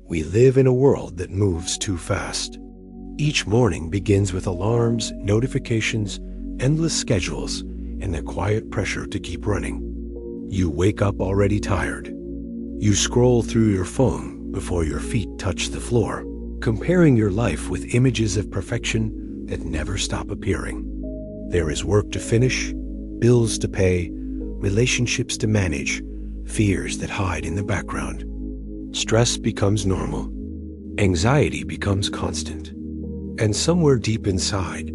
We live in a world that moves too fast. Each morning begins with alarms, notifications, endless schedules, and the quiet pressure to keep running. You wake up already tired. You scroll through your phone before your feet touch the floor, comparing your life with images of perfection that never stop appearing. There is work to finish, bills to pay, relationships to manage, fears that hide in the background. Stress becomes normal. Anxiety becomes constant. And somewhere deep inside,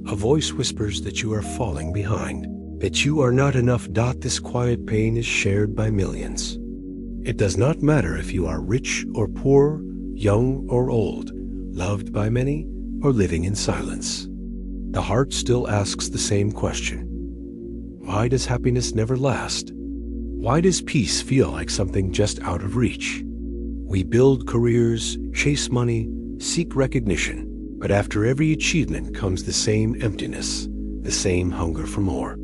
a voice whispers that you are falling behind, that you are not enough. This quiet pain is shared by millions. It does not matter if you are rich or poor, young or old, loved by many or living in silence. The heart still asks the same question. Why does happiness never last? Why does peace feel like something just out of reach? We build careers, chase money, seek recognition, but after every achievement comes the same emptiness, the same hunger for more.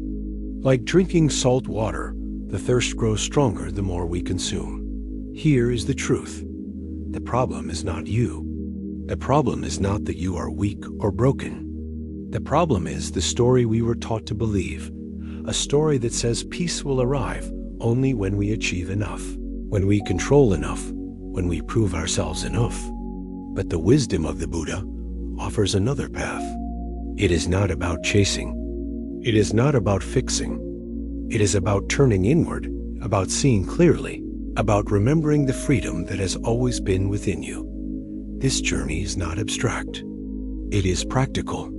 Like drinking salt water, the thirst grows stronger the more we consume. Here is the truth. The problem is not you. The problem is not that you are weak or broken. The problem is the story we were taught to believe, a story that says peace will arrive only when we achieve enough, when we control enough, when we prove ourselves enough. But the wisdom of the Buddha offers another path. It is not about chasing. It is not about fixing. It is about turning inward, about seeing clearly, about remembering the freedom that has always been within you. This journey is not abstract. It is practical.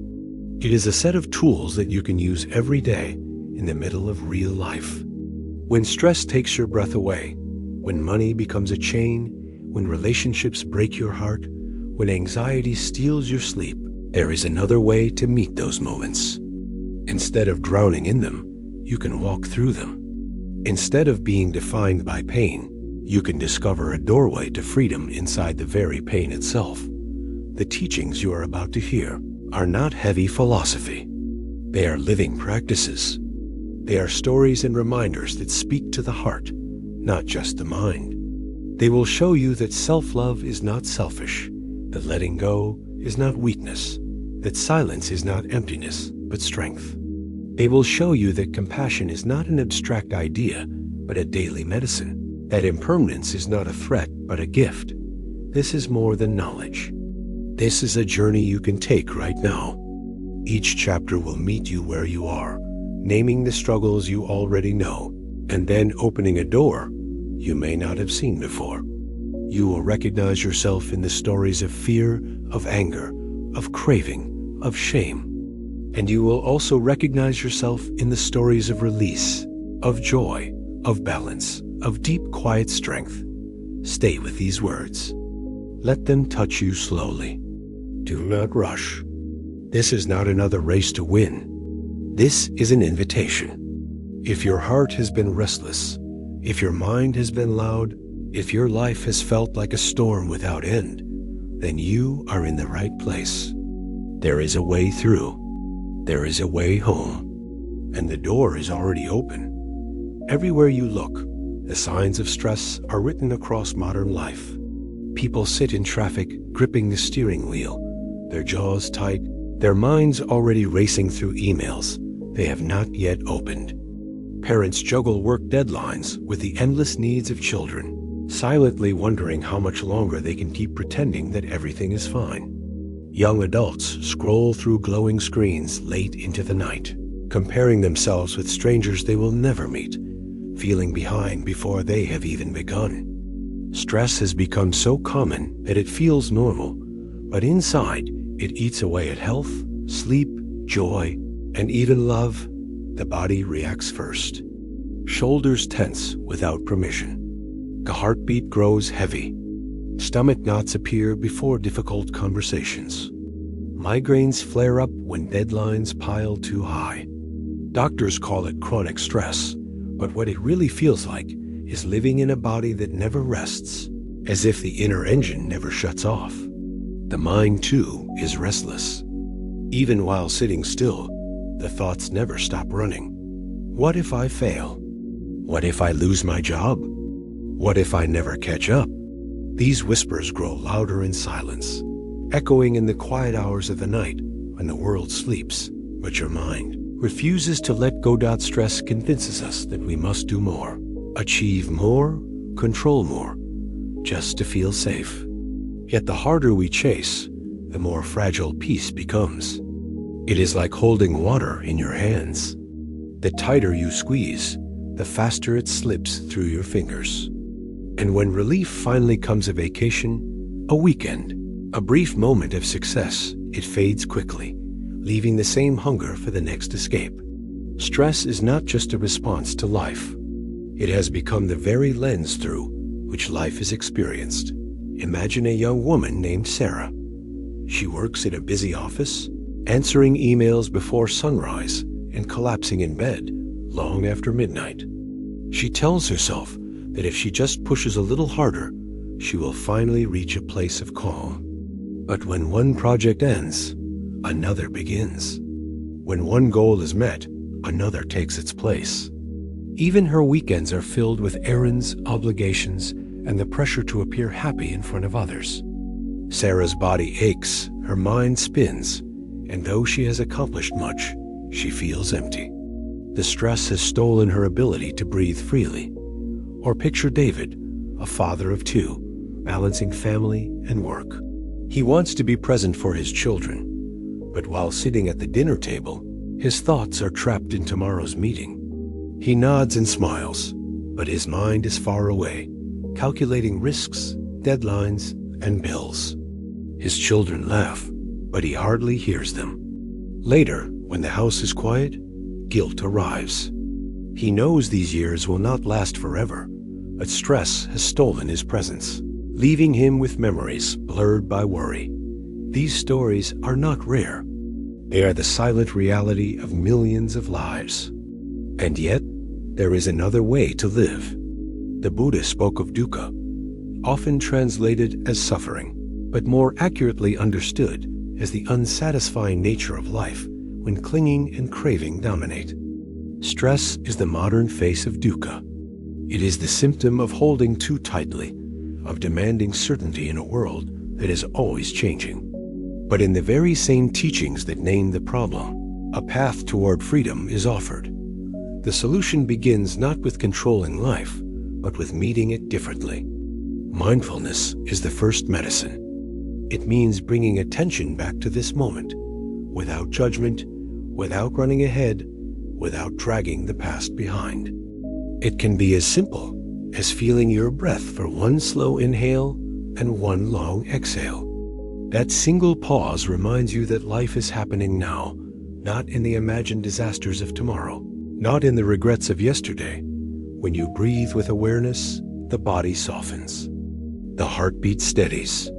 It is a set of tools that you can use every day in the middle of real life. When stress takes your breath away, when money becomes a chain, when relationships break your heart, when anxiety steals your sleep, there is another way to meet those moments. Instead of drowning in them, you can walk through them. Instead of being defined by pain, you can discover a doorway to freedom inside the very pain itself. The teachings you are about to hear are not heavy philosophy. They are living practices. They are stories and reminders that speak to the heart, not just the mind. They will show you that self-love is not selfish, that letting go is not weakness, that silence is not emptiness, but strength. They will show you that compassion is not an abstract idea, but a daily medicine, that impermanence is not a threat, but a gift. This is more than knowledge. This is a journey you can take right now. Each chapter will meet you where you are, naming the struggles you already know, and then opening a door you may not have seen before. You will recognize yourself in the stories of fear, of anger, of craving, of shame. And you will also recognize yourself in the stories of release, of joy, of balance, of deep, quiet strength. Stay with these words. Let them touch you slowly. Do not rush. This is not another race to win. This is an invitation. If your heart has been restless, if your mind has been loud, if your life has felt like a storm without end, then you are in the right place. There is a way through. There is a way home. And the door is already open. Everywhere you look, the signs of stress are written across modern life. People sit in traffic, gripping the steering wheel, their jaws tight, their minds already racing through emails they have not yet opened. Parents juggle work deadlines with the endless needs of children, silently wondering how much longer they can keep pretending that everything is fine. Young adults scroll through glowing screens late into the night, comparing themselves with strangers they will never meet, feeling behind before they have even begun. Stress has become so common that it feels normal, but inside it eats away at health, sleep, joy, and even love. The body reacts first. Shoulders tense without permission. The heartbeat grows heavy. Stomach knots appear before difficult conversations. Migraines flare up when deadlines pile too high. Doctors call it chronic stress, but what it really feels like is living in a body that never rests, as if the inner engine never shuts off. The mind, too, is restless. Even while sitting still, the thoughts never stop running. What if I fail? What if I lose my job? What if I never catch up? These whispers grow louder in silence, echoing in the quiet hours of the night when the world sleeps, but your mind refuses to let go. Stress convinces us that we must do more, achieve more, control more, just to feel safe. Yet the harder we chase, the more fragile peace becomes. It is like holding water in your hands. The tighter you squeeze, the faster it slips through your fingers. And when relief finally comes, a vacation, a weekend, a brief moment of success, it fades quickly, leaving the same hunger for the next escape. Stress is not just a response to life. It has become the very lens through which life is experienced. Imagine a young woman named Sarah. She works in a busy office, answering emails before sunrise and collapsing in bed long after midnight. She tells herself that if she just pushes a little harder, she will finally reach a place of calm. But when one project ends, another begins. When one goal is met, another takes its place. Even her weekends are filled with errands, obligations, and the pressure to appear happy in front of others. Sarah's body aches, her mind spins, and though she has accomplished much, she feels empty. The stress has stolen her ability to breathe freely. Or picture David, a father of two, balancing family and work. He wants to be present for his children, but while sitting at the dinner table, his thoughts are trapped in tomorrow's meeting. He nods and smiles, but his mind is far away, calculating risks, deadlines, and bills. His children laugh, but he hardly hears them. Later, when the house is quiet, guilt arrives. He knows these years will not last forever, but stress has stolen his presence, leaving him with memories blurred by worry. These stories are not rare. They are the silent reality of millions of lives. And yet, there is another way to live. The Buddha spoke of dukkha, often translated as suffering, but more accurately understood as the unsatisfying nature of life when clinging and craving dominate. Stress is the modern face of dukkha. It is the symptom of holding too tightly, of demanding certainty in a world that is always changing. But in the very same teachings that name the problem, a path toward freedom is offered. The solution begins not with controlling life, but with meeting it differently. Mindfulness is the first medicine. It means bringing attention back to this moment, without judgment, without running ahead, without dragging the past behind. It can be as simple as feeling your breath for one slow inhale and one long exhale. That single pause reminds you that life is happening now, not in the imagined disasters of tomorrow, not in the regrets of yesterday. When you breathe with awareness, the body softens. The heartbeat steadies.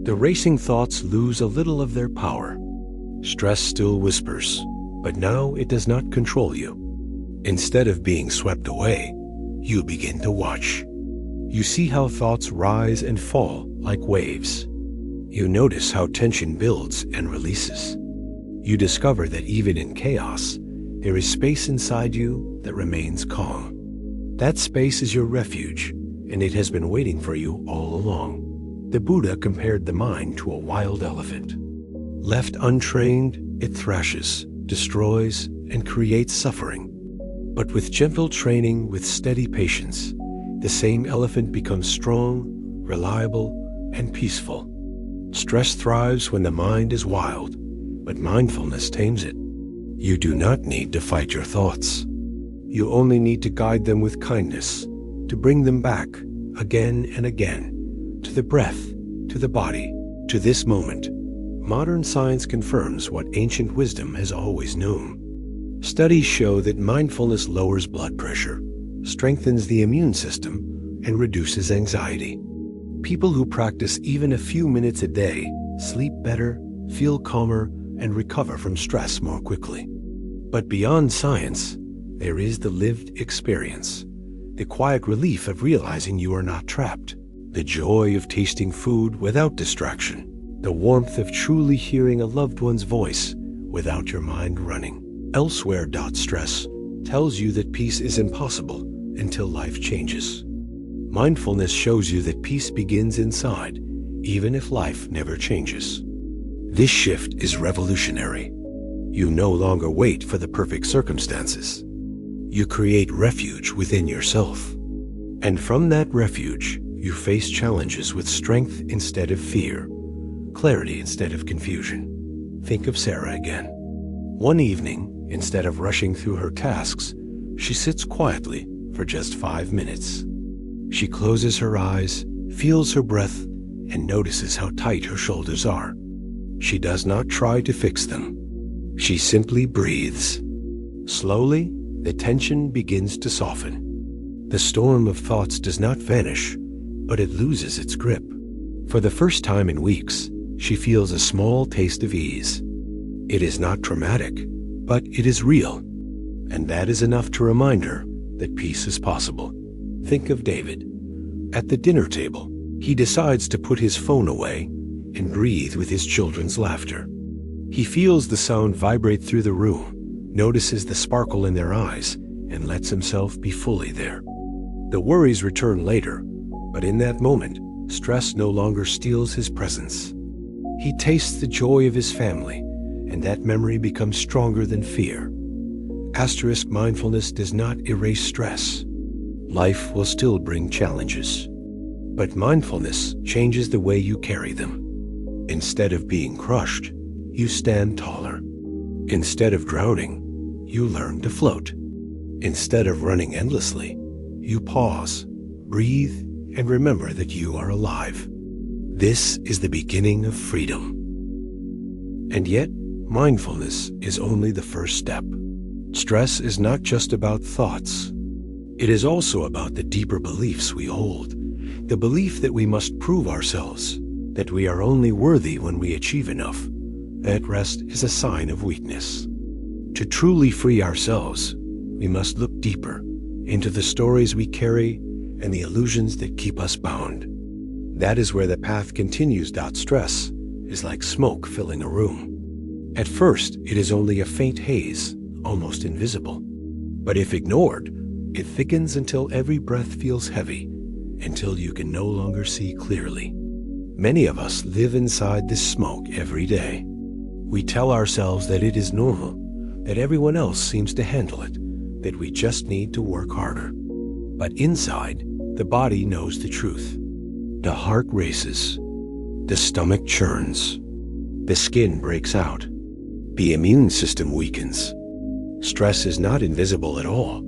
The racing thoughts lose a little of their power. Stress still whispers, but now it does not control you. Instead of being swept away, you begin to watch. You see how thoughts rise and fall like waves. You notice how tension builds and releases. You discover that even in chaos, there is space inside you that remains calm. That space is your refuge, and it has been waiting for you all along. The Buddha compared the mind to a wild elephant. Left untrained, it thrashes, destroys, and creates suffering. But with gentle training, with steady patience, the same elephant becomes strong, reliable, and peaceful. Stress thrives when the mind is wild, but mindfulness tames it. You do not need to fight your thoughts. You only need to guide them with kindness, to bring them back again and again, to the breath, to the body, to this moment. Modern science confirms what ancient wisdom has always known. Studies show that mindfulness lowers blood pressure, strengthens the immune system, and reduces anxiety. People who practice even a few minutes a day sleep better, feel calmer, and recover from stress more quickly. But beyond science, there is the lived experience, the quiet relief of realizing you are not trapped, the joy of tasting food without distraction, the warmth of truly hearing a loved one's voice without your mind running. Elsewhere. Stress tells you that peace is impossible until life changes. Mindfulness shows you that peace begins inside, even if life never changes. This shift is revolutionary. You no longer wait for the perfect circumstances. You create refuge within yourself. And from that refuge, you face challenges with strength instead of fear, clarity instead of confusion. Think of Sarah again. One evening, instead of rushing through her tasks, she sits quietly for just 5 minutes. She closes her eyes, feels her breath, and notices how tight her shoulders are. She does not try to fix them. She simply breathes. Slowly, the tension begins to soften. The storm of thoughts does not vanish, but it loses its grip. For the first time in weeks, she feels a small taste of ease. It is not dramatic, but it is real. And that is enough to remind her that peace is possible. Think of David. At the dinner table, he decides to put his phone away and breathe with his children's laughter. He feels the sound vibrate through the room, notices the sparkle in their eyes, and lets himself be fully there. The worries return later, but in that moment, stress no longer steals his presence. He tastes the joy of his family, and that memory becomes stronger than fear. Asterisk mindfulness does not erase stress. Life will still bring challenges, but mindfulness changes the way you carry them. Instead of being crushed, you stand taller. Instead of drowning, you learn to float. Instead of running endlessly, you pause, breathe, and remember that you are alive. This is the beginning of freedom. And yet, mindfulness is only the first step. Stress is not just about thoughts. It is also about the deeper beliefs we hold. The belief that we must prove ourselves, that we are only worthy when we achieve enough. That rest is a sign of weakness. To truly free ourselves, we must look deeper into the stories we carry and the illusions that keep us bound. That is where the path continues. Stress is like smoke filling a room. At first, it is only a faint haze, almost invisible. But if ignored, it thickens until every breath feels heavy, until you can no longer see clearly. Many of us live inside this smoke every day. We tell ourselves that it is normal, that everyone else seems to handle it, that we just need to work harder. But inside, the body knows the truth. The heart races. The stomach churns. The skin breaks out. The immune system weakens. Stress is not invisible at all.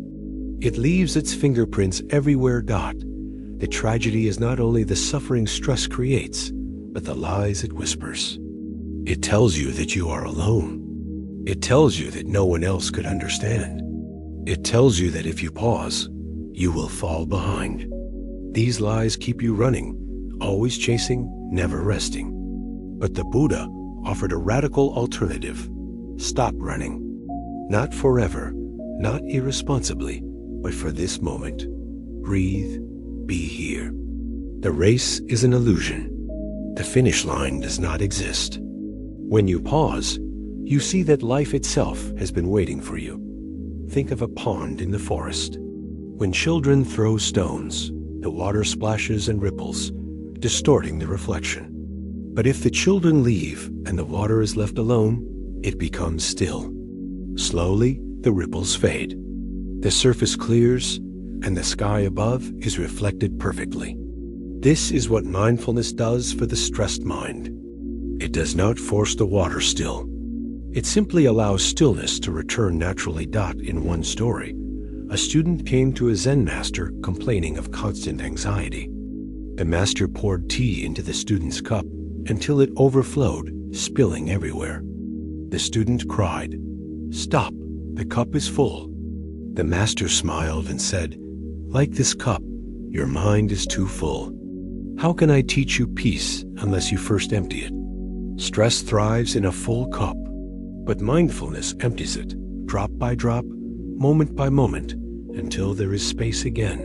It leaves its fingerprints everywhere. The tragedy is not only the suffering stress creates, but the lies it whispers. It tells you that you are alone. It tells you that no one else could understand. It tells you that if you pause, you will fall behind. These lies keep you running, always chasing, never resting. But the Buddha offered a radical alternative. Stop running. Not forever, not irresponsibly, but for this moment. Breathe, be here. The race is an illusion. The finish line does not exist. When you pause, you see that life itself has been waiting for you. Think of a pond in the forest. When children throw stones, the water splashes and ripples, distorting the reflection. But if the children leave and the water is left alone, it becomes still. Slowly, the ripples fade. The surface clears, and the sky above is reflected perfectly. This is what mindfulness does for the stressed mind. It does not force the water still. It simply allows stillness to return naturally. In one story, a student came to a Zen master complaining of constant anxiety. The master poured tea into the student's cup until it overflowed, spilling everywhere. The student cried, "Stop, the cup is full." The master smiled and said, "Like this cup, your mind is too full. How can I teach you peace unless you first empty it?" Stress thrives in a full cup, but mindfulness empties it, drop by drop, moment by moment, until there is space again.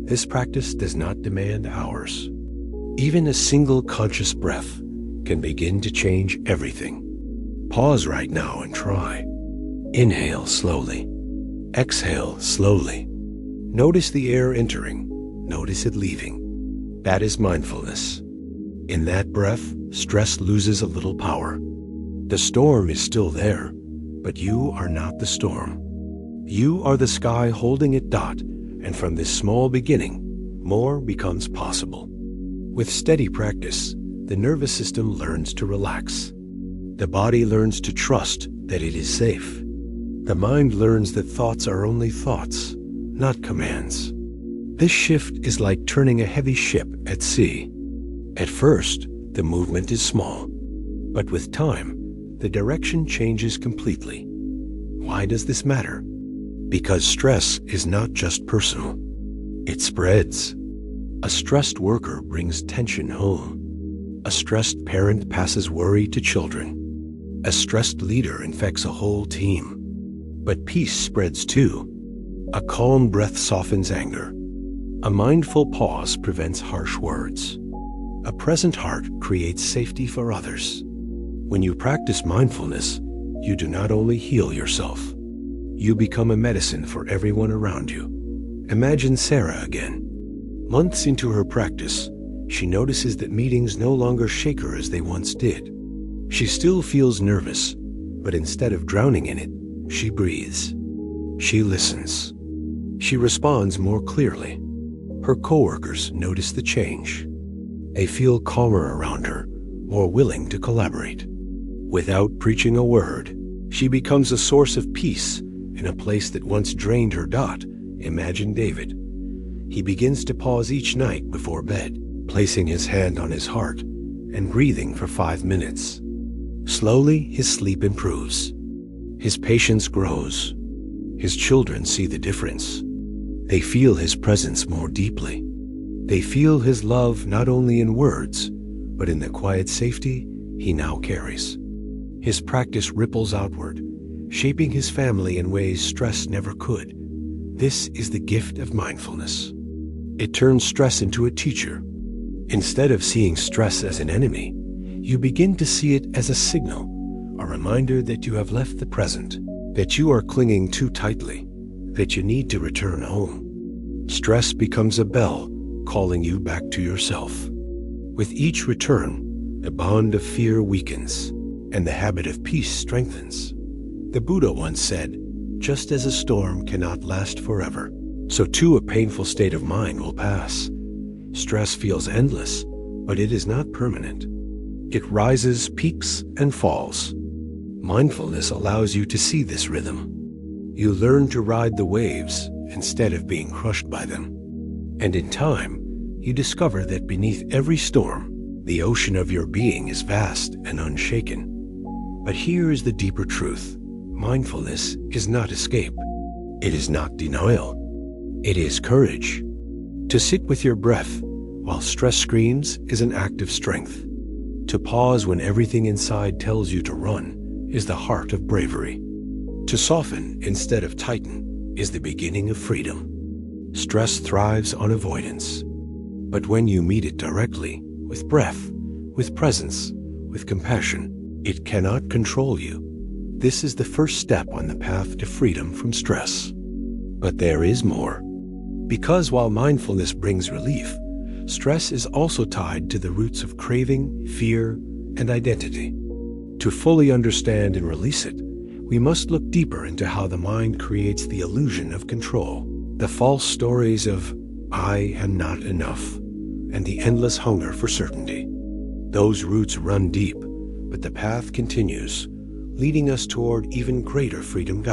This practice does not demand hours. Even a single conscious breath can begin to change everything. Pause right now and try. Inhale slowly. Exhale slowly. Notice the air entering, notice it leaving. That is mindfulness. In that breath, stress loses a little power. The storm is still there, but you are not the storm. You are the sky holding it, and from this small beginning, more becomes possible. With steady practice, the nervous system learns to relax. The body learns to trust that it is safe. The mind learns that thoughts are only thoughts, not commands. This shift is like turning a heavy ship at sea. At first, the movement is small, but with time, the direction changes completely. Why does this matter? Because stress is not just personal. It spreads. A stressed worker brings tension home. A stressed parent passes worry to children. A stressed leader infects a whole team. But peace spreads too. A calm breath softens anger. A mindful pause prevents harsh words. A present heart creates safety for others. When you practice mindfulness, you do not only heal yourself, you become a medicine for everyone around you. Imagine Sarah again. Months into her practice, she notices that meetings no longer shake her as they once did. She still feels nervous, but instead of drowning in it, she breathes. She listens. She responds more clearly. Her coworkers notice the change. They feel calmer around her, more willing to collaborate. Without preaching a word, she becomes a source of peace in a place that once drained her. Imagine David. He begins to pause each night before bed, placing his hand on his heart and breathing for 5 minutes. Slowly, his sleep improves. His patience grows. His children see the difference. They feel his presence more deeply. They feel his love not only in words, but in the quiet safety he now carries. His practice ripples outward, shaping his family in ways stress never could. This is the gift of mindfulness. It turns stress into a teacher. Instead of seeing stress as an enemy, you begin to see it as a signal, a reminder that you have left the present, that you are clinging too tightly, that you need to return home. Stress becomes a bell calling you back to yourself. With each return, the bond of fear weakens, and the habit of peace strengthens. The Buddha once said, "Just as a storm cannot last forever, so too a painful state of mind will pass." Stress feels endless, but it is not permanent. It rises, peaks, and falls. Mindfulness allows you to see this rhythm. You learn to ride the waves instead of being crushed by them. And in time, you discover that beneath every storm, the ocean of your being is vast and unshaken. But here is the deeper truth. Mindfulness is not escape. It is not denial. It is courage. To sit with your breath while stress screams is an act of strength. To pause when everything inside tells you to run is the heart of bravery. To soften instead of tighten is the beginning of freedom. Stress thrives on avoidance. But when you meet it directly, with breath, with presence, with compassion, it cannot control you. This is the first step on the path to freedom from stress. But there is more. Because while mindfulness brings relief, stress is also tied to the roots of craving, fear, and identity. To fully understand and release it, we must look deeper into how the mind creates the illusion of control, the false stories of "I am not enough," and the endless hunger for certainty. Those roots run deep, but the path continues, leading us toward even greater freedom.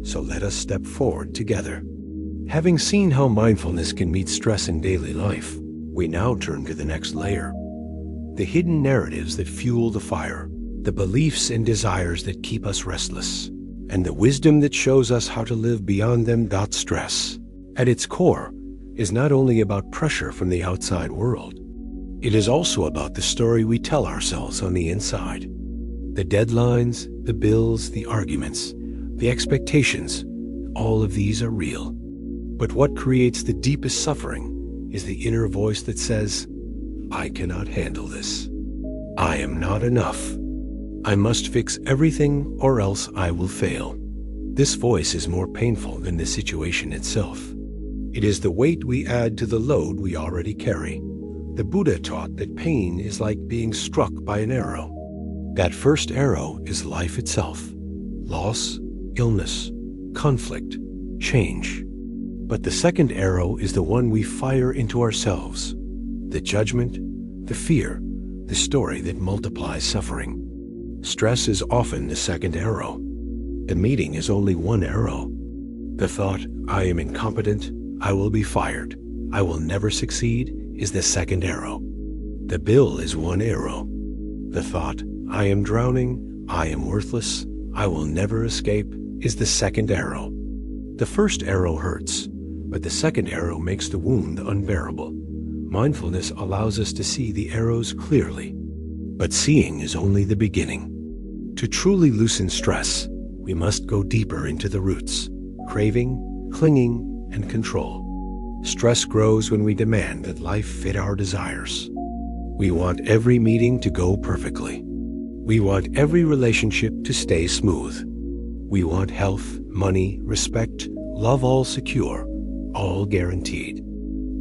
So let us step forward together. Having seen how mindfulness can meet stress in daily life, we now turn to the next layer. The hidden narratives that fuel the fire, the beliefs and desires that keep us restless, and the wisdom that shows us how to live beyond them. Stress, at its core, is not only about pressure from the outside world. It is also about the story we tell ourselves on the inside. The deadlines, the bills, the arguments, the expectations, all of these are real. But what creates the deepest suffering is the inner voice that says, "I cannot handle this. I am not enough. I must fix everything or else I will fail." This voice is more painful than the situation itself. It is the weight we add to the load we already carry. The Buddha taught that pain is like being struck by an arrow. That first arrow is life itself: loss, illness, conflict, change. But the second arrow is the one we fire into ourselves: the judgment, the fear, the story that multiplies suffering. Stress is often the second arrow. The meeting is only one arrow. The thought, "I am incompetent, I will be fired, I will never succeed," is the second arrow. The bill is one arrow. The thought, "I am drowning, I am worthless, I will never escape," is the second arrow. The first arrow hurts, but the second arrow makes the wound unbearable. Mindfulness allows us to see the arrows clearly, but seeing is only the beginning. To truly loosen stress, we must go deeper into the roots: craving, clinging, and control. Stress grows when we demand that life fit our desires. We want every meeting to go perfectly. We want every relationship to stay smooth. We want health, money, respect, love all secure, all guaranteed.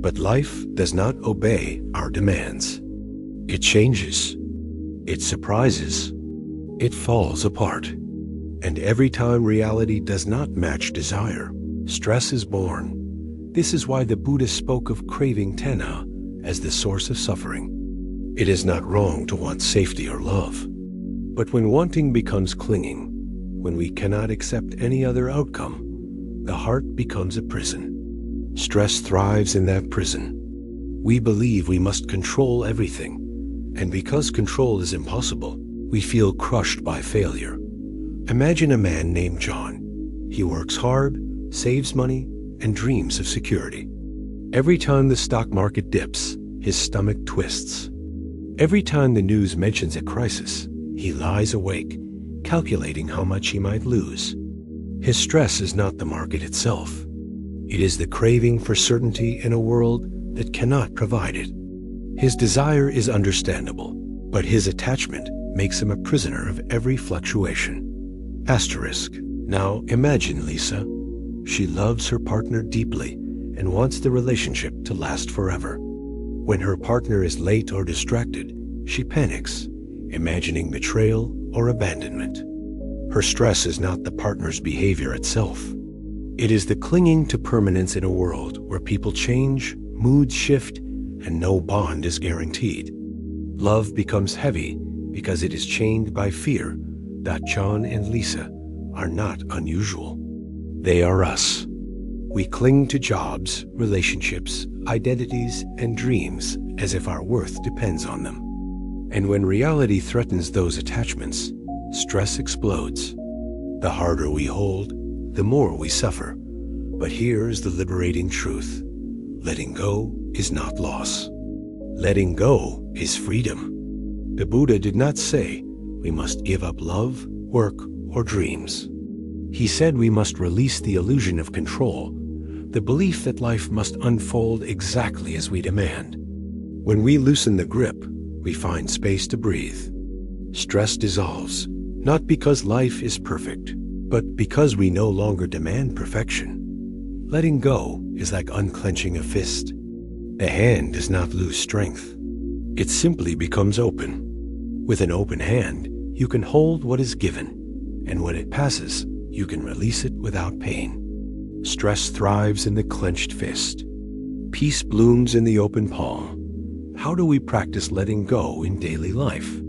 But life does not obey our demands. It changes. It surprises. It falls apart. And every time reality does not match desire, stress is born. This is why the Buddha spoke of craving tanha as the source of suffering. It is not wrong to want safety or love. But when wanting becomes clinging, when we cannot accept any other outcome, the heart becomes a prison. Stress thrives in that prison. We believe we must control everything, and because control is impossible, we feel crushed by failure. Imagine a man named John. He works hard, saves money, and dreams of security. Every time the stock market dips, his stomach twists. Every time the news mentions a crisis, he lies awake, calculating how much he might lose. His stress is not the market itself. It is the craving for certainty in a world that cannot provide it. His desire is understandable, but his attachment makes him a prisoner of every fluctuation. Asterisk. Now imagine Lisa. She loves her partner deeply and wants the relationship to last forever. When her partner is late or distracted, she panics, imagining betrayal or abandonment. Her stress is not the partner's behavior itself. It is the clinging to permanence in a world where people change, moods shift, and no bond is guaranteed. Love becomes heavy because it is chained by fear that John and Lisa are not unusual. They are us. We cling to jobs, relationships, identities, and dreams as if our worth depends on them. And when reality threatens those attachments, stress explodes. The harder we hold, the more we suffer. But here is the liberating truth. Letting go is not loss. Letting go is freedom. The Buddha did not say we must give up love, work, or dreams. He said we must release the illusion of control, the belief that life must unfold exactly as we demand. When we loosen the grip, we find space to breathe. Stress dissolves, not because life is perfect, but because we no longer demand perfection. Letting go is like unclenching a fist. The hand does not lose strength. It simply becomes open. With an open hand, you can hold what is given, and when it passes, you can release it without pain. Stress thrives in the clenched fist. Peace blooms in the open palm. How do we practice letting go in daily life?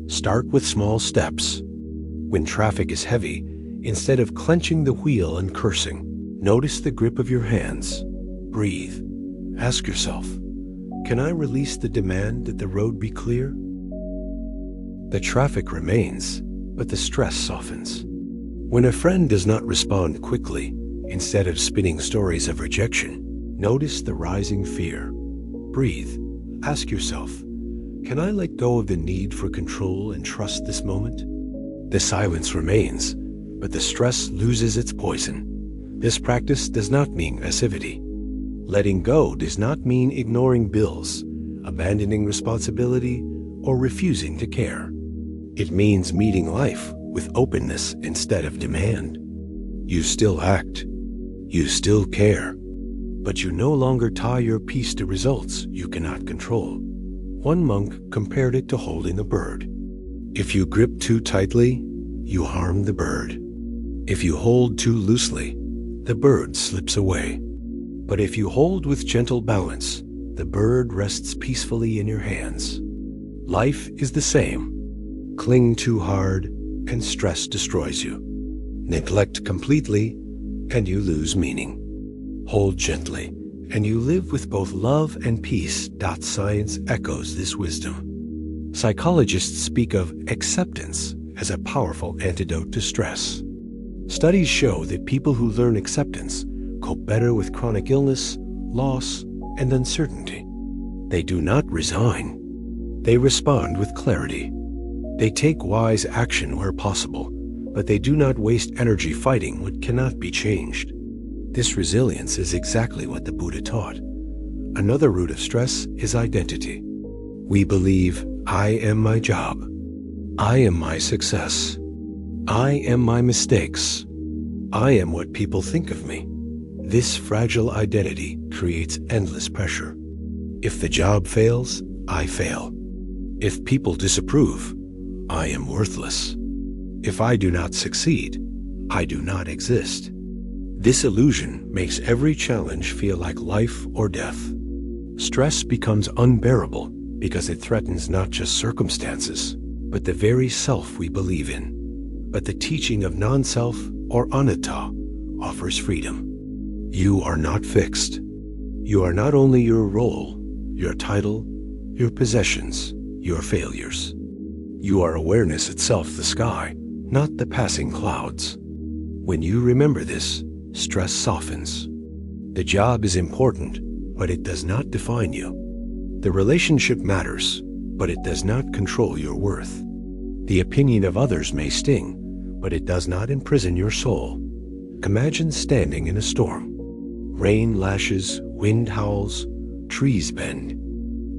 Start with small steps. When traffic is heavy, instead of clenching the wheel and cursing, notice the grip of your hands. Breathe. Ask yourself, can I release the demand that the road be clear? The traffic remains, but the stress softens. When a friend does not respond quickly, instead of spinning stories of rejection, notice the rising fear. Breathe. Ask yourself, can I let go of the need for control and trust this moment? The silence remains, but the stress loses its poison. This practice does not mean passivity. Letting go does not mean ignoring bills, abandoning responsibility, or refusing to care. It means meeting life with openness instead of demand. You still act. You still care. But you no longer tie your peace to results you cannot control. One monk compared it to holding a bird. If you grip too tightly, you harm the bird. If you hold too loosely, the bird slips away. But if you hold with gentle balance, the bird rests peacefully in your hands. Life is the same. Cling too hard, and stress destroys you. Neglect completely, and you lose meaning. Hold gently, and you live with both love and peace. Science echoes this wisdom. Psychologists speak of acceptance as a powerful antidote to stress. Studies show that people who learn acceptance cope better with chronic illness, loss, and uncertainty. They do not resign. They respond with clarity. They take wise action where possible, but they do not waste energy fighting what cannot be changed. This resilience is exactly what the Buddha taught. Another root of stress is identity. We believe, I am my job. I am my success. I am my mistakes. I am what people think of me. This fragile identity creates endless pressure. If the job fails, I fail. If people disapprove, I am worthless. If I do not succeed, I do not exist. This illusion makes every challenge feel like life or death. Stress becomes unbearable because it threatens not just circumstances, but the very self we believe in. But the teaching of non-self, or anatta, offers freedom. You are not fixed. You are not only your role, your title, your possessions, your failures. You are awareness itself, the sky, not the passing clouds. When you remember this, stress softens. The job is important, but it does not define you. The relationship matters, but it does not control your worth. The opinion of others may sting, but it does not imprison your soul. Imagine standing in a storm. Rain lashes, wind howls, trees bend.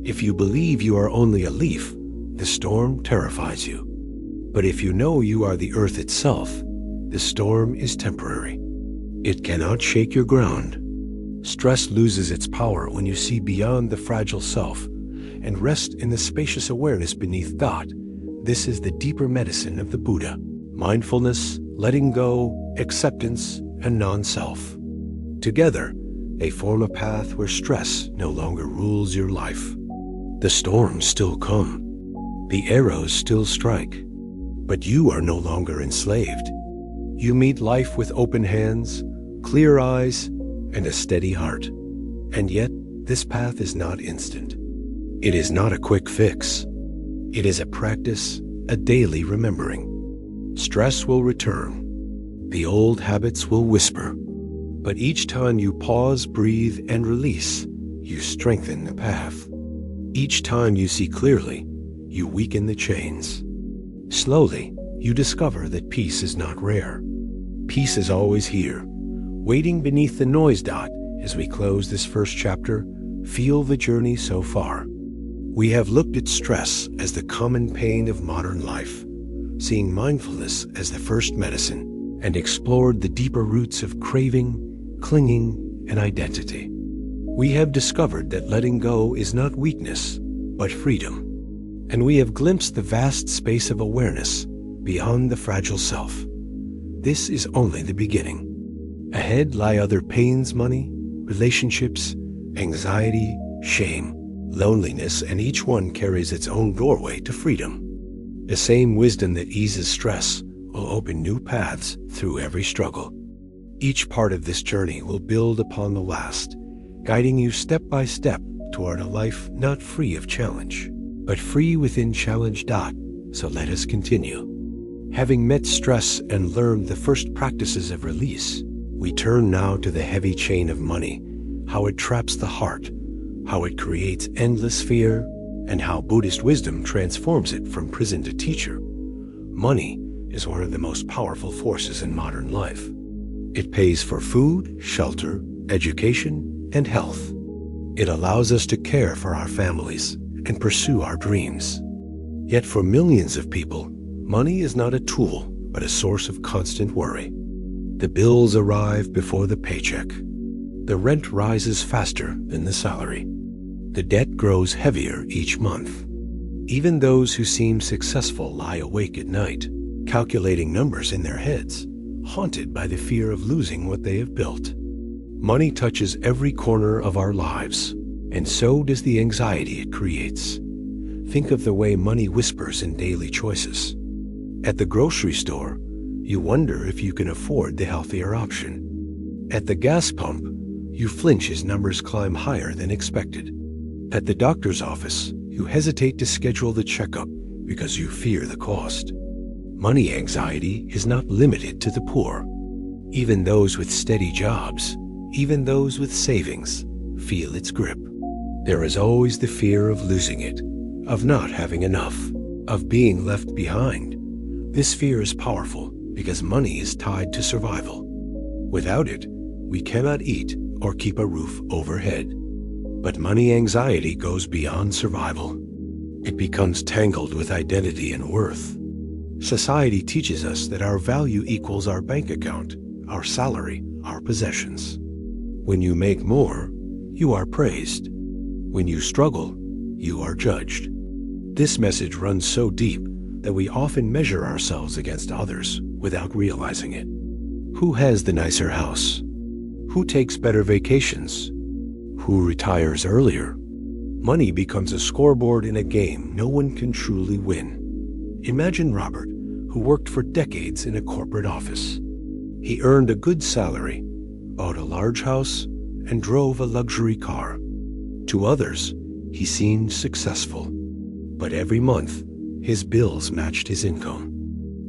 If you believe you are only a leaf, the storm terrifies you. But if you know you are the earth itself, the storm is temporary. It cannot shake your ground. Stress loses its power when you see beyond the fragile self and rest in the spacious awareness beneath thought. This is the deeper medicine of the Buddha. Mindfulness, letting go, acceptance, and non-self. Together, they form a path where stress no longer rules your life. The storms still come. The arrows still strike. But you are no longer enslaved. You meet life with open hands, clear eyes, and a steady heart. And yet, this path is not instant. It is not a quick fix. It is a practice, a daily remembering. Stress will return. The old habits will whisper. But each time you pause, breathe, and release, you strengthen the path. Each time you see clearly, you weaken the chains. Slowly, you discover that peace is not rare. Peace is always here, waiting beneath the noise. As we close this first chapter, feel the journey so far. We have looked at stress as the common pain of modern life, seeing mindfulness as the first medicine, and explored the deeper roots of craving, clinging, and identity. We have discovered that letting go is not weakness, but freedom. And we have glimpsed the vast space of awareness beyond the fragile self. This is only the beginning. Ahead lie other pains, money, relationships, anxiety, shame, loneliness, and each one carries its own doorway to freedom. The same wisdom that eases stress will open new paths through every struggle. Each part of this journey will build upon the last, guiding you step by step toward a life not free of challenge, but free within challenge. So let us continue. Having met stress and learned the first practices of release, we turn now to the heavy chain of money, how it traps the heart, how it creates endless fear, and how Buddhist wisdom transforms it from prison to teacher. Money is one of the most powerful forces in modern life. It pays for food, shelter, education, and health. It allows us to care for our families and pursue our dreams. Yet for millions of people, money is not a tool, but a source of constant worry. The bills arrive before the paycheck. The rent rises faster than the salary. The debt grows heavier each month. Even those who seem successful lie awake at night, calculating numbers in their heads, haunted by the fear of losing what they have built. Money touches every corner of our lives, and so does the anxiety it creates. Think of the way money whispers in daily choices. At the grocery store, you wonder if you can afford the healthier option. At the gas pump, you flinch as numbers climb higher than expected. At the doctor's office, you hesitate to schedule the checkup because you fear the cost. Money anxiety is not limited to the poor. Even those with steady jobs, even those with savings, feel its grip. There is always the fear of losing it, of not having enough, of being left behind. This fear is powerful because money is tied to survival. Without it, we cannot eat or keep a roof overhead. But money anxiety goes beyond survival. It becomes tangled with identity and worth. Society teaches us that our value equals our bank account, our salary, our possessions. When you make more, you are praised. When you struggle, you are judged. This message runs so deep that we often measure ourselves against others without realizing it. Who has the nicer house? Who takes better vacations? Who retires earlier? Money becomes a scoreboard in a game no one can truly win. Imagine Robert, who worked for decades in a corporate office. He earned a good salary, bought a large house, and drove a luxury car. To others, he seemed successful. But every month, his bills matched his income.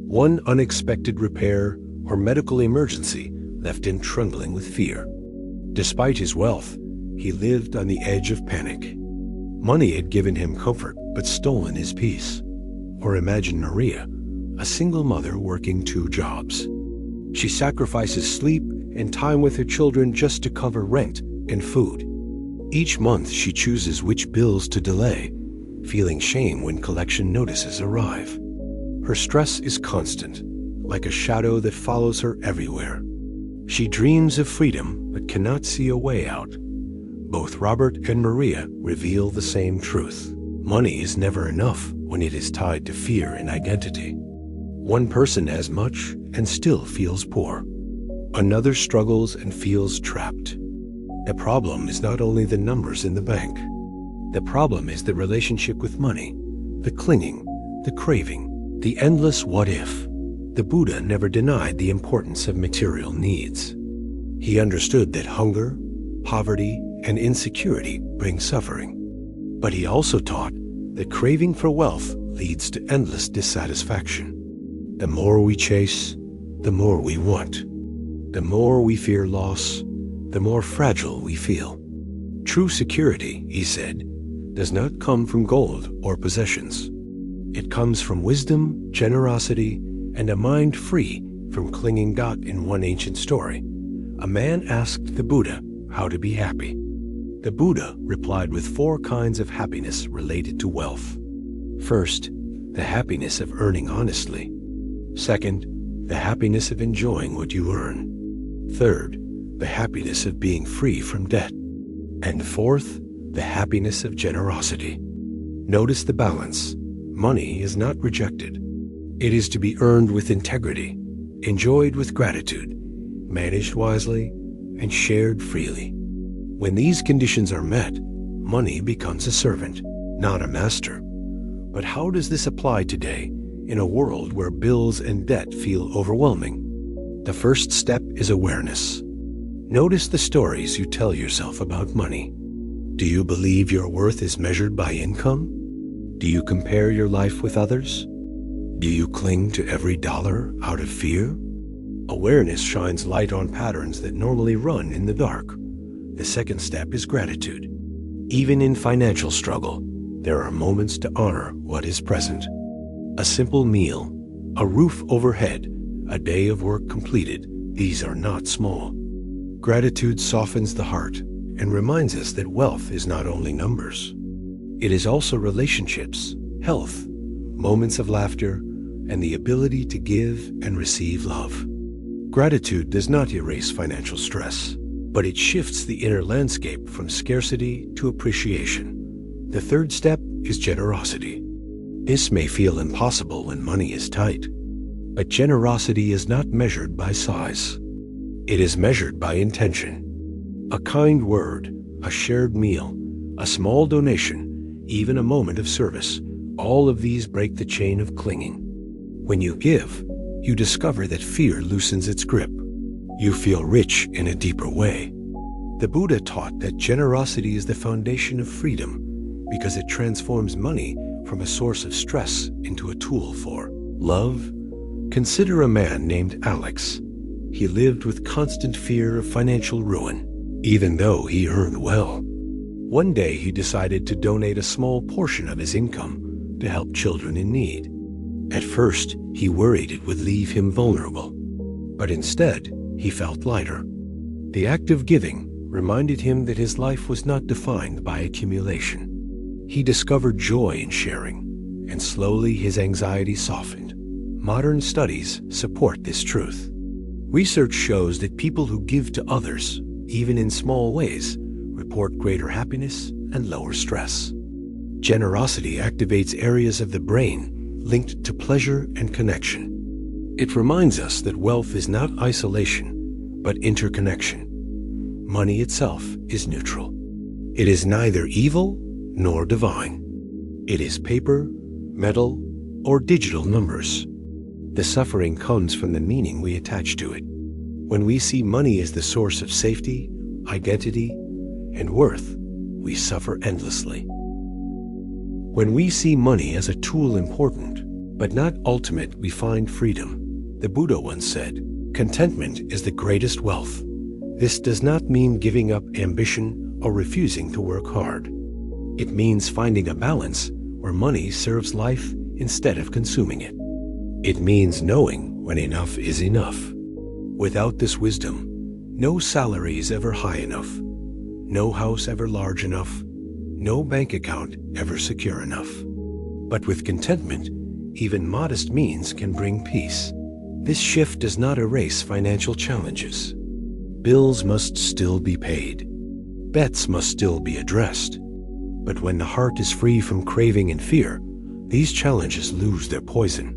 One unexpected repair or medical emergency left him trembling with fear. Despite his wealth, he lived on the edge of panic. Money had given him comfort, but stolen his peace. Or imagine Maria, a single mother working 2 jobs. She sacrifices sleep and time with her children just to cover rent and food. Each month she chooses which bills to delay, feeling shame when collection notices arrive. Her stress is constant, like a shadow that follows her everywhere. She dreams of freedom but cannot see a way out. Both Robert and Maria reveal the same truth. Money is never enough when it is tied to fear and identity. One person has much and still feels poor. Another struggles and feels trapped. The problem is not only the numbers in the bank. The problem is the relationship with money, the clinging, the craving, the endless what if. The Buddha never denied the importance of material needs. He understood that hunger, poverty, and insecurity bring suffering. But he also taught that craving for wealth leads to endless dissatisfaction. The more we chase, the more we want. The more we fear loss, the more fragile we feel. True security, he said, does not come from gold or possessions. It comes from wisdom, generosity, and a mind free from clinging. In one ancient story, a man asked the Buddha how to be happy. The Buddha replied with 4 kinds of happiness related to wealth. First, the happiness of earning honestly. Second, the happiness of enjoying what you earn. Third, the happiness of being free from debt. And fourth, the happiness of generosity. Notice the balance. Money is not rejected. It is to be earned with integrity, enjoyed with gratitude, managed wisely, and shared freely. When these conditions are met, money becomes a servant, not a master. But how does this apply today in a world where bills and debt feel overwhelming? The first step is awareness. Notice the stories you tell yourself about money. Do you believe your worth is measured by income? Do you compare your life with others? Do you cling to every dollar out of fear? Awareness shines light on patterns that normally run in the dark. The second step is gratitude. Even in financial struggle, there are moments to honor what is present. A simple meal, a roof overhead, a day of work completed, these are not small. Gratitude softens the heart and reminds us that wealth is not only numbers. It is also relationships, health, moments of laughter, and the ability to give and receive love. Gratitude does not erase financial stress, but it shifts the inner landscape from scarcity to appreciation. The third step is generosity. This may feel impossible when money is tight, but generosity is not measured by size. It is measured by intention. A kind word, a shared meal, a small donation, even a moment of service, all of these break the chain of clinging. When you give, you discover that fear loosens its grip. You feel rich in a deeper way. The Buddha taught that generosity is the foundation of freedom because it transforms money from a source of stress into a tool for love. Consider a man named Alex. He lived with constant fear of financial ruin, even though he earned well. One day he decided to donate a small portion of his income to help children in need. At first, he worried it would leave him vulnerable, but instead, he felt lighter. The act of giving reminded him that his life was not defined by accumulation. He discovered joy in sharing, and slowly his anxiety softened. Modern studies support this truth. Research shows that people who give to others, even in small ways, report greater happiness and lower stress. Generosity activates areas of the brain linked to pleasure and connection. It reminds us that wealth is not isolation, but interconnection. Money itself is neutral. It is neither evil nor divine. It is paper, metal, or digital numbers. The suffering comes from the meaning we attach to it. When we see money as the source of safety, identity, and worth, we suffer endlessly. When we see money as a tool important, but not ultimate, we find freedom. The Buddha once said, "Contentment is the greatest wealth." This does not mean giving up ambition or refusing to work hard. It means finding a balance where money serves life instead of consuming it. It means knowing when enough is enough. Without this wisdom, no salary is ever high enough, no house ever large enough, no bank account ever secure enough. But with contentment, even modest means can bring peace. This shift does not erase financial challenges. Bills must still be paid. Debts must still be addressed. But when the heart is free from craving and fear, these challenges lose their poison.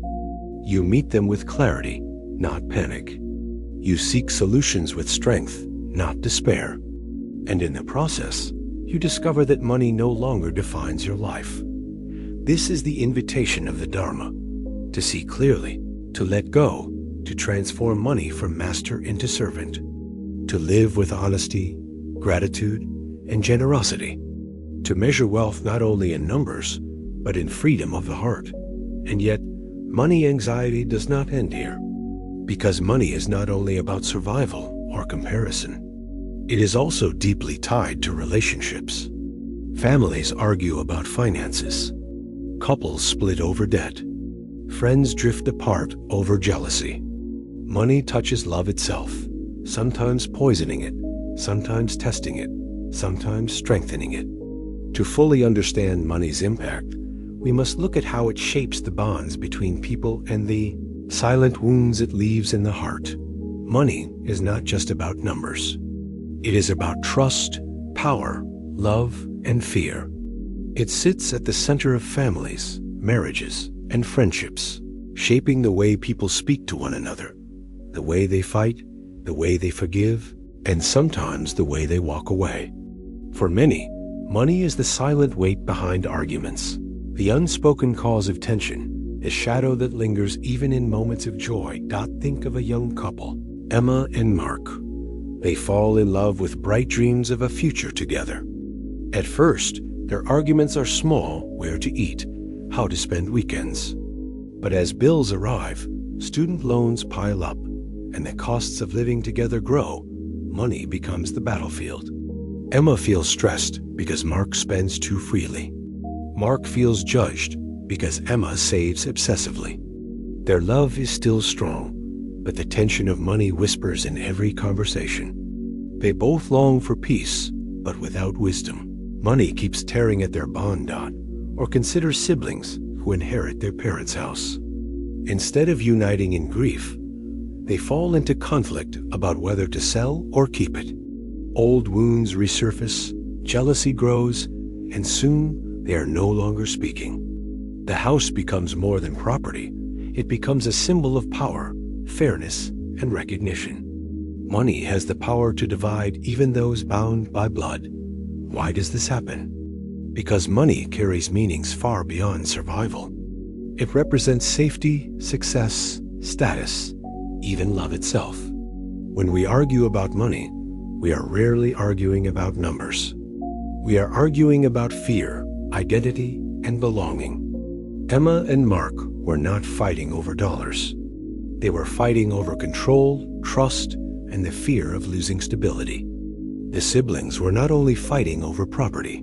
You meet them with clarity, not panic. You seek solutions with strength, not despair. And in the process, you discover that money no longer defines your life. This is the invitation of the Dharma, to see clearly, to let go, to transform money from master into servant, to live with honesty, gratitude, and generosity, to measure wealth not only in numbers, but in freedom of the heart. And yet, money anxiety does not end here, because money is not only about survival or comparison. It is also deeply tied to relationships. Families argue about finances. Couples split over debt. Friends drift apart over jealousy. Money touches love itself, sometimes poisoning it, sometimes testing it, sometimes strengthening it. To fully understand money's impact, we must look at how it shapes the bonds between people and the silent wounds it leaves in the heart. Money is not just about numbers. It is about trust, power, love, and fear. It sits at the center of families, marriages, and friendships, shaping the way people speak to one another, the way they fight, the way they forgive, and sometimes the way they walk away. For many, money is the silent weight behind arguments, the unspoken cause of tension, a shadow that lingers even in moments of joy. Think of a young couple, Emma and Mark. They fall in love with bright dreams of a future together. At first, their arguments are small: where to eat, how to spend weekends. But as bills arrive, student loans pile up, and the costs of living together grow, money becomes the battlefield. Emma feels stressed because Mark spends too freely. Mark feels judged because Emma saves obsessively. Their love is still strong, but the tension of money whispers in every conversation. They both long for peace, but without wisdom. Money keeps tearing at their bond. Or consider siblings who inherit their parents' house. Instead of uniting in grief, they fall into conflict about whether to sell or keep it. Old wounds resurface, jealousy grows, and soon they are no longer speaking. The house becomes more than property. It becomes a symbol of power, fairness, and recognition. Money has the power to divide even those bound by blood. Why does this happen? Because money carries meanings far beyond survival. It represents safety, success, status, even love itself. When we argue about money, we are rarely arguing about numbers. We are arguing about fear, identity, and belonging. Emma and Mark were not fighting over dollars. They were fighting over control, trust, and the fear of losing stability. The siblings were not only fighting over property,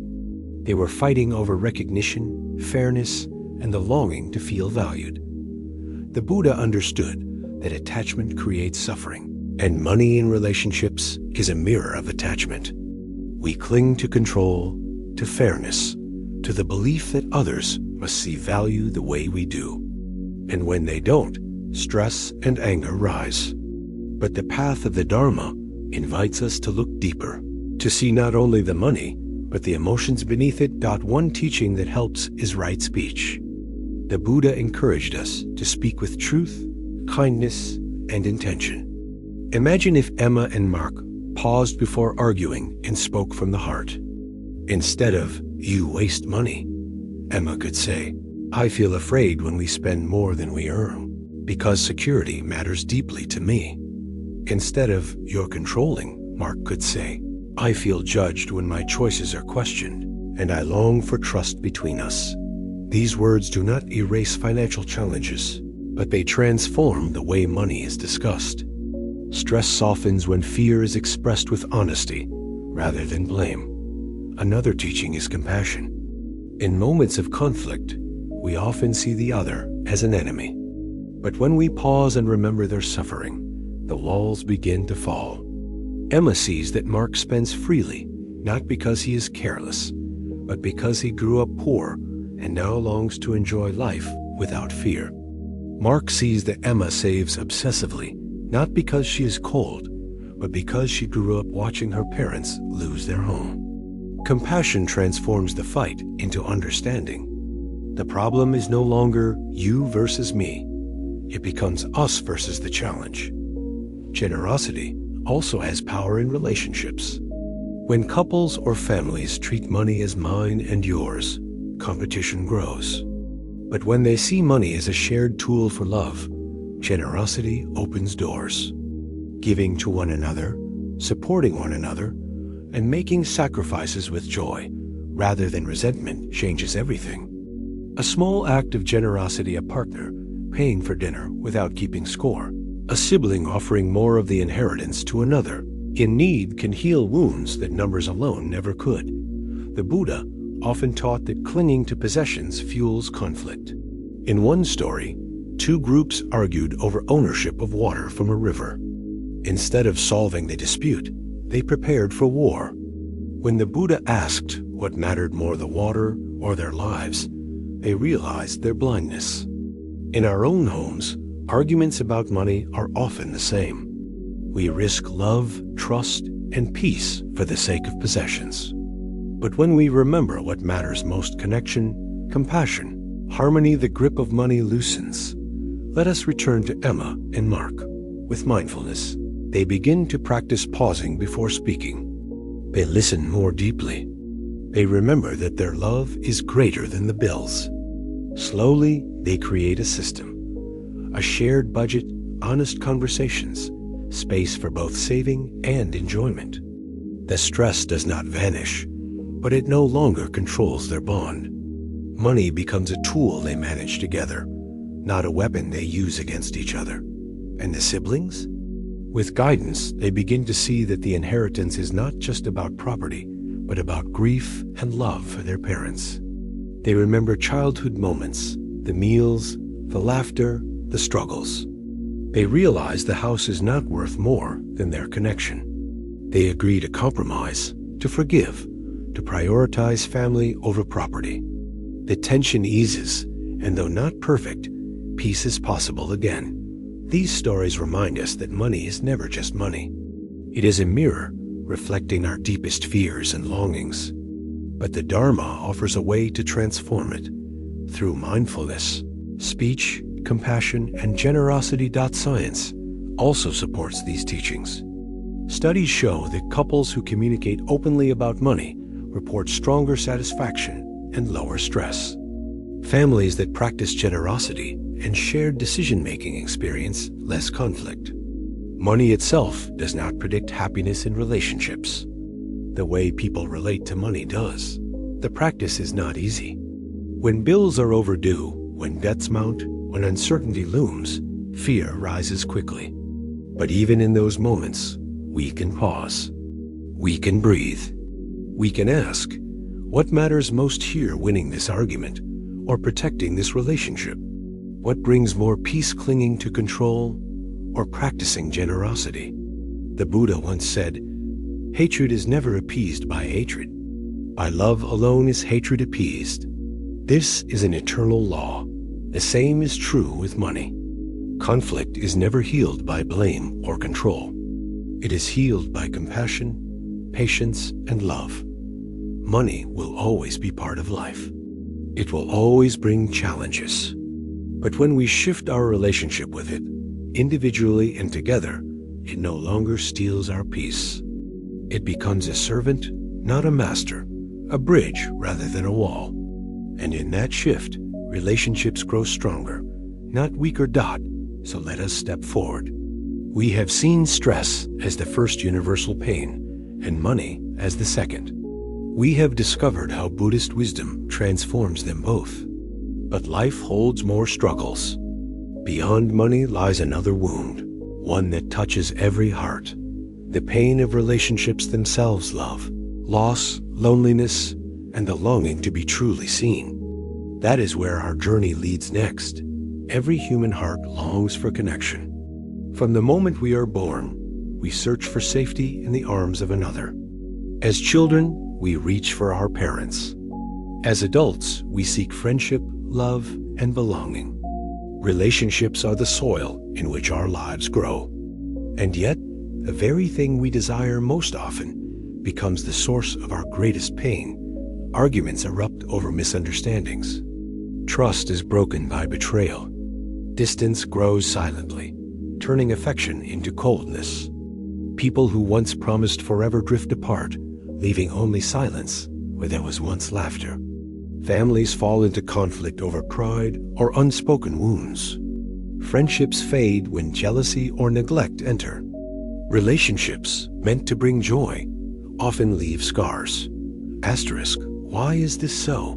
they were fighting over recognition, fairness, and the longing to feel valued. The Buddha understood that attachment creates suffering, and money in relationships is a mirror of attachment. We cling to control, to fairness, to the belief that others must see value the way we do. And when they don't, stress and anger rise. But the path of the Dharma invites us to look deeper, to see not only the money, but the emotions beneath it. One teaching that helps is right speech. The Buddha encouraged us to speak with truth, kindness, and intention. Imagine if Emma and Mark paused before arguing and spoke from the heart. Instead of, "You waste money," Emma could say, "I feel afraid when we spend more than we earn, because security matters deeply to me." Instead of, "You're controlling," Mark could say, "I feel judged when my choices are questioned, and I long for trust between us." These words do not erase financial challenges, but they transform the way money is discussed. Stress softens when fear is expressed with honesty rather than blame. Another teaching is compassion. In moments of conflict, we often see the other as an enemy. But when we pause and remember their suffering, the walls begin to fall. Emma sees that Mark spends freely, not because he is careless, but because he grew up poor and now longs to enjoy life without fear. Mark sees that Emma saves obsessively, not because she is cold, but because she grew up watching her parents lose their home. Compassion transforms the fight into understanding. The problem is no longer you versus me. It becomes us versus the challenge. Generosity also has power in relationships. When couples or families treat money as mine and yours, competition grows. But when they see money as a shared tool for love, generosity opens doors. Giving to one another, supporting one another, and making sacrifices with joy rather than resentment changes everything. A small act of generosity, a partner paying for dinner without keeping score, a sibling offering more of the inheritance to another in need, can heal wounds that numbers alone never could. The Buddha often taught that clinging to possessions fuels conflict. In one story, two groups argued over ownership of water from a river. Instead of solving the dispute, they prepared for war. When the Buddha asked what mattered more, the water or their lives, they realized their blindness. In our own homes, arguments about money are often the same. We risk love, trust, and peace for the sake of possessions. But when we remember what matters most, connection, compassion, harmony, the grip of money loosens. Let us return to Emma and Mark. With mindfulness, they begin to practice pausing before speaking. They listen more deeply. They remember that their love is greater than the bills. Slowly, they create a system, a shared budget, honest conversations, space for both saving and enjoyment. The stress does not vanish, but it no longer controls their bond. Money becomes a tool they manage together, not a weapon they use against each other. And the siblings? With guidance, they begin to see that the inheritance is not just about property, but about grief and love for their parents. They remember childhood moments, the meals, the laughter, the struggles. They realize the house is not worth more than their connection. They agree to compromise, to forgive, to prioritize family over property. The tension eases, and though not perfect, peace is possible again. These stories remind us that money is never just money. It is a mirror reflecting our deepest fears and longings. But the Dharma offers a way to transform it through mindfulness. Speech, compassion, and generosity. Science also supports these teachings. Studies show that couples who communicate openly about money report stronger satisfaction and lower stress. Families that practice generosity and shared decision-making experience less conflict. Money itself does not predict happiness in relationships. The way people relate to money does. The practice is not easy. When bills are overdue, when debts mount, when uncertainty looms, fear rises quickly. But even in those moments, we can pause. We can breathe. We can ask, what matters most here, winning this argument or protecting this relationship? What brings more peace, clinging to control or practicing generosity? The Buddha once said, hatred is never appeased by hatred. By love alone is hatred appeased. This is an eternal law. The same is true with money. Conflict is never healed by blame or control. It is healed by compassion, patience, and love. Money will always be part of life. It will always bring challenges. But when we shift our relationship with it, individually and together, it no longer steals our peace. It becomes a servant, not a master, a bridge rather than a wall. And in that shift, relationships grow stronger, not weaker. So let us step forward. We have seen stress as the first universal pain, and money as the second. We have discovered how Buddhist wisdom transforms them both. But life holds more struggles. Beyond money lies another wound, one that touches every heart. The pain of relationships themselves, love, loss, loneliness, and the longing to be truly seen. That is where our journey leads next. Every human heart longs for connection. From the moment we are born, we search for safety in the arms of another. As children, we reach for our parents. As adults, we seek friendship, love, and belonging. Relationships are the soil in which our lives grow. And yet, the very thing we desire most often becomes the source of our greatest pain. Arguments erupt over misunderstandings. Trust is broken by betrayal. Distance grows silently, turning affection into coldness. People who once promised forever drift apart, leaving only silence where there was once laughter. Families fall into conflict over pride or unspoken wounds. Friendships fade when jealousy or neglect enter. Relationships meant to bring joy often leave scars. Asterisk, why is this so?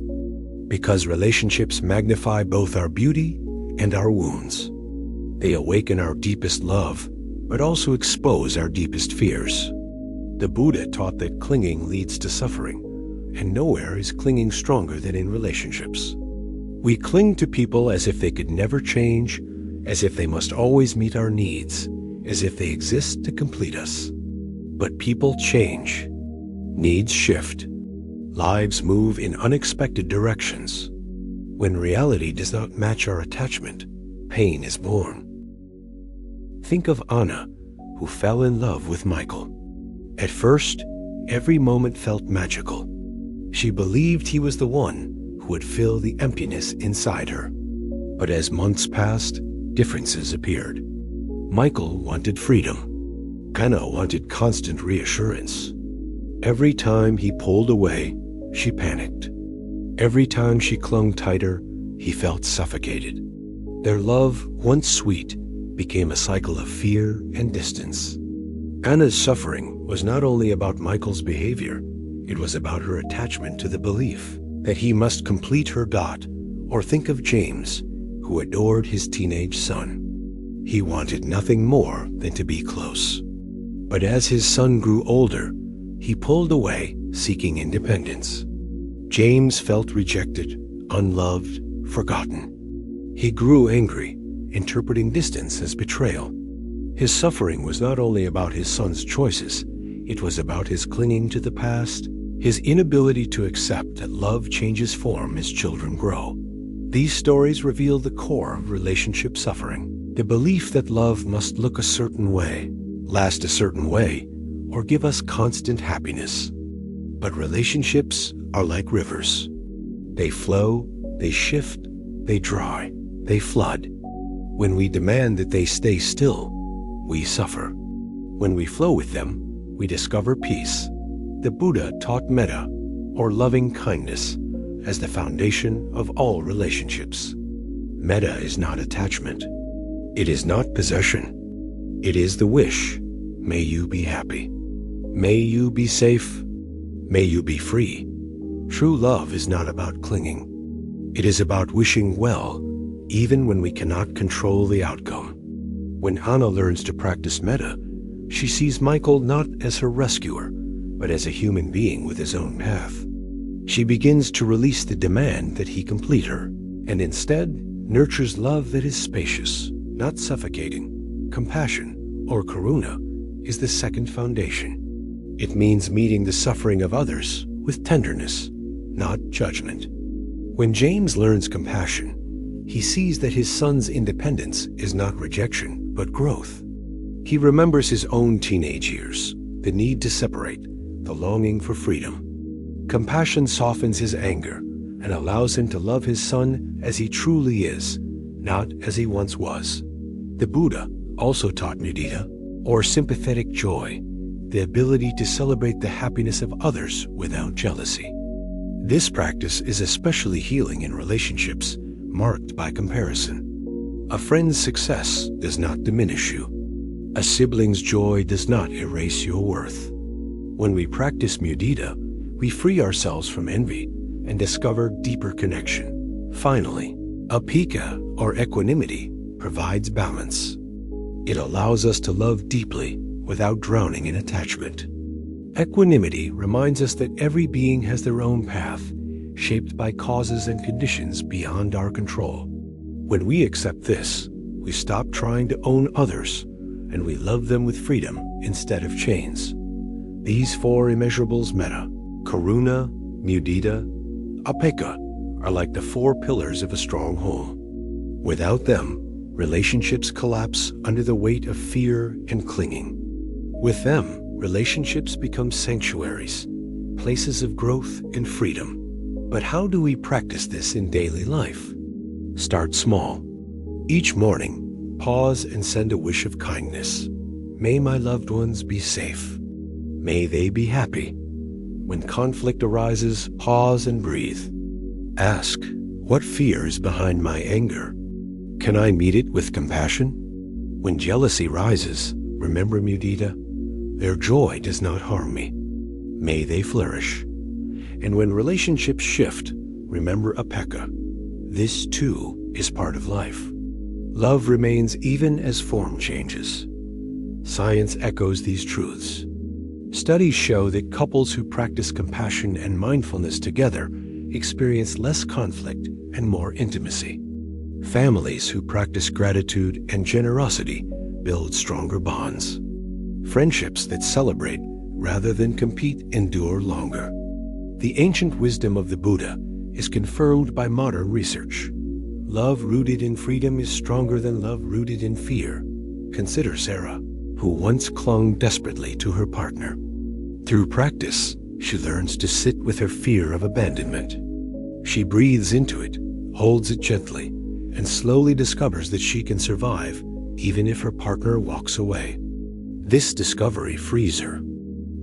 Because relationships magnify both our beauty and our wounds. They awaken our deepest love, but also expose our deepest fears. The Buddha taught that clinging leads to suffering, and nowhere is clinging stronger than in relationships. We cling to people as if they could never change, as if they must always meet our needs, as if they exist to complete us. But people change. Needs shift. Lives move in unexpected directions. When reality does not match our attachment, pain is born. Think of Anna, who fell in love with Michael. At first, every moment felt magical. She believed he was the one who would fill the emptiness inside her. But as months passed, differences appeared. Michael wanted freedom. Anna wanted constant reassurance. Every time he pulled away, she panicked. Every time she clung tighter, he felt suffocated. Their love, once sweet, became a cycle of fear and distance. Anna's suffering was not only about Michael's behavior, it was about her attachment to the belief that he must complete her. Or think of James, who adored his teenage son. He wanted nothing more than to be close. But as his son grew older, he pulled away, seeking independence. James felt rejected, unloved, forgotten. He grew angry, interpreting distance as betrayal. His suffering was not only about his son's choices, it was about his clinging to the past, his inability to accept that love changes form as children grow. These stories reveal the core of relationship suffering, the belief that love must look a certain way, last a certain way, or give us constant happiness. But relationships are like rivers. They flow, they shift, they dry, they flood. When we demand that they stay still, we suffer. When we flow with them, we discover peace. The Buddha taught metta, or loving kindness, as the foundation of all relationships. Metta is not attachment. It is not possession. It is the wish. May you be happy. May you be safe. May you be free. True love is not about clinging. It is about wishing well, even when we cannot control the outcome. When Anna learns to practice metta, she sees Michael not as her rescuer, but as a human being with his own path. She begins to release the demand that he complete her, and instead nurtures love that is spacious, not suffocating. Compassion, or karuna, is the second foundation. It means meeting the suffering of others with tenderness, not judgment. When James learns compassion, he sees that his son's independence is not rejection, but growth. He remembers his own teenage years, the need to separate, the longing for freedom. Compassion softens his anger and allows him to love his son as he truly is, not as he once was. The Buddha also taught mudita, or sympathetic joy, the ability to celebrate the happiness of others without jealousy. This practice is especially healing in relationships marked by comparison. A friend's success does not diminish you. A sibling's joy does not erase your worth. When we practice mudita, we free ourselves from envy and discover deeper connection. Finally, awaken, or equanimity, provides balance. It allows us to love deeply without drowning in attachment. Equanimity reminds us that every being has their own path, shaped by causes and conditions beyond our control. When we accept this, we stop trying to own others, and we love them with freedom instead of chains. These four immeasurables, metta, karuna, mudita, awaken, are like the four pillars of a strong home. Without them, relationships collapse under the weight of fear and clinging. With them, relationships become sanctuaries, places of growth and freedom. But how do we practice this in daily life? Start small. Each morning, pause and send a wish of kindness. May my loved ones be safe. May they be happy. When conflict arises, pause and breathe. Ask, what fear is behind my anger? Can I meet it with compassion? When jealousy rises, remember mudita, their joy does not harm me. May they flourish. And when relationships shift, remember awaken. This too is part of life. Love remains even as form changes. Science echoes these truths. Studies show that couples who practice compassion and mindfulness together experience less conflict and more intimacy. Families who practice gratitude and generosity build stronger bonds. Friendships that celebrate rather than compete endure longer. The ancient wisdom of the Buddha is confirmed by modern research. Love rooted in freedom is stronger than love rooted in fear. Consider Sarah, who once clung desperately to her partner. Through practice, she learns to sit with her fear of abandonment. She breathes into it, holds it gently, and slowly discovers that she can survive even if her partner walks away. This discovery frees her.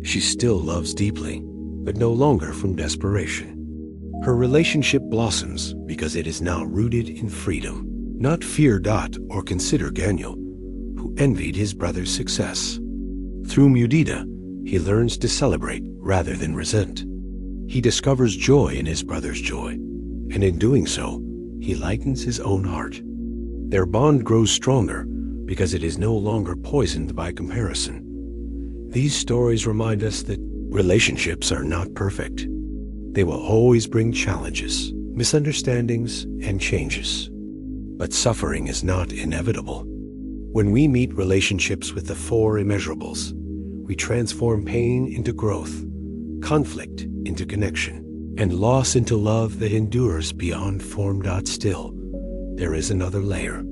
She still loves deeply, but no longer from desperation. Her relationship blossoms because it is now rooted in freedom, not fear. Or consider Daniel, who envied his brother's success. Through mudita, he learns to celebrate rather than resent. He discovers joy in his brother's joy, and in doing so, he lightens his own heart. Their bond grows stronger because it is no longer poisoned by comparison. These stories remind us that relationships are not perfect. They will always bring challenges, misunderstandings, and changes. But suffering is not inevitable. When we meet relationships with the four immeasurables, we transform pain into growth, conflict into connection, and loss into love that endures beyond form. Still, there is another layer.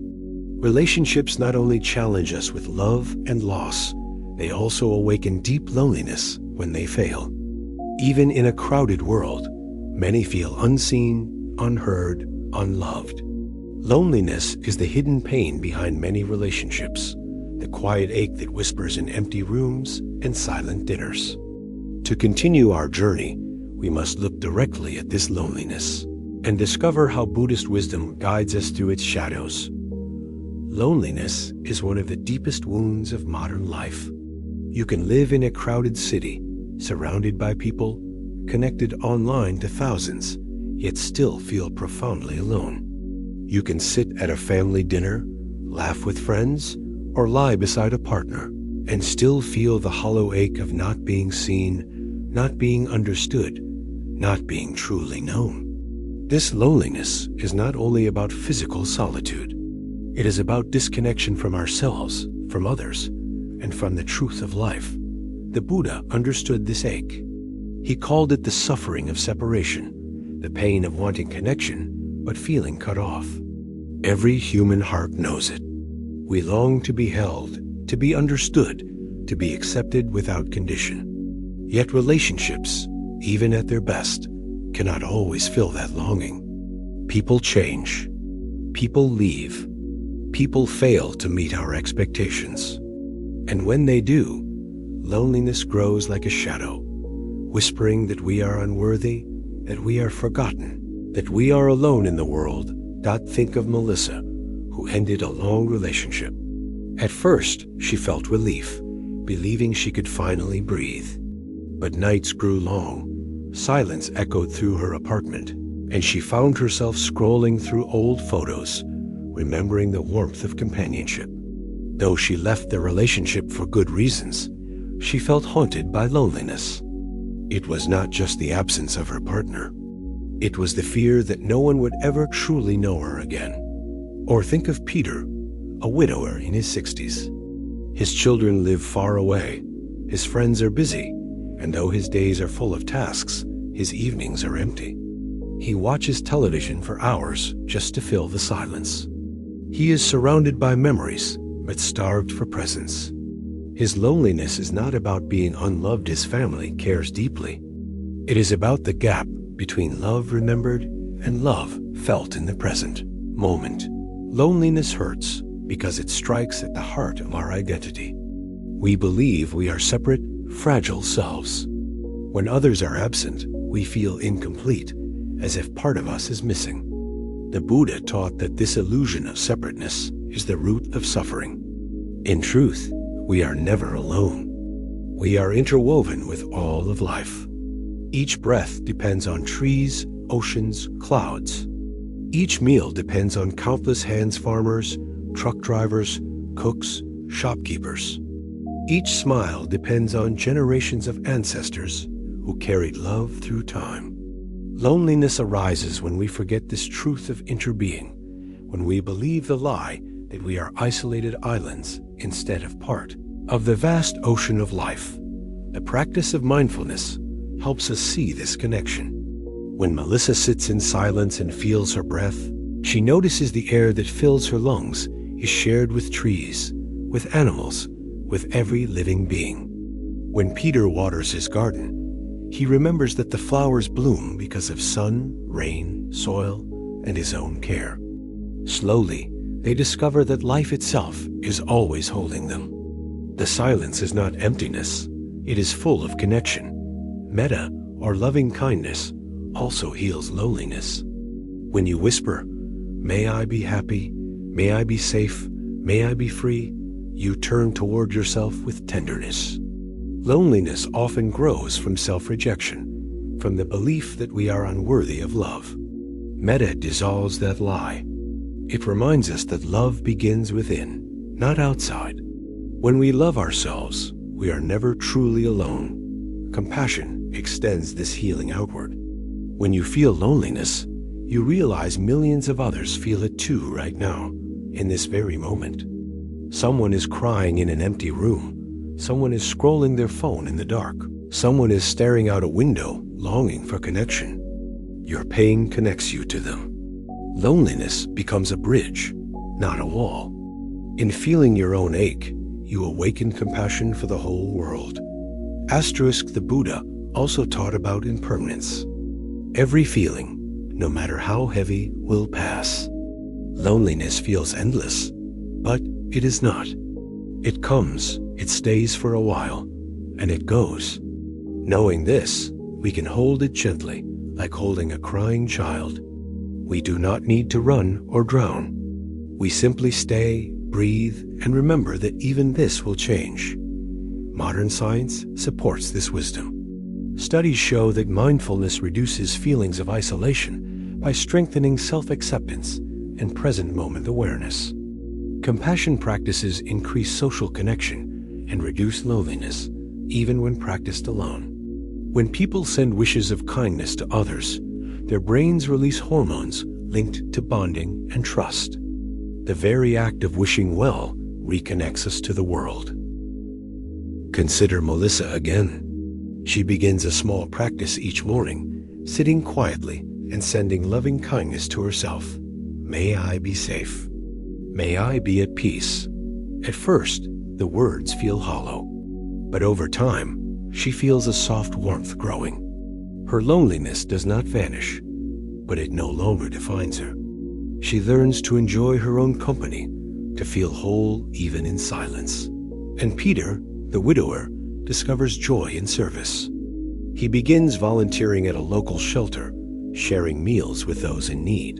Relationships not only challenge us with love and loss, they also awaken deep loneliness when they fail. Even in a crowded world, many feel unseen, unheard, unloved. Loneliness is the hidden pain behind many relationships, the quiet ache that whispers in empty rooms and silent dinners. To continue our journey, we must look directly at this loneliness and discover how Buddhist wisdom guides us through its shadows. Loneliness is one of the deepest wounds of modern life. You can live in a crowded city, surrounded by people, connected online to thousands, yet still feel profoundly alone. You can sit at a family dinner, laugh with friends, or lie beside a partner, and still feel the hollow ache of not being seen, not being understood, not being truly known. This loneliness is not only about physical solitude. It is about disconnection from ourselves, from others, and from the truth of life. The Buddha understood this ache. He called it the suffering of separation, the pain of wanting connection, but feeling cut off. Every human heart knows it. We long to be held, to be understood, to be accepted without condition. Yet relationships, even at their best, cannot always fill that longing. People change. People leave. People fail to meet our expectations. And when they do, loneliness grows like a shadow, whispering that we are unworthy, that we are forgotten, that we are alone in the world. Think of Melissa, who ended a long relationship. At first, she felt relief, believing she could finally breathe. But nights grew long. Silence echoed through her apartment, and she found herself scrolling through old photos, remembering the warmth of companionship. Though she left the relationship for good reasons, she felt haunted by loneliness. It was not just the absence of her partner. It was the fear that no one would ever truly know her again. Or think of Peter, a widower in his 60s. His children live far away, his friends are busy, and though his days are full of tasks, his evenings are empty. He watches television for hours just to fill the silence. He is surrounded by memories, but starved for presence. His loneliness is not about being unloved. His family cares deeply. It is about the gap between love remembered and love felt in the present moment. Loneliness hurts because it strikes at the heart of our identity. We believe we are separate, fragile selves. When others are absent, we feel incomplete, as if part of us is missing. The Buddha taught that this illusion of separateness is the root of suffering. In truth, we are never alone. We are interwoven with all of life. Each breath depends on trees, oceans, clouds. Each meal depends on countless hands, farmers, truck drivers, cooks, shopkeepers. Each smile depends on generations of ancestors who carried love through time. Loneliness arises when we forget this truth of interbeing, when we believe the lie that we are isolated islands instead of part of the vast ocean of life. The practice of mindfulness helps us see this connection. When Melissa sits in silence and feels her breath, she notices the air that fills her lungs is shared with trees, with animals, with every living being. When Peter waters his garden, he remembers that the flowers bloom because of sun, rain, soil, and his own care. Slowly, they discover that life itself is always holding them. The silence is not emptiness, it is full of connection. Metta, or loving kindness, also heals loneliness. When you whisper, "May I be happy, may I be safe, may I be free," you turn toward yourself with tenderness. Loneliness often grows from self-rejection, from the belief that we are unworthy of love. Metta dissolves that lie. It reminds us that love begins within, not outside. When we love ourselves, we are never truly alone. Compassion extends this healing outward. When you feel loneliness, you realize millions of others feel it too right now, in this very moment. Someone is crying in an empty room. Someone is scrolling their phone in the dark. Someone is staring out a window, longing for connection. Your pain connects you to them. Loneliness becomes a bridge, not a wall. In feeling your own ache, you awaken compassion for the whole world. Asterisk, the Buddha also taught about impermanence. Every feeling, no matter how heavy, will pass. Loneliness feels endless, but it is not. It comes, it stays for a while, and it goes. Knowing this, we can hold it gently, like holding a crying child. We do not need to run or drown. We simply stay, breathe, and remember that even this will change. Modern science supports this wisdom. Studies show that mindfulness reduces feelings of isolation by strengthening self-acceptance and present moment awareness. Compassion practices increase social connection and reduce loneliness, even when practiced alone. When people send wishes of kindness to others, their brains release hormones linked to bonding and trust. The very act of wishing well reconnects us to the world. Consider Melissa again. She begins a small practice each morning, sitting quietly and sending loving kindness to herself. May I be safe. May I be at peace. At first, the words feel hollow, but over time, she feels a soft warmth growing. Her loneliness does not vanish, but it no longer defines her. She learns to enjoy her own company, to feel whole even in silence. And Peter, the widower, discovers joy in service. He begins volunteering at a local shelter, sharing meals with those in need.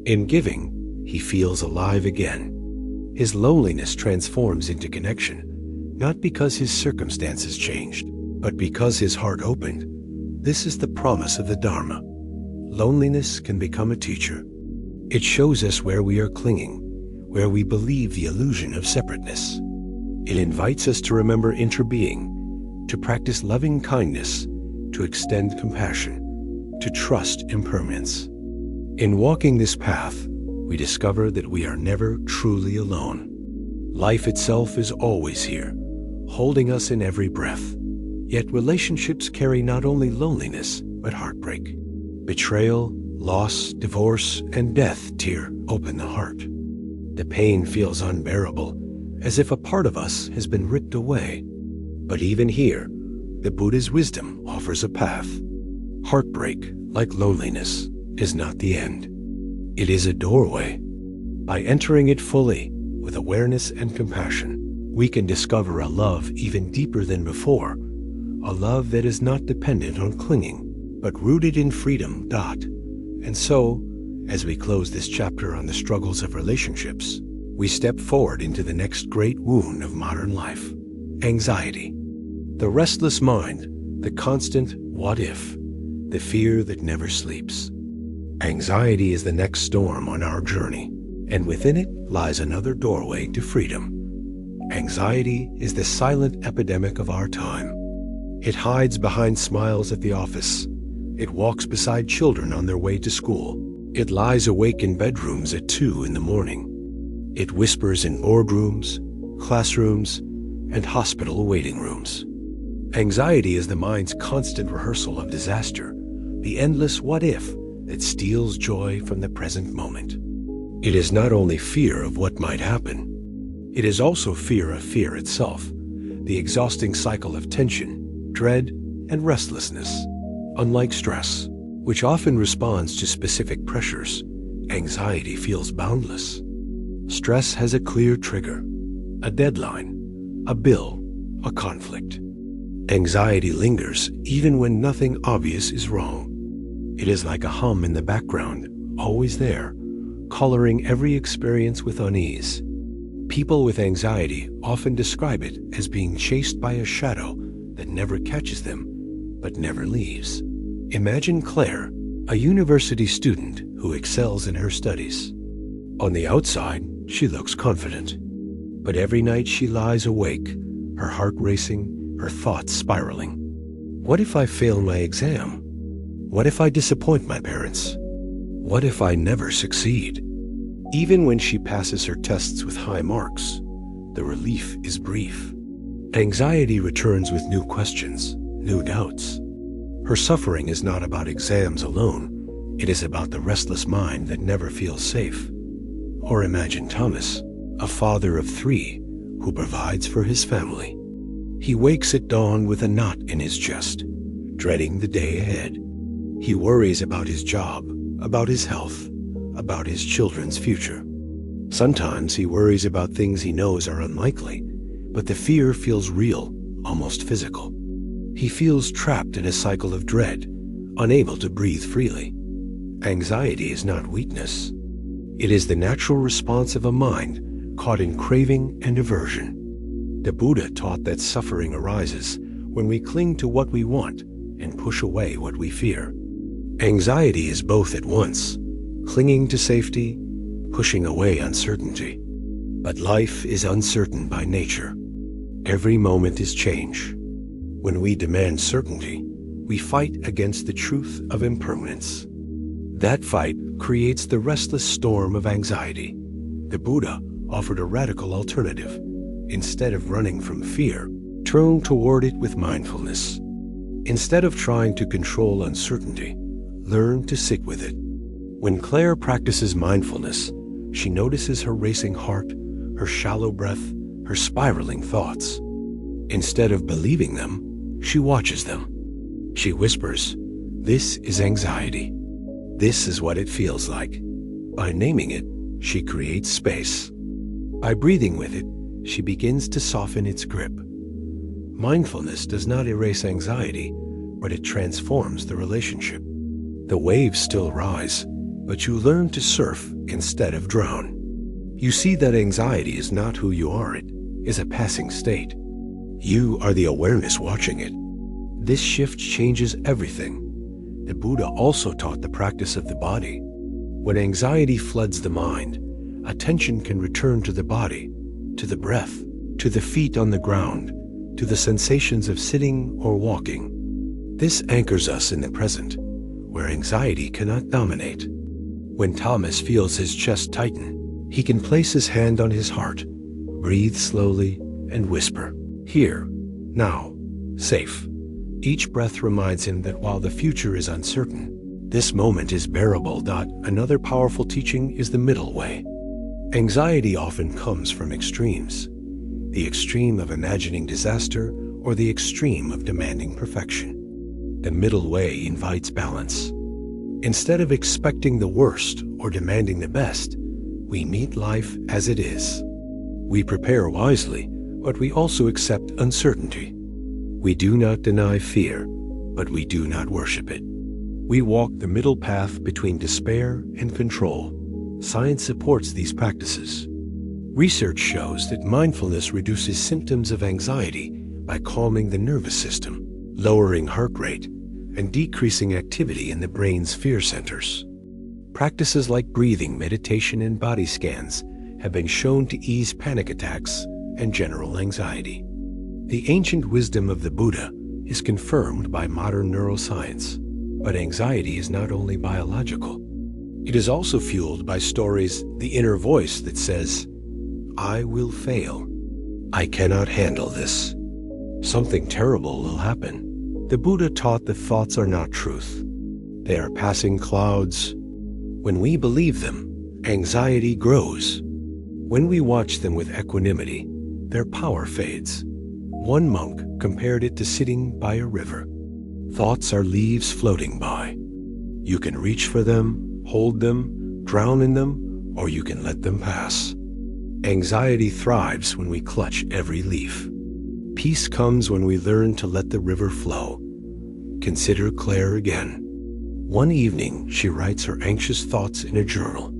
In giving, he feels alive again. His loneliness transforms into connection, not because his circumstances changed, but because his heart opened. This is the promise of the Dharma. Loneliness can become a teacher. It shows us where we are clinging, where we believe the illusion of separateness. It invites us to remember interbeing, to practice loving kindness, to extend compassion, to trust impermanence. In walking this path, we discover that we are never truly alone. Life itself is always here, holding us in every breath. Yet relationships carry not only loneliness, but heartbreak. Betrayal, loss, divorce, and death tear open the heart. The pain feels unbearable, as if a part of us has been ripped away. But even here, the Buddha's wisdom offers a path. Heartbreak, like loneliness, is not the end. It is a doorway. By entering it fully, with awareness and compassion, we can discover a love even deeper than before, a love that is not dependent on clinging, but rooted in freedom. And so, as we close this chapter on the struggles of relationships, we step forward into the next great wound of modern life: anxiety. The restless mind, the constant what if, the fear that never sleeps. Anxiety is the next storm on our journey, and within it lies another doorway to freedom. Anxiety is the silent epidemic of our time. It hides behind smiles at the office. It walks beside children on their way to school. It lies awake in bedrooms at 2 in the morning. It whispers in boardrooms, classrooms, and hospital waiting rooms. Anxiety is the mind's constant rehearsal of disaster, the endless what if that steals joy from the present moment. It is not only fear of what might happen, it is also fear of fear itself, the exhausting cycle of tension, dread, and restlessness. Unlike stress, which often responds to specific pressures, anxiety feels boundless. Stress has a clear trigger, a deadline, a bill, a conflict. Anxiety lingers even when nothing obvious is wrong. It is like a hum in the background, always there, coloring every experience with unease. People with anxiety often describe it as being chased by a shadow that never catches them, but never leaves. Imagine Claire, a university student who excels in her studies. On the outside, she looks confident. But every night she lies awake, her heart racing, her thoughts spiraling. What if I fail my exam? What if I disappoint my parents? What if I never succeed? Even when she passes her tests with high marks, the relief is brief. Anxiety returns with new questions, new doubts. Her suffering is not about exams alone. It is about the restless mind that never feels safe. Or imagine Thomas, a father of 3, who provides for his family. He wakes at dawn with a knot in his chest, dreading the day ahead. He worries about his job, about his health, about his children's future. Sometimes he worries about things he knows are unlikely, but the fear feels real, almost physical. He feels trapped in a cycle of dread, unable to breathe freely. Anxiety is not weakness. It is the natural response of a mind caught in craving and aversion. The Buddha taught that suffering arises when we cling to what we want and push away what we fear. Anxiety is both at once, clinging to safety, pushing away uncertainty. But life is uncertain by nature. Every moment is change. When we demand certainty, we fight against the truth of impermanence. That fight creates the restless storm of anxiety. The Buddha offered a radical alternative. Instead of running from fear, turn toward it with mindfulness. Instead of trying to control uncertainty, learn to sit with it. When Claire practices mindfulness, she notices her racing heart, her shallow breath, her spiraling thoughts. Instead of believing them, she watches them. She whispers, "This is anxiety. This is what it feels like." By naming it, she creates space. By breathing with it, she begins to soften its grip. Mindfulness does not erase anxiety, but it transforms the relationship. The waves still rise, but you learn to surf instead of drown. You see that anxiety is not who you are, it is a passing state. You are the awareness watching it. This shift changes everything. The Buddha also taught the practice of the body. When anxiety floods the mind, attention can return to the body, to the breath, to the feet on the ground, to the sensations of sitting or walking. This anchors us in the present, where anxiety cannot dominate. When Thomas feels his chest tighten, he can place his hand on his heart, breathe slowly, and whisper, "Here, now, safe." Each breath reminds him that while the future is uncertain, this moment is bearable. Another powerful teaching is the middle way. Anxiety often comes from extremes, the extreme of imagining disaster or the extreme of demanding perfection. The middle way invites balance. Instead of expecting the worst or demanding the best, we meet life as it is. We prepare wisely, but we also accept uncertainty. We do not deny fear, but we do not worship it. We walk the middle path between despair and control. Science supports these practices. Research shows that mindfulness reduces symptoms of anxiety by calming the nervous system, lowering heart rate, and decreasing activity in the brain's fear centers. Practices like breathing, meditation, and body scans have been shown to ease panic attacks and general anxiety. The ancient wisdom of the Buddha is confirmed by modern neuroscience, but anxiety is not only biological. It is also fueled by stories, the inner voice that says, "I will fail. I cannot handle this. Something terrible will happen." The Buddha taught that thoughts are not truth. They are passing clouds. When we believe them, anxiety grows. When we watch them with equanimity, their power fades. One monk compared it to sitting by a river. Thoughts are leaves floating by. You can reach for them, hold them, drown in them, or you can let them pass. Anxiety thrives when we clutch every leaf. Peace comes when we learn to let the river flow. Consider Claire again. One evening, she writes her anxious thoughts in a journal.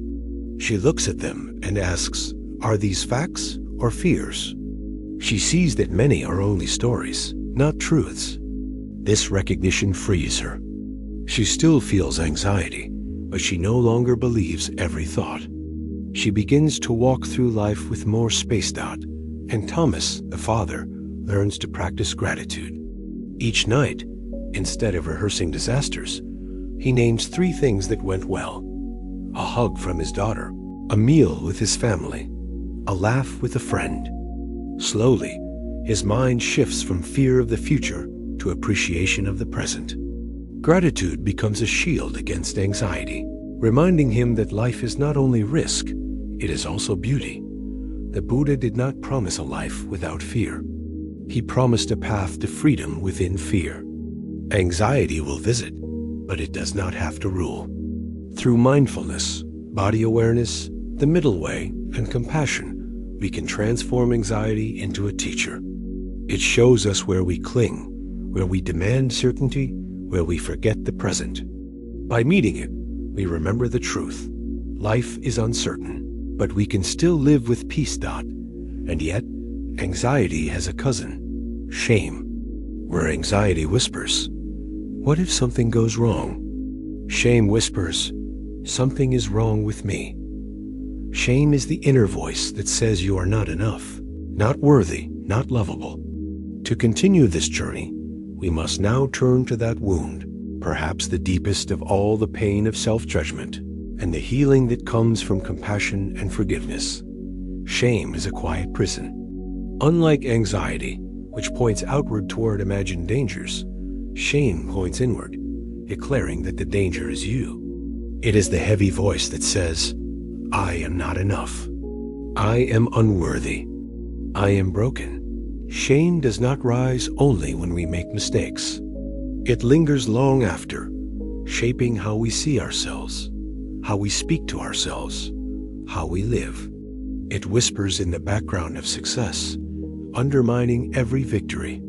She looks at them and asks, "Are these facts or fears?" She sees that many are only stories, not truths. This recognition frees her. She still feels anxiety, but she no longer believes every thought. She begins to walk through life with more space. And Thomas, the father, learns to practice gratitude. Each night, instead of rehearsing disasters, he names 3 things that went well: a hug from his daughter, a meal with his family, a laugh with a friend. Slowly, his mind shifts from fear of the future to appreciation of the present. Gratitude becomes a shield against anxiety, reminding him that life is not only risk, it is also beauty. The Buddha did not promise a life without fear. He promised a path to freedom within fear. Anxiety will visit, but it does not have to rule. Through mindfulness, body awareness, the middle way, and compassion, we can transform anxiety into a teacher. It shows us where we cling, where we demand certainty, where we forget the present. By meeting it, we remember the truth. Life is uncertain, but we can still live with peace. And yet, anxiety has a cousin, shame. Where anxiety whispers, "What if something goes wrong?" Shame whispers, "Something is wrong with me." Shame is the inner voice that says you are not enough, not worthy, not lovable. To continue this journey, we must now turn to that wound, perhaps the deepest of all the pain of self-judgment, and the healing that comes from compassion and forgiveness. Shame is a quiet prison. Unlike anxiety, which points outward toward imagined dangers, shame points inward, declaring that the danger is you. It is the heavy voice that says, "I am not enough. I am unworthy. I am broken." Shame does not rise only when we make mistakes. It lingers long after, shaping how we see ourselves, how we speak to ourselves, how we live. It whispers in the background of success, undermining every victory.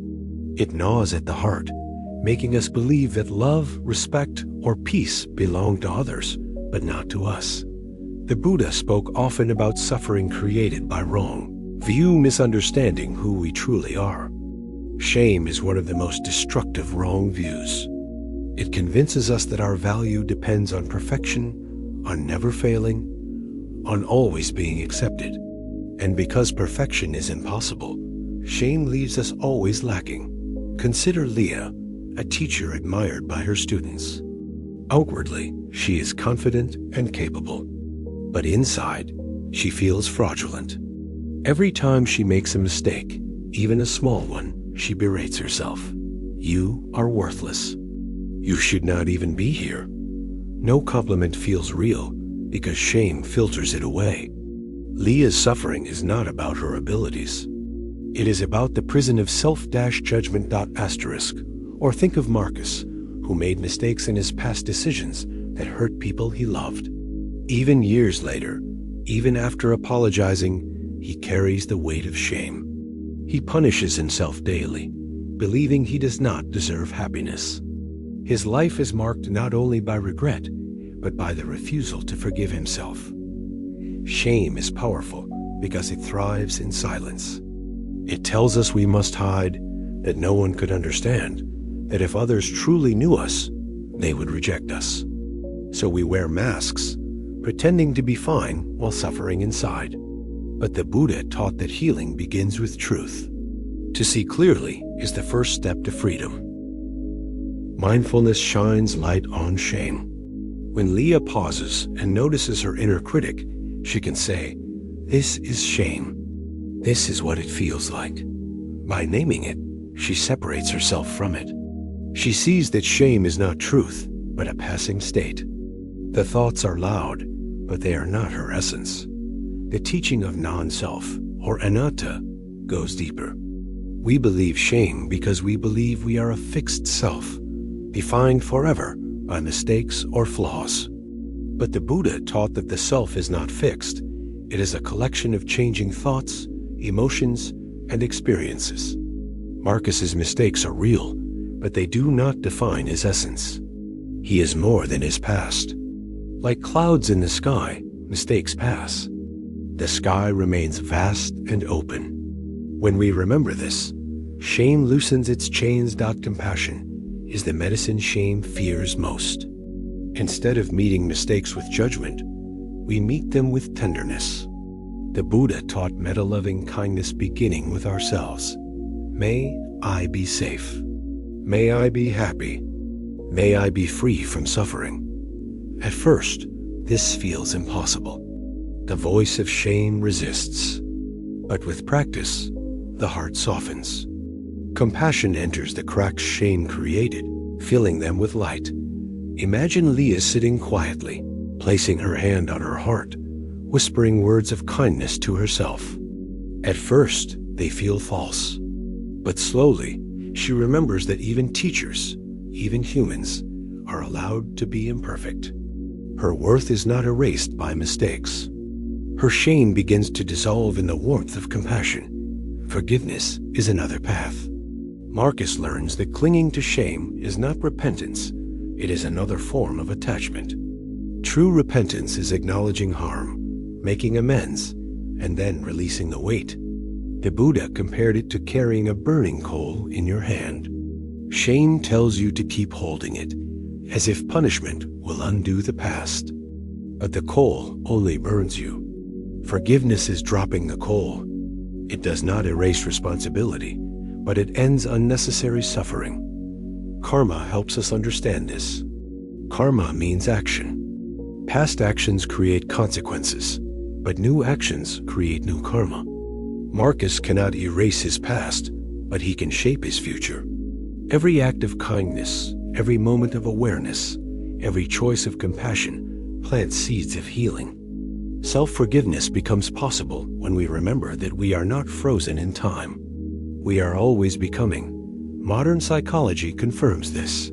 It gnaws at the heart, making us believe that love, respect, or peace belong to others, but not to us. The Buddha spoke often about suffering created by wrong view, misunderstanding who we truly are. Shame is one of the most destructive wrong views. It convinces us that our value depends on perfection, on never failing, on always being accepted. And because perfection is impossible, shame leaves us always lacking. Consider Leah, a teacher admired by her students. Outwardly, she is confident and capable, but inside, she feels fraudulent. Every time she makes a mistake, even a small one, she berates herself. "You are worthless. You should not even be here." No compliment feels real because shame filters it away. Leah's suffering is not about her abilities. It is about the prison of self-judgment. Or think of Marcus, who made mistakes in his past decisions that hurt people he loved. Even years later, even after apologizing, he carries the weight of shame. He punishes himself daily, believing he does not deserve happiness. His life is marked not only by regret, but by the refusal to forgive himself. Shame is powerful because it thrives in silence. It tells us we must hide, that no one could understand, that if others truly knew us, they would reject us. So we wear masks, pretending to be fine while suffering inside. But the Buddha taught that healing begins with truth. To see clearly is the first step to freedom. Mindfulness shines light on shame. When Leah pauses and notices her inner critic, she can say, "This is shame. This is what it feels like." By naming it, she separates herself from it. She sees that shame is not truth, but a passing state. The thoughts are loud, but they are not her essence. The teaching of non-self, or anatta, goes deeper. We believe shame because we believe we are a fixed self, defined forever by mistakes or flaws. But the Buddha taught that the self is not fixed. It is a collection of changing thoughts, emotions, and experiences. Marcus's mistakes are real, but they do not define his essence. He is more than his past. Like clouds in the sky, mistakes pass. The sky remains vast and open. When we remember this, shame loosens its chains. Compassion is the medicine shame fears most. Instead of meeting mistakes with judgment, we meet them with tenderness. The Buddha taught meta-loving kindness beginning with ourselves. May I be safe. May I be happy. May I be free from suffering. At first, this feels impossible. The voice of shame resists. But with practice, the heart softens. Compassion enters the cracks shame created, filling them with light. Imagine Leah sitting quietly, placing her hand on her heart, whispering words of kindness to herself. At first, they feel false. But slowly, she remembers that even teachers, even humans, are allowed to be imperfect. Her worth is not erased by mistakes. Her shame begins to dissolve in the warmth of compassion. Forgiveness is another path. Marcus learns that clinging to shame is not repentance, it is another form of attachment. True repentance is acknowledging harm, making amends, and then releasing the weight. The Buddha compared it to carrying a burning coal in your hand. Shame tells you to keep holding it, as if punishment will undo the past. But the coal only burns you. Forgiveness is dropping the coal. It does not erase responsibility, but it ends unnecessary suffering. Karma helps us understand this. Karma means action. Past actions create consequences, but new actions create new karma. Marcus cannot erase his past, but he can shape his future. Every act of kindness, every moment of awareness, every choice of compassion plants seeds of healing. Self-forgiveness becomes possible when we remember that we are not frozen in time. We are always becoming. Modern psychology confirms this.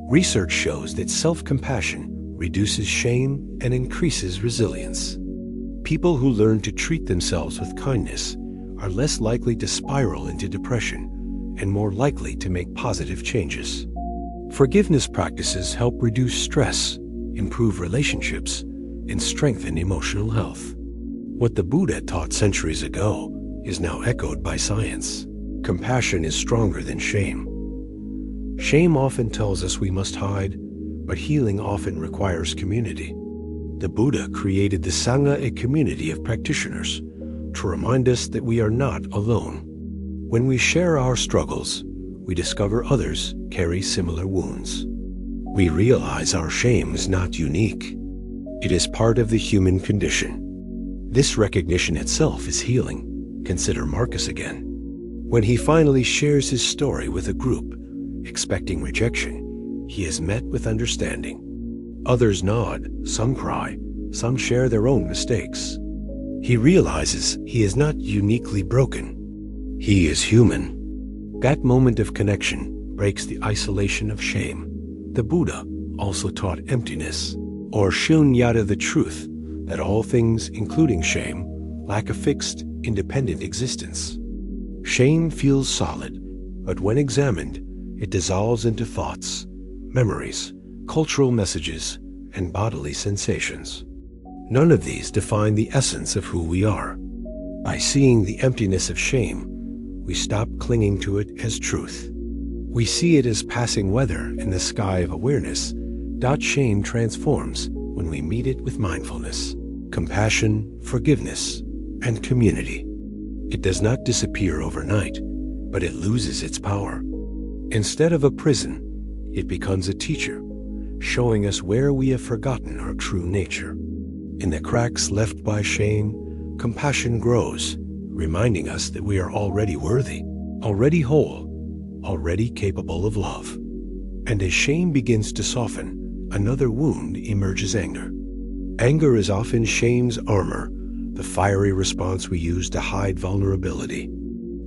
Research shows that self-compassion reduces shame and increases resilience. People who learn to treat themselves with kindness are less likely to spiral into depression and more likely to make positive changes. Forgiveness practices help reduce stress, improve relationships, and strengthen emotional health. What the Buddha taught centuries ago is now echoed by science. Compassion is stronger than shame. Shame often tells us we must hide, but healing often requires community. The Buddha created the Sangha, a community of practitioners, to remind us that we are not alone. When we share our struggles, we discover others carry similar wounds. We realize our shame is not unique. It is part of the human condition. This recognition itself is healing. Consider Marcus again. When he finally shares his story with a group, expecting rejection, he is met with understanding. Others nod, some cry, some share their own mistakes. He realizes he is not uniquely broken. He is human. That moment of connection breaks the isolation of shame. The Buddha also taught emptiness, or shunyata, the truth that all things, including shame, lack a fixed, independent existence. Shame feels solid, but when examined, it dissolves into thoughts, memories, cultural messages, and bodily sensations. None of these define the essence of who we are. By seeing the emptiness of shame, we stop clinging to it as truth. We see it as passing weather in the sky of awareness. Shame transforms when we meet it with mindfulness, compassion, forgiveness, and community. It does not disappear overnight, but it loses its power. Instead of a prison, it becomes a teacher, showing us where we have forgotten our true nature. In the cracks left by shame, compassion grows, reminding us that we are already worthy, already whole, already capable of love. And as shame begins to soften, another wound emerges: anger. Anger is often shame's armor, the fiery response we use to hide vulnerability.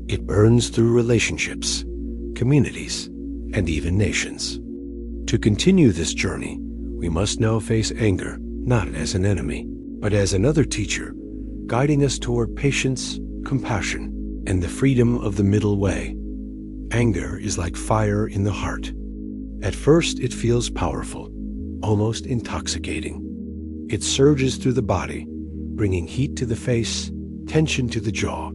It burns through relationships, communities, and even nations. To continue this journey, we must now face anger not as an enemy, but as another teacher, guiding us toward patience, compassion, and the freedom of the middle way. Anger is like fire in the heart. At first, it feels powerful, almost intoxicating. It surges through the body, bringing heat to the face, tension to the jaw,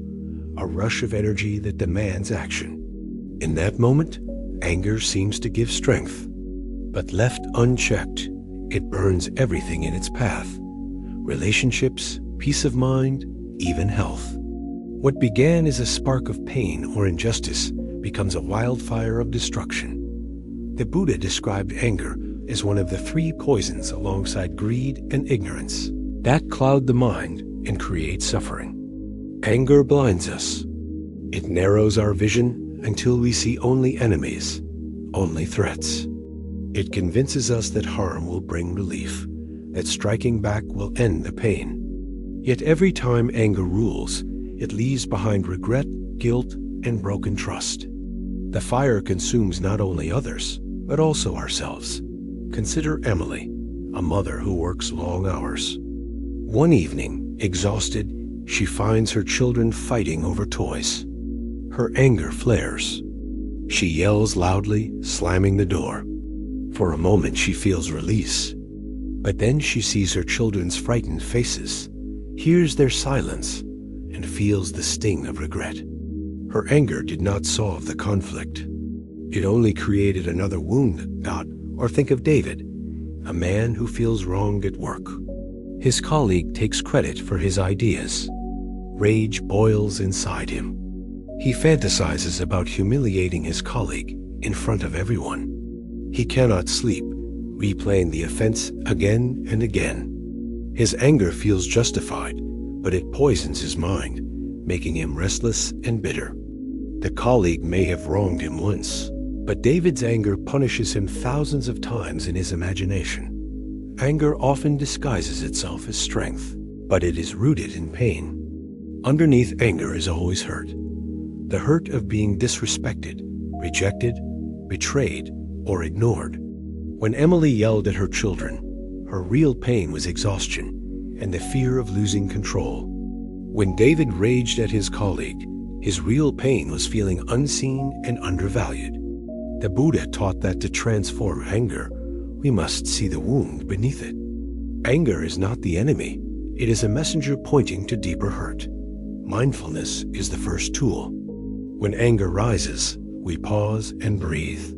a rush of energy that demands action. In that moment, anger seems to give strength. But left unchecked, it burns everything in its path: relationships, peace of mind, even health. What began as a spark of pain or injustice becomes a wildfire of destruction. The Buddha described anger as one of the three poisons alongside greed and ignorance that cloud the mind and create suffering. Anger blinds us. It narrows our vision until we see only enemies, only threats. It convinces us that harm will bring relief, that striking back will end the pain. Yet every time anger rules, It leaves behind regret, guilt, and broken trust. The fire consumes not only others, but also ourselves. Consider Emily, a mother who works long hours. One evening, exhausted, she finds her children fighting over toys. Her anger flares. She yells loudly, slamming the door. For a moment, she feels release. But then she sees her children's frightened faces, hears their silence, and feels the sting of regret. Her anger did not solve the conflict. It only created another wound. Or think of David, a man who feels wronged at work. His colleague takes credit for his ideas. Rage boils inside him. He fantasizes about humiliating his colleague in front of everyone. He cannot sleep, replaying the offense again and again. His anger feels justified, but it poisons his mind, making him restless and bitter. The colleague may have wronged him once, but David's anger punishes him thousands of times in his imagination. Anger often disguises itself as strength, but it is rooted in pain. Underneath anger is always hurt. The hurt of being disrespected, rejected, betrayed, or ignored. When Emily yelled at her children, her real pain was exhaustion and the fear of losing control. When David raged at his colleague, his real pain was feeling unseen and undervalued. The Buddha taught that to transform anger, we must see the wound beneath it. Anger is not the enemy. It is a messenger pointing to deeper hurt. Mindfulness is the first tool. When anger rises, we pause and breathe.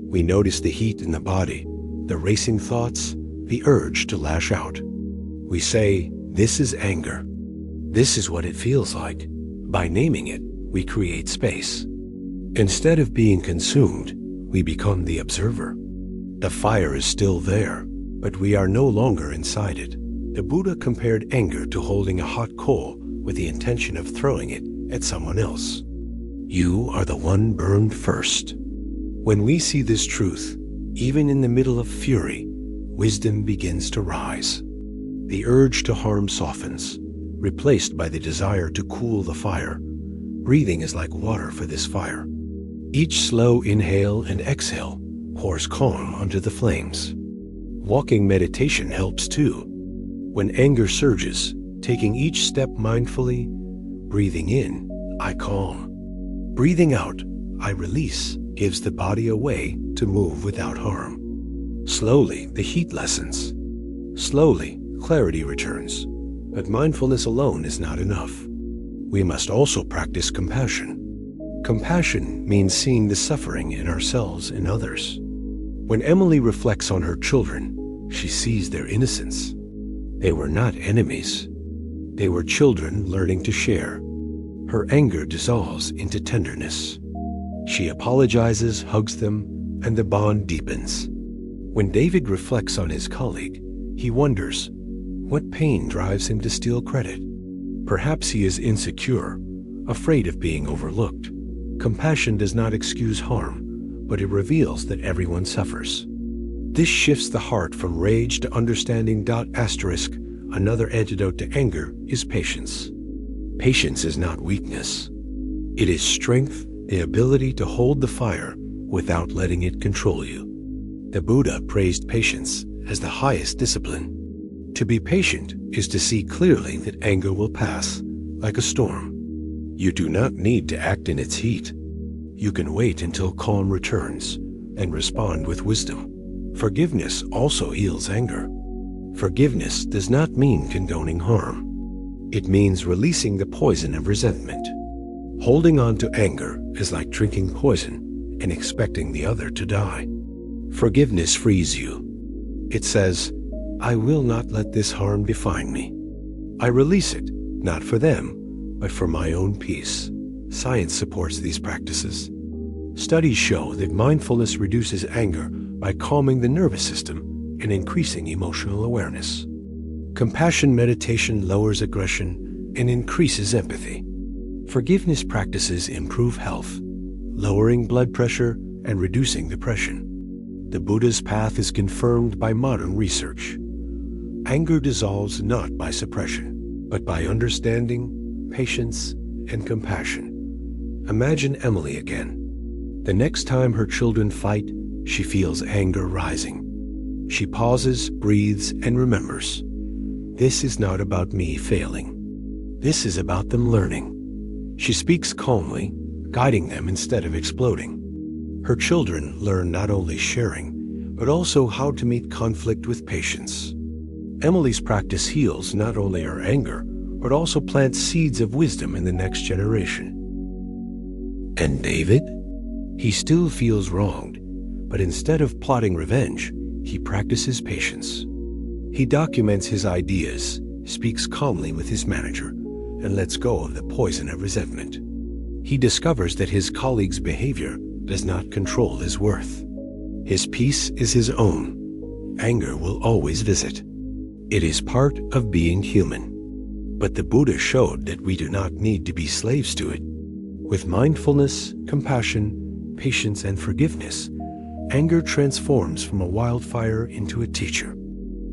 We notice the heat in the body, the racing thoughts, the urge to lash out. We say, "This is anger. This is what it feels like." By naming it, we create space. Instead of being consumed, we become the observer. The fire is still there, but we are no longer inside it. The Buddha compared anger to holding a hot coal with the intention of throwing it at someone else. You are the one burned first. When we see this truth, even in the middle of fury, wisdom begins to rise. The urge to harm softens, replaced by the desire to cool the fire. Breathing is like water for this fire. Each slow inhale and exhale pours calm onto the flames. Walking meditation helps too. When anger surges, taking each step mindfully, breathing in, I calm. Breathing out, I release, gives the body a way to move without harm. Slowly, the heat lessens. Slowly, clarity returns. But mindfulness alone is not enough. We must also practice compassion. Compassion means seeing the suffering in ourselves and others. When Emily reflects on her children, she sees their innocence. They were not enemies. They were children learning to share. Her anger dissolves into tenderness. She apologizes, hugs them, and the bond deepens. When David reflects on his colleague, he wonders, what pain drives him to steal credit? Perhaps he is insecure, afraid of being overlooked. Compassion does not excuse harm, but it reveals that everyone suffers. This shifts the heart from rage to understanding. Another antidote to anger is patience. Patience is not weakness. It is strength, the ability to hold the fire without letting it control you. The Buddha praised patience as the highest discipline. To be patient is to see clearly that anger will pass, like a storm. You do not need to act in its heat. You can wait until calm returns and respond with wisdom. Forgiveness also heals anger. Forgiveness does not mean condoning harm. It means releasing the poison of resentment. Holding on to anger is like drinking poison and expecting the other to die. Forgiveness frees you. It says, I will not let this harm define me. I release it, not for them, but for my own peace. Science supports these practices. Studies show that mindfulness reduces anger by calming the nervous system and increasing emotional awareness. Compassion meditation lowers aggression and increases empathy. Forgiveness practices improve health, lowering blood pressure and reducing depression. The Buddha's path is confirmed by modern research. Anger dissolves not by suppression, but by understanding, patience, and compassion. Imagine Emily again. The next time her children fight, she feels anger rising. She pauses, breathes, and remembers. This is not about me failing. This is about them learning. She speaks calmly, guiding them instead of exploding. Her children learn not only sharing, but also how to meet conflict with patience. Emily's practice heals not only her anger, but also plants seeds of wisdom in the next generation. And David? He still feels wronged, but instead of plotting revenge, he practices patience. He documents his ideas, speaks calmly with his manager, and lets go of the poison of resentment. He discovers that his colleague's behavior does not control his worth. His peace is his own. Anger will always visit. It is part of being human. But the Buddha showed that we do not need to be slaves to it. With mindfulness, compassion, patience, and forgiveness, anger transforms from a wildfire into a teacher.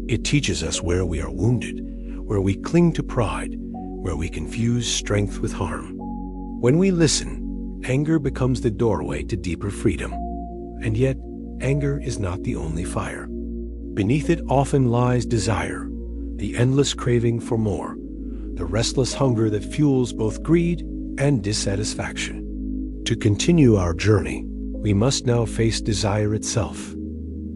It teaches us where we are wounded, where we cling to pride, where we confuse strength with harm. When we listen, anger becomes the doorway to deeper freedom. And yet, anger is not the only fire. Beneath it often lies desire, the endless craving for more, the restless hunger that fuels both greed and dissatisfaction. To continue our journey, we must now face desire itself,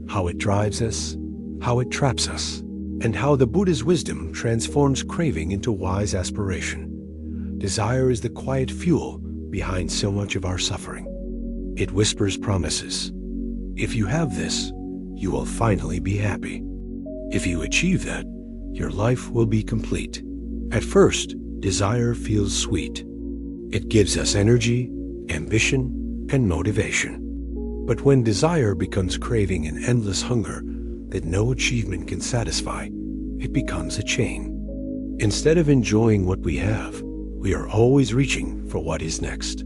how it drives us, how it traps us, and how the Buddha's wisdom transforms craving into wise aspiration. Desire is the quiet fuel behind so much of our suffering. It whispers promises. If you have this, you will finally be happy. If you achieve that, your life will be complete. At first, desire feels sweet. It gives us energy, ambition, and motivation. But when desire becomes craving and endless hunger that no achievement can satisfy, it becomes a chain. Instead of enjoying what we have, we are always reaching for what is next.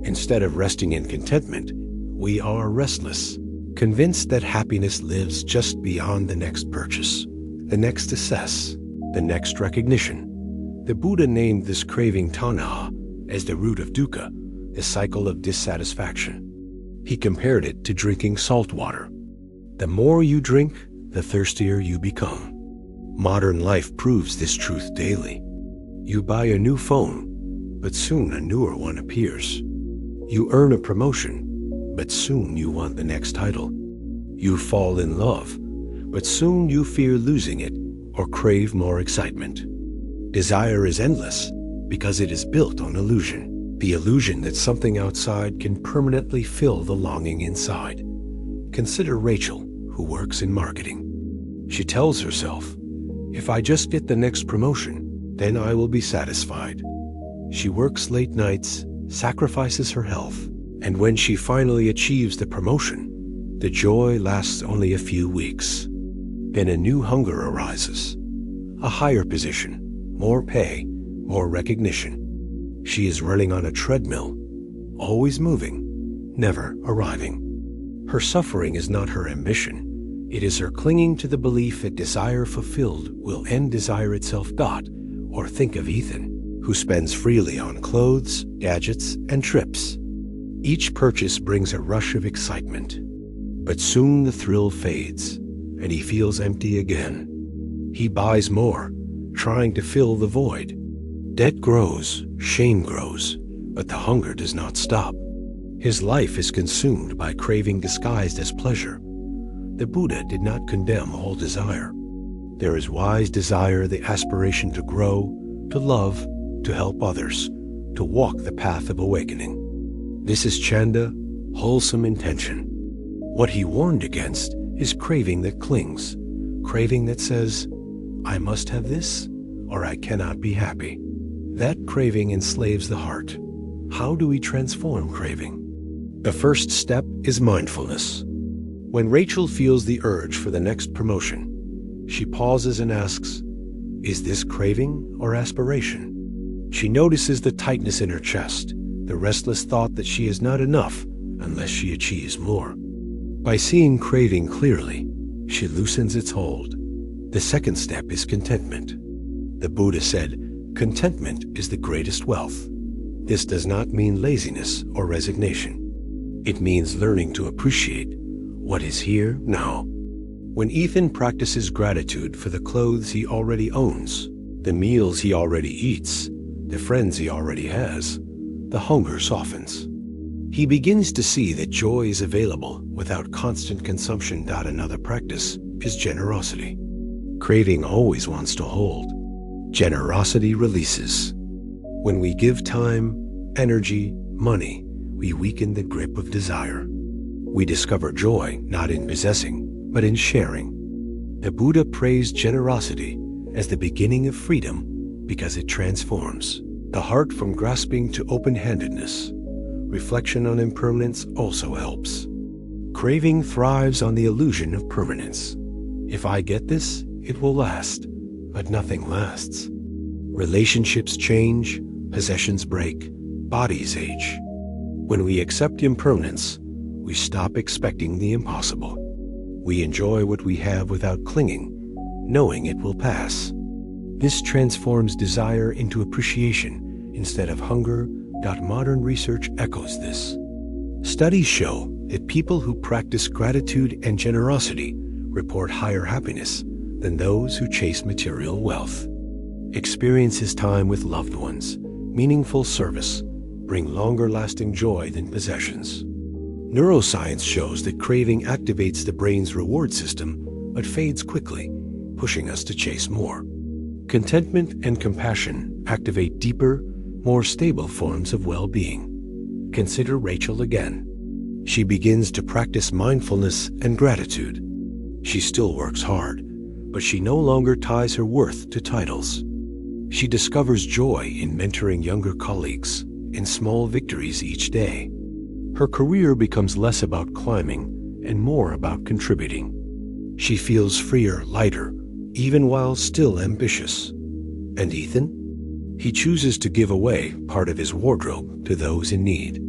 Instead of resting in contentment, we are restless, convinced that happiness lives just beyond the next purchase, the next success, the next recognition. The Buddha named this craving tanha as the root of dukkha, the cycle of dissatisfaction. He compared it to drinking salt water. The more you drink, the thirstier you become. Modern life proves this truth daily. You buy a new phone, but soon a newer one appears. You earn a promotion, but soon you want the next title. You fall in love, but soon you fear losing it or crave more excitement. Desire is endless because it is built on illusion, the illusion that something outside can permanently fill the longing inside. Consider Rachel, who works in marketing. She tells herself, if I just get the next promotion, then I will be satisfied. She works late nights, sacrifices her health, and when she finally achieves the promotion, the joy lasts only a few weeks. Then a new hunger arises, a higher position, more pay, more recognition. She is running on a treadmill, always moving, never arriving. Her suffering is not her ambition. It is her clinging to the belief that desire fulfilled will end desire itself. Or think of Ethan, who spends freely on clothes, gadgets, and trips. Each purchase brings a rush of excitement. But soon the thrill fades, and he feels empty again. He buys more, trying to fill the void. Debt grows, shame grows, but the hunger does not stop. His life is consumed by craving disguised as pleasure. The Buddha did not condemn all desire. There is wise desire, the aspiration to grow, to love, to help others, to walk the path of awakening. This is Chanda, wholesome intention. What he warned against is craving that clings, craving that says, I must have this, or I cannot be happy. That craving enslaves the heart. How do we transform craving? The first step is mindfulness. When Rachel feels the urge for the next promotion, she pauses and asks, is this craving or aspiration? She notices the tightness in her chest, the restless thought that she is not enough unless she achieves more. By seeing craving clearly, she loosens its hold. The second step is contentment. The Buddha said, contentment is the greatest wealth. This does not mean laziness or resignation. It means learning to appreciate what is here now. When Ethan practices gratitude for the clothes he already owns, the meals he already eats, the friends he already has, the hunger softens. He begins to see that joy is available without constant consumption. Another practice is generosity. Craving always wants to hold. Generosity releases. When we give time, energy, money, we weaken the grip of desire. We discover joy not in possessing, but in sharing. The Buddha praised generosity as the beginning of freedom because it transforms the heart from grasping to open-handedness. Reflection on impermanence also helps. Craving thrives on the illusion of permanence. If I get this, it will last, but nothing lasts. Relationships change, possessions break, bodies age. When we accept impermanence, we stop expecting the impossible. We enjoy what we have without clinging, knowing it will pass. This transforms desire into appreciation instead of hunger. Modern research echoes this. Studies show that people who practice gratitude and generosity report higher happiness than those who chase material wealth. Experiences time with loved ones, meaningful service, bring longer-lasting joy than possessions. Neuroscience shows that craving activates the brain's reward system but fades quickly, pushing us to chase more. Contentment and compassion activate deeper, more stable forms of well-being. Consider Rachel again. She begins to practice mindfulness and gratitude. She still works hard, but she no longer ties her worth to titles. She discovers joy in mentoring younger colleagues, in small victories each day. Her career becomes less about climbing and more about contributing. She feels freer, lighter, even while still ambitious. And Ethan? He chooses to give away part of his wardrobe to those in need.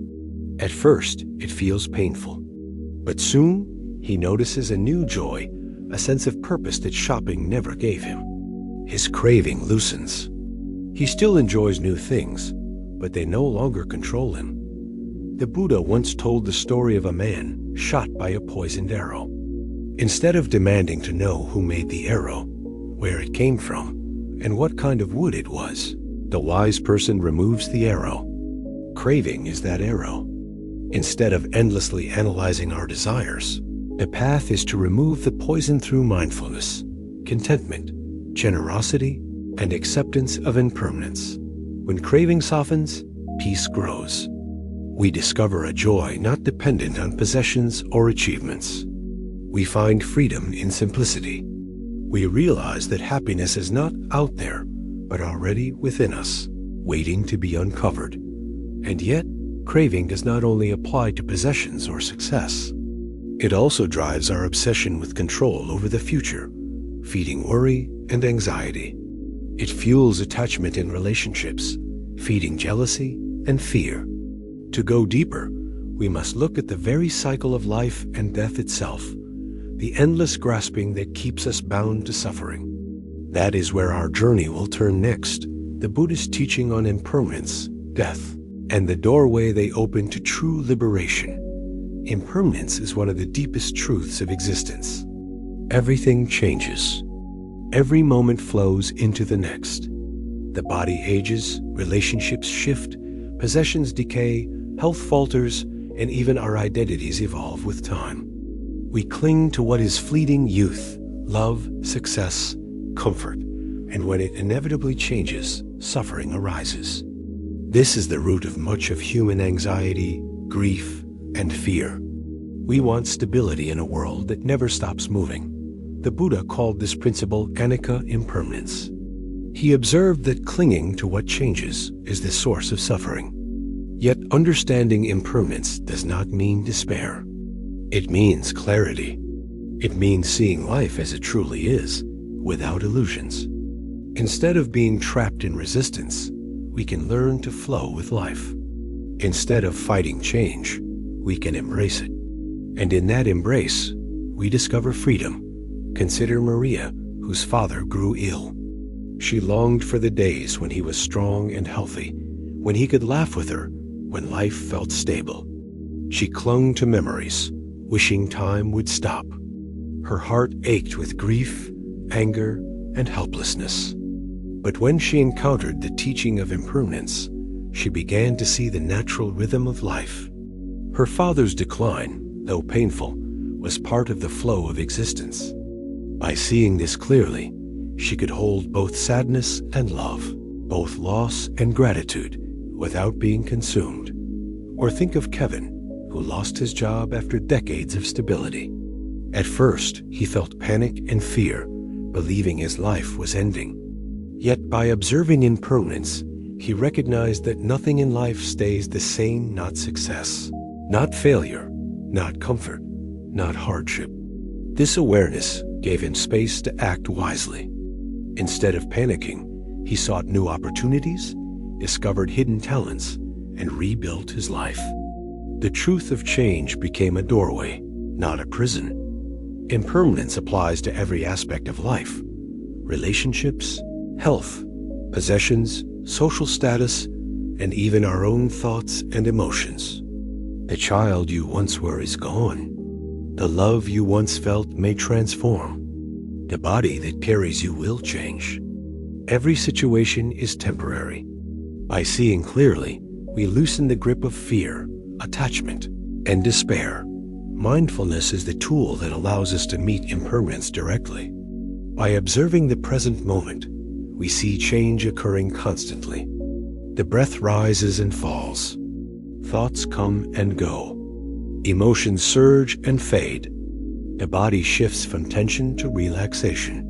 At first, it feels painful. But soon, he notices a new joy, a sense of purpose that shopping never gave him. His craving loosens. He still enjoys new things, but they no longer control him. The Buddha once told the story of a man shot by a poisoned arrow. Instead of demanding to know who made the arrow, where it came from, and what kind of wood it was, the wise person removes the arrow. Craving is that arrow. Instead of endlessly analyzing our desires, the path is to remove the poison through mindfulness, contentment, generosity, and acceptance of impermanence. When craving softens, peace grows. We discover a joy not dependent on possessions or achievements. We find freedom in simplicity. We realize that happiness is not out there, but already within us, waiting to be uncovered. And yet, craving does not only apply to possessions or success. It also drives our obsession with control over the future, feeding worry and anxiety. It fuels attachment in relationships, feeding jealousy and fear. To go deeper, we must look at the very cycle of life and death itself, the endless grasping that keeps us bound to suffering. That is where our journey will turn next, the Buddhist teaching on impermanence, death, and the doorway they open to true liberation. Impermanence is one of the deepest truths of existence. Everything changes. Every moment flows into the next. The body ages, relationships shift, possessions decay, health falters, and even our identities evolve with time. We cling to what is fleeting: youth, love, success, comfort, and when it inevitably changes, suffering arises. This is the root of much of human anxiety, grief, and fear. We want stability in a world that never stops moving. The Buddha called this principle anicca, impermanence. He observed that clinging to what changes is the source of suffering. Yet understanding impermanence does not mean despair. It means clarity. It means seeing life as it truly is, without illusions. Instead of being trapped in resistance, we can learn to flow with life. Instead of fighting change, we can embrace it. And in that embrace, we discover freedom. Consider Maria, whose father grew ill. She longed for the days when he was strong and healthy, when he could laugh with her, when life felt stable. She clung to memories, wishing time would stop. Her heart ached with grief, anger, and helplessness. But when she encountered the teaching of impermanence, she began to see the natural rhythm of life. Her father's decline, though painful, was part of the flow of existence. By seeing this clearly, she could hold both sadness and love, both loss and gratitude, without being consumed. Or think of Kevin, who lost his job after decades of stability. At first, he felt panic and fear, believing his life was ending. Yet by observing impermanence, he recognized that nothing in life stays the same, not success, not failure, not comfort, not hardship. This awareness gave him space to act wisely. Instead of panicking, he sought new opportunities, discovered hidden talents, and rebuilt his life. The truth of change became a doorway, not a prison. Impermanence applies to every aspect of life: relationships, health, possessions, social status, and even our own thoughts and emotions. The child you once were is gone. The love you once felt may transform. The body that carries you will change. Every situation is temporary. By seeing clearly, we loosen the grip of fear, attachment, and despair. Mindfulness is the tool that allows us to meet impermanence directly. By observing the present moment, we see change occurring constantly. The breath rises and falls. Thoughts come and go. Emotions surge and fade. The body shifts from tension to relaxation.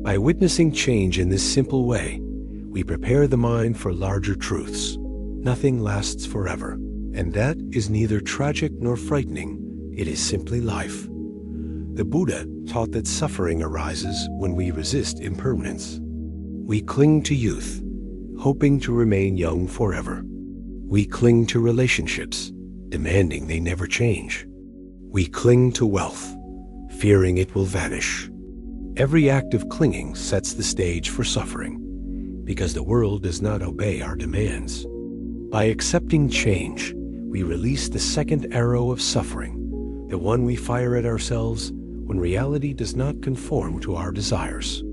By witnessing change in this simple way, we prepare the mind for larger truths. Nothing lasts forever, and that is neither tragic nor frightening. It is simply life. The Buddha taught that suffering arises when we resist impermanence. We cling to youth, hoping to remain young forever. We cling to relationships, demanding they never change. We cling to wealth, fearing it will vanish. Every act of clinging sets the stage for suffering, because the world does not obey our demands. By accepting change, we release the second arrow of suffering, the one we fire at ourselves when reality does not conform to our desires.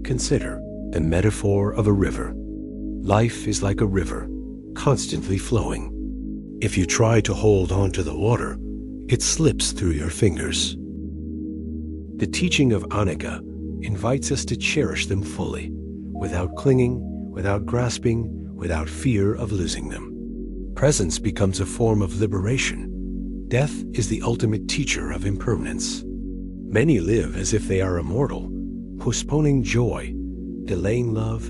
Consider the metaphor of a river. Life is like a river, constantly flowing. If you try to hold on to the water, it slips through your fingers. The teaching of Anicca invites us to cherish them fully, without clinging, without grasping, without fear of losing them. Presence becomes a form of liberation. Death is the ultimate teacher of impermanence. Many live as if they are immortal, postponing joy, delaying love,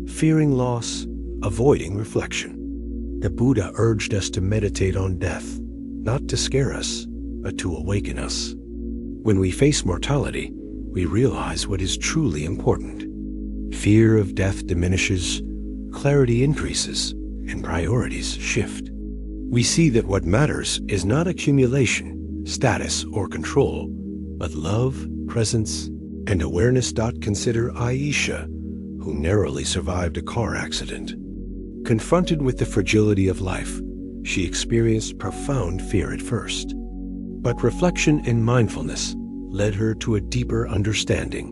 fearing loss, avoiding reflection. The Buddha urged us to meditate on death, not to scare us, but to awaken us. When we face mortality, we realize what is truly important. Fear of death diminishes, clarity increases, and priorities shift. We see that what matters is not accumulation, status, or control, but love, presence, and awareness. Consider Aisha, who narrowly survived a car accident. Confronted with the fragility of life, she experienced profound fear at first. But reflection and mindfulness led her to a deeper understanding.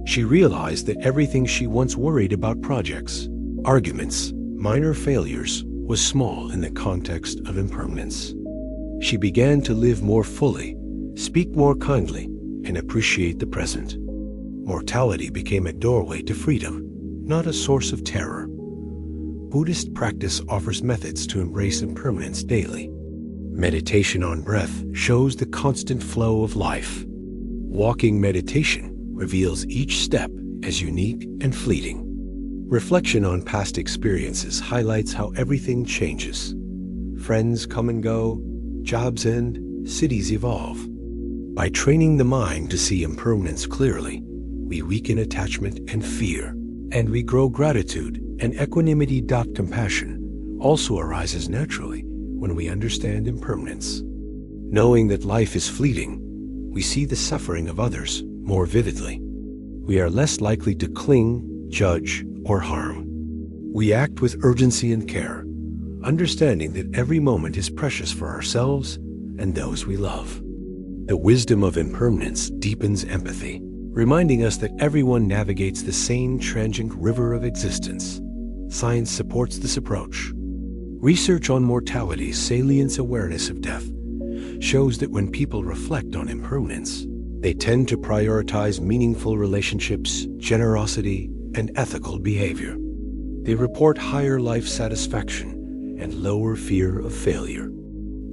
She realized that everything she once worried about, projects, arguments, minor failures, was small in the context of impermanence. She began to live more fully, speak more kindly, and appreciate the present. Mortality became a doorway to freedom, not a source of terror. Buddhist practice offers methods to embrace impermanence daily. Meditation on breath shows the constant flow of life. Walking meditation reveals each step as unique and fleeting. Reflection on past experiences highlights how everything changes. Friends come and go, jobs end, cities evolve. By training the mind to see impermanence clearly, we weaken attachment and fear, and we grow gratitude and equanimity. Compassion also arises naturally when we understand impermanence. Knowing that life is fleeting, we see the suffering of others more vividly. We are less likely to cling, judge, or harm. We act with urgency and care, understanding that every moment is precious for ourselves and those we love. The wisdom of impermanence deepens empathy, reminding us that everyone navigates the same transient river of existence. Science supports this approach. Research on mortality's salience awareness of death shows that when people reflect on impermanence, they tend to prioritize meaningful relationships, generosity, and ethical behavior. They report higher life satisfaction and lower fear of failure.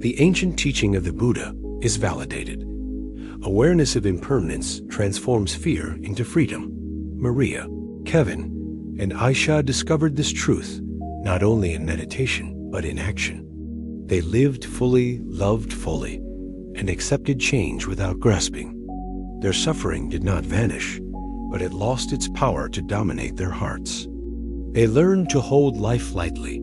The ancient teaching of the Buddha is validated. Awareness of impermanence transforms fear into freedom. Maria, Kevin, and Aisha discovered this truth not only in meditation, but in action. They lived fully, loved fully, and accepted change without grasping. Their suffering did not vanish, but it lost its power to dominate their hearts. They learned to hold life lightly,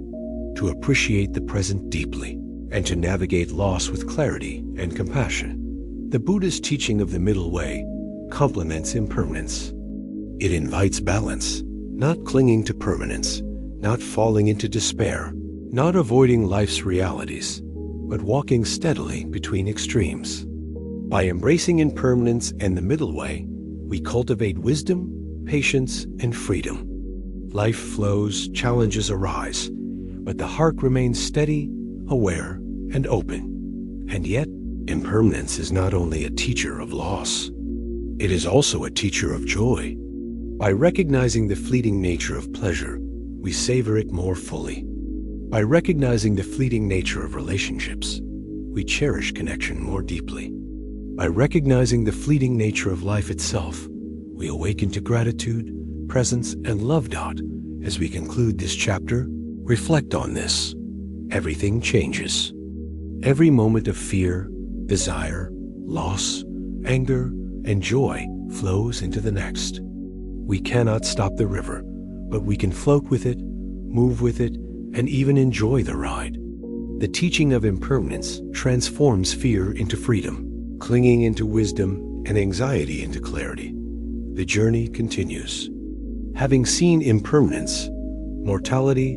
to appreciate the present deeply, and to navigate loss with clarity and compassion. The Buddhist teaching of the middle way complements impermanence. It invites balance, not clinging to permanence, not falling into despair, not avoiding life's realities, but walking steadily between extremes. By embracing impermanence and the middle way, we cultivate wisdom, patience, and freedom. Life flows, challenges arise, but the heart remains steady, aware, and open. And yet, impermanence is not only a teacher of loss, it is also a teacher of joy. By recognizing the fleeting nature of pleasure, we savor it more fully. By recognizing the fleeting nature of relationships, we cherish connection more deeply. By recognizing the fleeting nature of life itself, we awaken to gratitude, presence, and love. As we conclude this chapter, reflect on this. Everything changes. Every moment of fear, desire, loss, anger, and joy flows into the next. We cannot stop the river, but we can float with it, move with it, and even enjoy the ride. The teaching of impermanence transforms fear into freedom, clinging into wisdom, and anxiety into clarity. The journey continues. Having seen impermanence, mortality,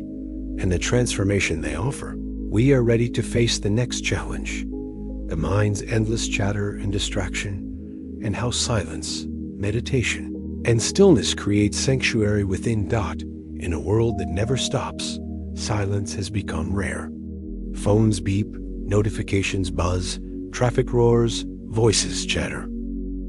and the transformation they offer, we are ready to face the next challenge, the mind's endless chatter and distraction, and how silence, meditation, and stillness create sanctuary within. In a world that never stops, silence has become rare. Phones beep, notifications buzz, traffic roars, voices chatter.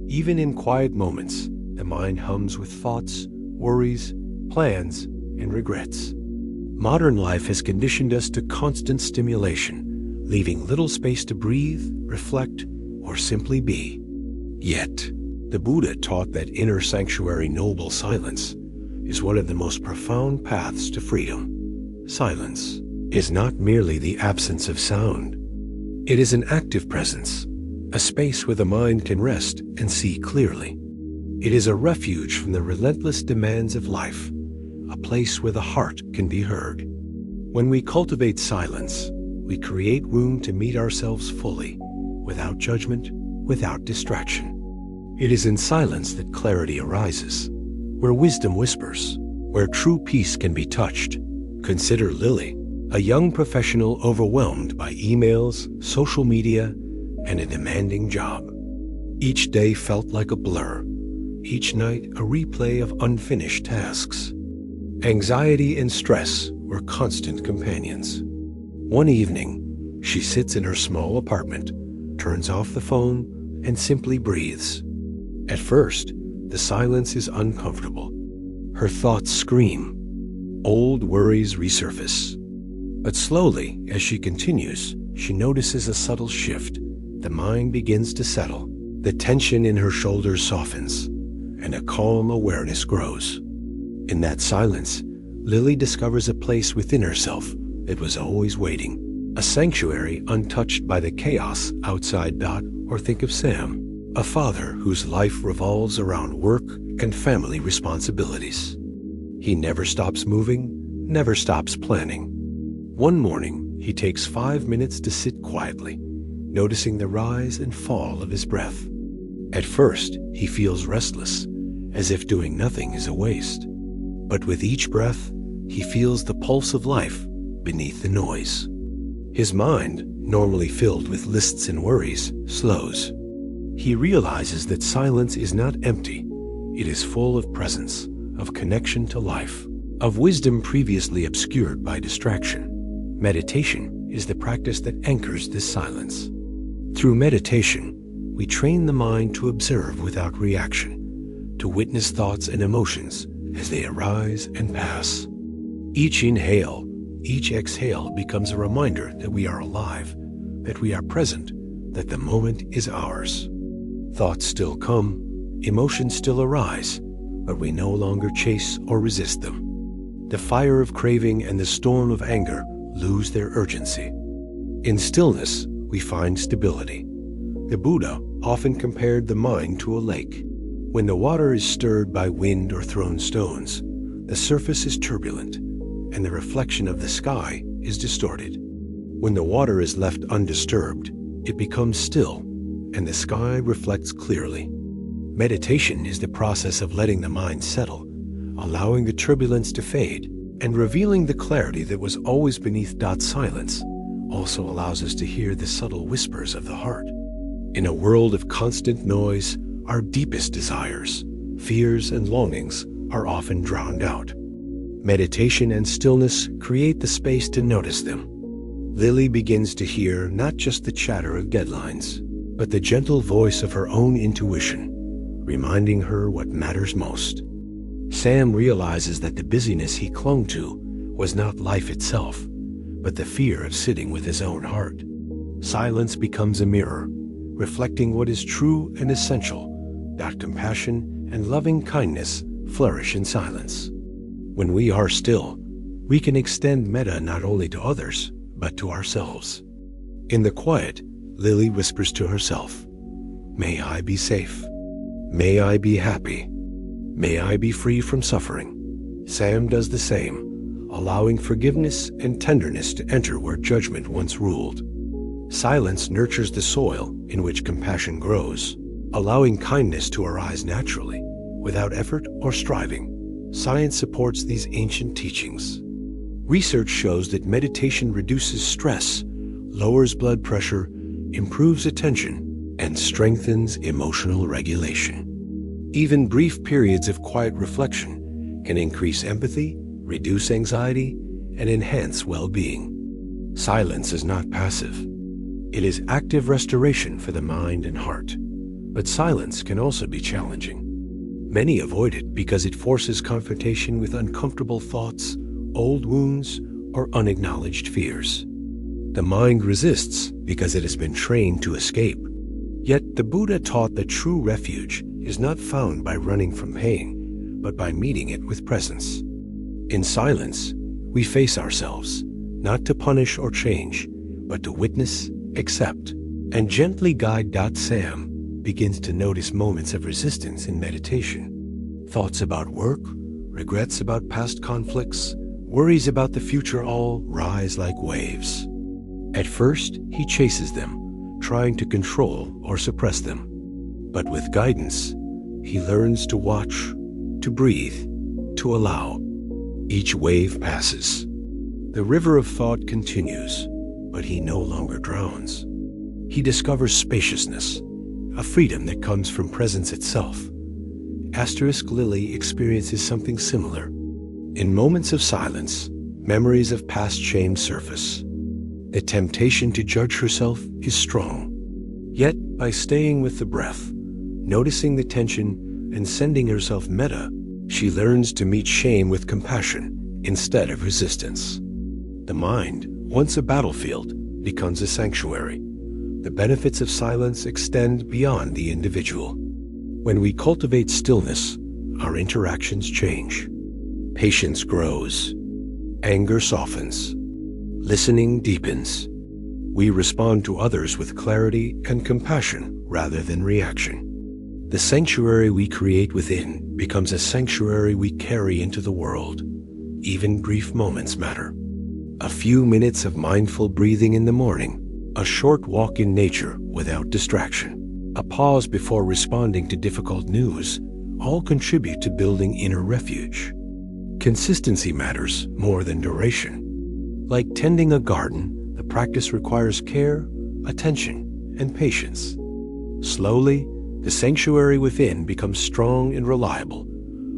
Even in quiet moments, the mind hums with thoughts, worries, plans, and regrets. Modern life has conditioned us to constant stimulation, leaving little space to breathe, reflect, or simply be. Yet, the Buddha taught that inner sanctuary noble silence is one of the most profound paths to freedom. Silence is not merely the absence of sound. It is an active presence, a space where the mind can rest and see clearly. It is a refuge from the relentless demands of life, a place where the heart can be heard. When we cultivate silence, we create room to meet ourselves fully, without judgment, without distraction. It is in silence that clarity arises, where wisdom whispers, where true peace can be touched. Consider Lily, a young professional overwhelmed by emails, social media, and a demanding job. Each day felt like a blur, each night a replay of unfinished tasks. Anxiety and stress were constant companions. One evening, she sits in her small apartment, turns off the phone, and simply breathes. At first, the silence is uncomfortable. Her thoughts scream. Old worries resurface. But slowly, as she continues, she notices a subtle shift. The mind begins to settle. The tension in her shoulders softens, and a calm awareness grows. In that silence, Lily discovers a place within herself that was always waiting, a sanctuary untouched by the chaos outside. Or think of Sam, a father whose life revolves around work and family responsibilities. He never stops moving, never stops planning. One morning, he takes 5 minutes to sit quietly, noticing the rise and fall of his breath. At first, he feels restless, as if doing nothing is a waste. But with each breath, he feels the pulse of life, beneath the noise. His mind, normally filled with lists and worries, slows. He realizes that silence is not empty. It is full of presence, of connection to life, of wisdom previously obscured by distraction. Meditation is the practice that anchors this silence. Through meditation, we train the mind to observe without reaction, to witness thoughts and emotions as they arise and pass. Each inhale, each exhale becomes a reminder that we are alive, that we are present, that the moment is ours. Thoughts still come, emotions still arise, but we no longer chase or resist them. The fire of craving and the storm of anger lose their urgency. In stillness, we find stability. The Buddha often compared the mind to a lake. When the water is stirred by wind or thrown stones, the surface is turbulent, and the reflection of the sky is distorted. When the water is left undisturbed, it becomes still, and the sky reflects clearly. Meditation is the process of letting the mind settle, allowing the turbulence to fade, and revealing the clarity that was always beneath silence. Also allows us to hear the subtle whispers of the heart. In a world of constant noise, our deepest desires, fears, and longings are often drowned out. Meditation and stillness create the space to notice them. Lily begins to hear not just the chatter of deadlines, but the gentle voice of her own intuition, reminding her what matters most. Sam realizes that the busyness he clung to was not life itself, but the fear of sitting with his own heart. Silence becomes a mirror, reflecting what is true and essential, that compassion and loving kindness flourish in silence. When we are still, we can extend metta not only to others, but to ourselves. In the quiet, Lily whispers to herself, "May I be safe. May I be happy. May I be free from suffering." Sam does the same, allowing forgiveness and tenderness to enter where judgment once ruled. Silence nurtures the soil in which compassion grows, allowing kindness to arise naturally, without effort or striving. Science supports these ancient teachings. Research shows that meditation reduces stress, lowers blood pressure, improves attention, and strengthens emotional regulation. Even brief periods of quiet reflection can increase empathy, reduce anxiety, and enhance well-being. Silence is not passive. It is active restoration for the mind and heart. But silence can also be challenging. Many avoid it because it forces confrontation with uncomfortable thoughts, old wounds, or unacknowledged fears. The mind resists because it has been trained to escape. Yet the Buddha taught that true refuge is not found by running from pain, but by meeting it with presence. In silence, we face ourselves, not to punish or change, but to witness, accept, and gently guide. Sam begins to notice moments of resistance in meditation. Thoughts about work, regrets about past conflicts, worries about the future all rise like waves. At first, he chases them, trying to control or suppress them. But with guidance, he learns to watch, to breathe, to allow. Each wave passes. The river of thought continues, but he no longer drowns. He discovers spaciousness, a freedom that comes from presence itself. Lily experiences something similar. In moments of silence, memories of past shame surface. The temptation to judge herself is strong. Yet, by staying with the breath, noticing the tension, and sending herself metta, she learns to meet shame with compassion instead of resistance. The mind, once a battlefield, becomes a sanctuary. The benefits of silence extend beyond the individual. When we cultivate stillness, our interactions change. Patience grows. Anger softens. Listening deepens. We respond to others with clarity and compassion rather than reaction. The sanctuary we create within becomes a sanctuary we carry into the world. Even brief moments matter. A few minutes of mindful breathing in the morning, a short walk in nature without distraction, a pause before responding to difficult news, all contribute to building inner refuge. Consistency matters more than duration. Like tending a garden, the practice requires care, attention, and patience. Slowly, the sanctuary within becomes strong and reliable,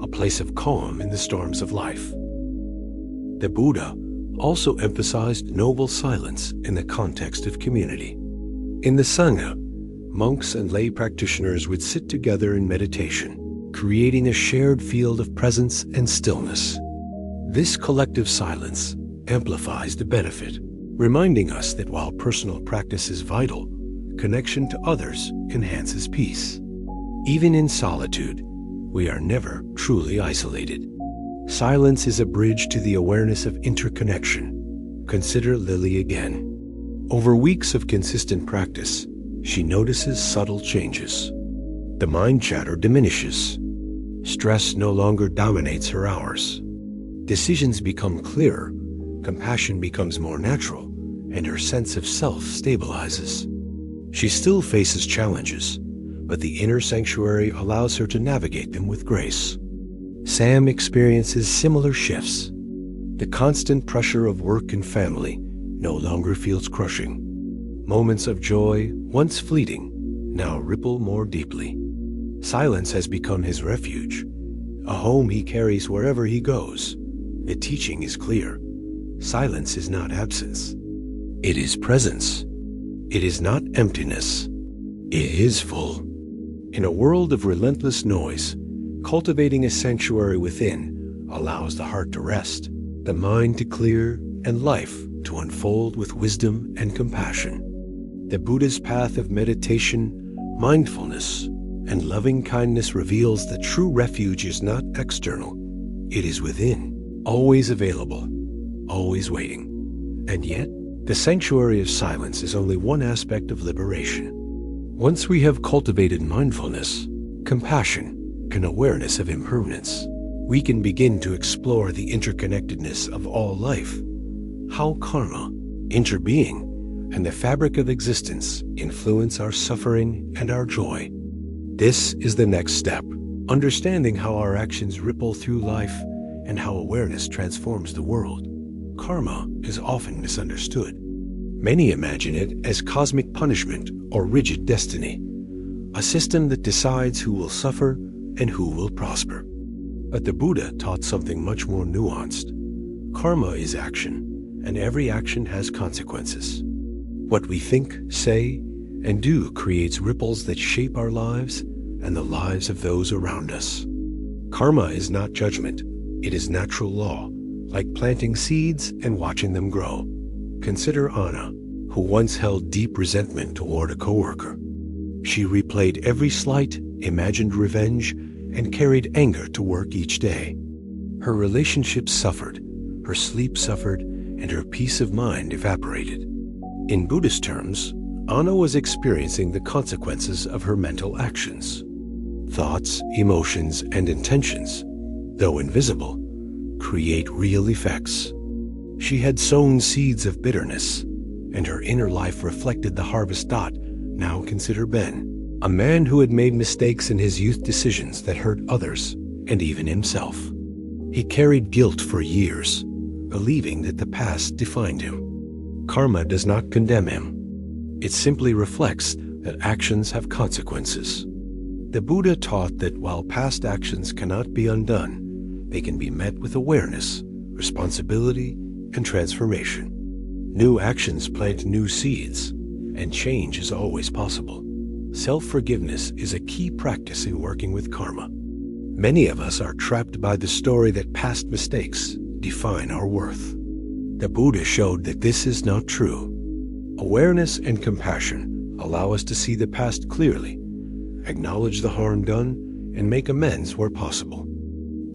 a place of calm in the storms of life. The Buddha also emphasized noble silence in the context of community. In the Sangha, monks and lay practitioners would sit together in meditation, creating a shared field of presence and stillness. This collective silence amplifies the benefit, reminding us that while personal practice is vital, connection to others enhances peace. Even in solitude, we are never truly isolated. Silence is a bridge to the awareness of interconnection. Consider Lily again. Over weeks of consistent practice, she notices subtle changes. The mind chatter diminishes. Stress no longer dominates her hours. Decisions become clearer, compassion becomes more natural, and her sense of self stabilizes. She still faces challenges, but the inner sanctuary allows her to navigate them with grace. Sam experiences similar shifts. The constant pressure of work and family no longer feels crushing. Moments of joy, once fleeting, now ripple more deeply. Silence has become his refuge, a home he carries wherever he goes. The teaching is clear. Silence is not absence. It is presence. It is not emptiness. It is full. In a world of relentless noise, cultivating a sanctuary within allows the heart to rest, the mind to clear, and life to unfold with wisdom and compassion. The Buddha's path of meditation, mindfulness, and loving kindness reveals that true refuge is not external. It is within, always available, always waiting. And yet, the sanctuary of silence is only one aspect of liberation. Once we have cultivated mindfulness, compassion, and awareness of impermanence, we can begin to explore the interconnectedness of all life, how karma, interbeing, and the fabric of existence influence our suffering and our joy. This is the next step, understanding how our actions ripple through life and how awareness transforms the world. Karma is often misunderstood. Many imagine it as cosmic punishment or rigid destiny, a system that decides who will suffer and who will prosper. But the Buddha taught something much more nuanced. Karma is action, and every action has consequences. What we think, say, and do creates ripples that shape our lives and the lives of those around us. Karma is not judgment. It is natural law, like planting seeds and watching them grow. Consider Anna, who once held deep resentment toward a coworker. She replayed every slight, imagined revenge, and carried anger to work each day. Her relationships suffered, her sleep suffered, and her peace of mind evaporated. In Buddhist terms, Anna was experiencing the consequences of her mental actions. Thoughts, emotions, and intentions, though invisible, create real effects. She had sown seeds of bitterness, and her inner life reflected the harvest. Now consider Ben, a man who had made mistakes in his youth decisions that hurt others and even himself. He carried guilt for years, believing that the past defined him. Karma does not condemn him. It simply reflects that actions have consequences. The Buddha taught that while past actions cannot be undone, they can be met with awareness, responsibility, and transformation. New actions plant new seeds, and change is always possible. Self-forgiveness is a key practice in working with karma. Many of us are trapped by the story that past mistakes define our worth. The Buddha showed that this is not true. Awareness and compassion allow us to see the past clearly, acknowledge the harm done, and make amends where possible.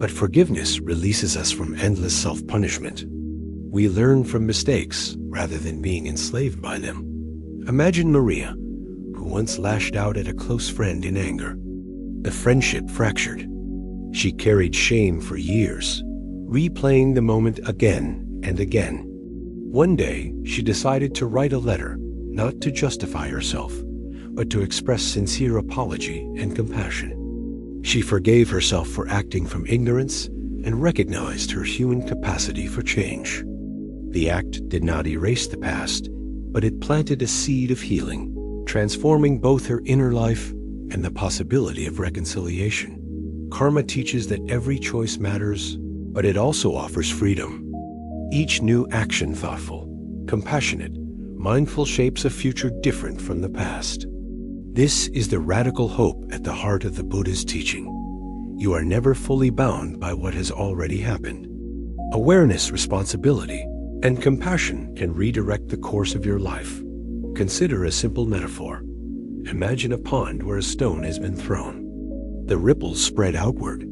But forgiveness releases us from endless self-punishment. We learn from mistakes rather than being enslaved by them. Imagine Maria, who once lashed out at a close friend in anger. The friendship fractured. She carried shame for years, replaying the moment again and again. One day, she decided to write a letter, not to justify herself, but to express sincere apology and compassion. She forgave herself for acting from ignorance and recognized her human capacity for change. The act did not erase the past, but it planted a seed of healing, transforming both her inner life and the possibility of reconciliation. Karma teaches that every choice matters, but it also offers freedom. Each new action thoughtful, compassionate, mindful shapes a future different from the past. This is the radical hope at the heart of the Buddha's teaching. You are never fully bound by what has already happened. Awareness, responsibility, and compassion can redirect the course of your life. Consider a simple metaphor. Imagine a pond where a stone has been thrown. The ripples spread outward.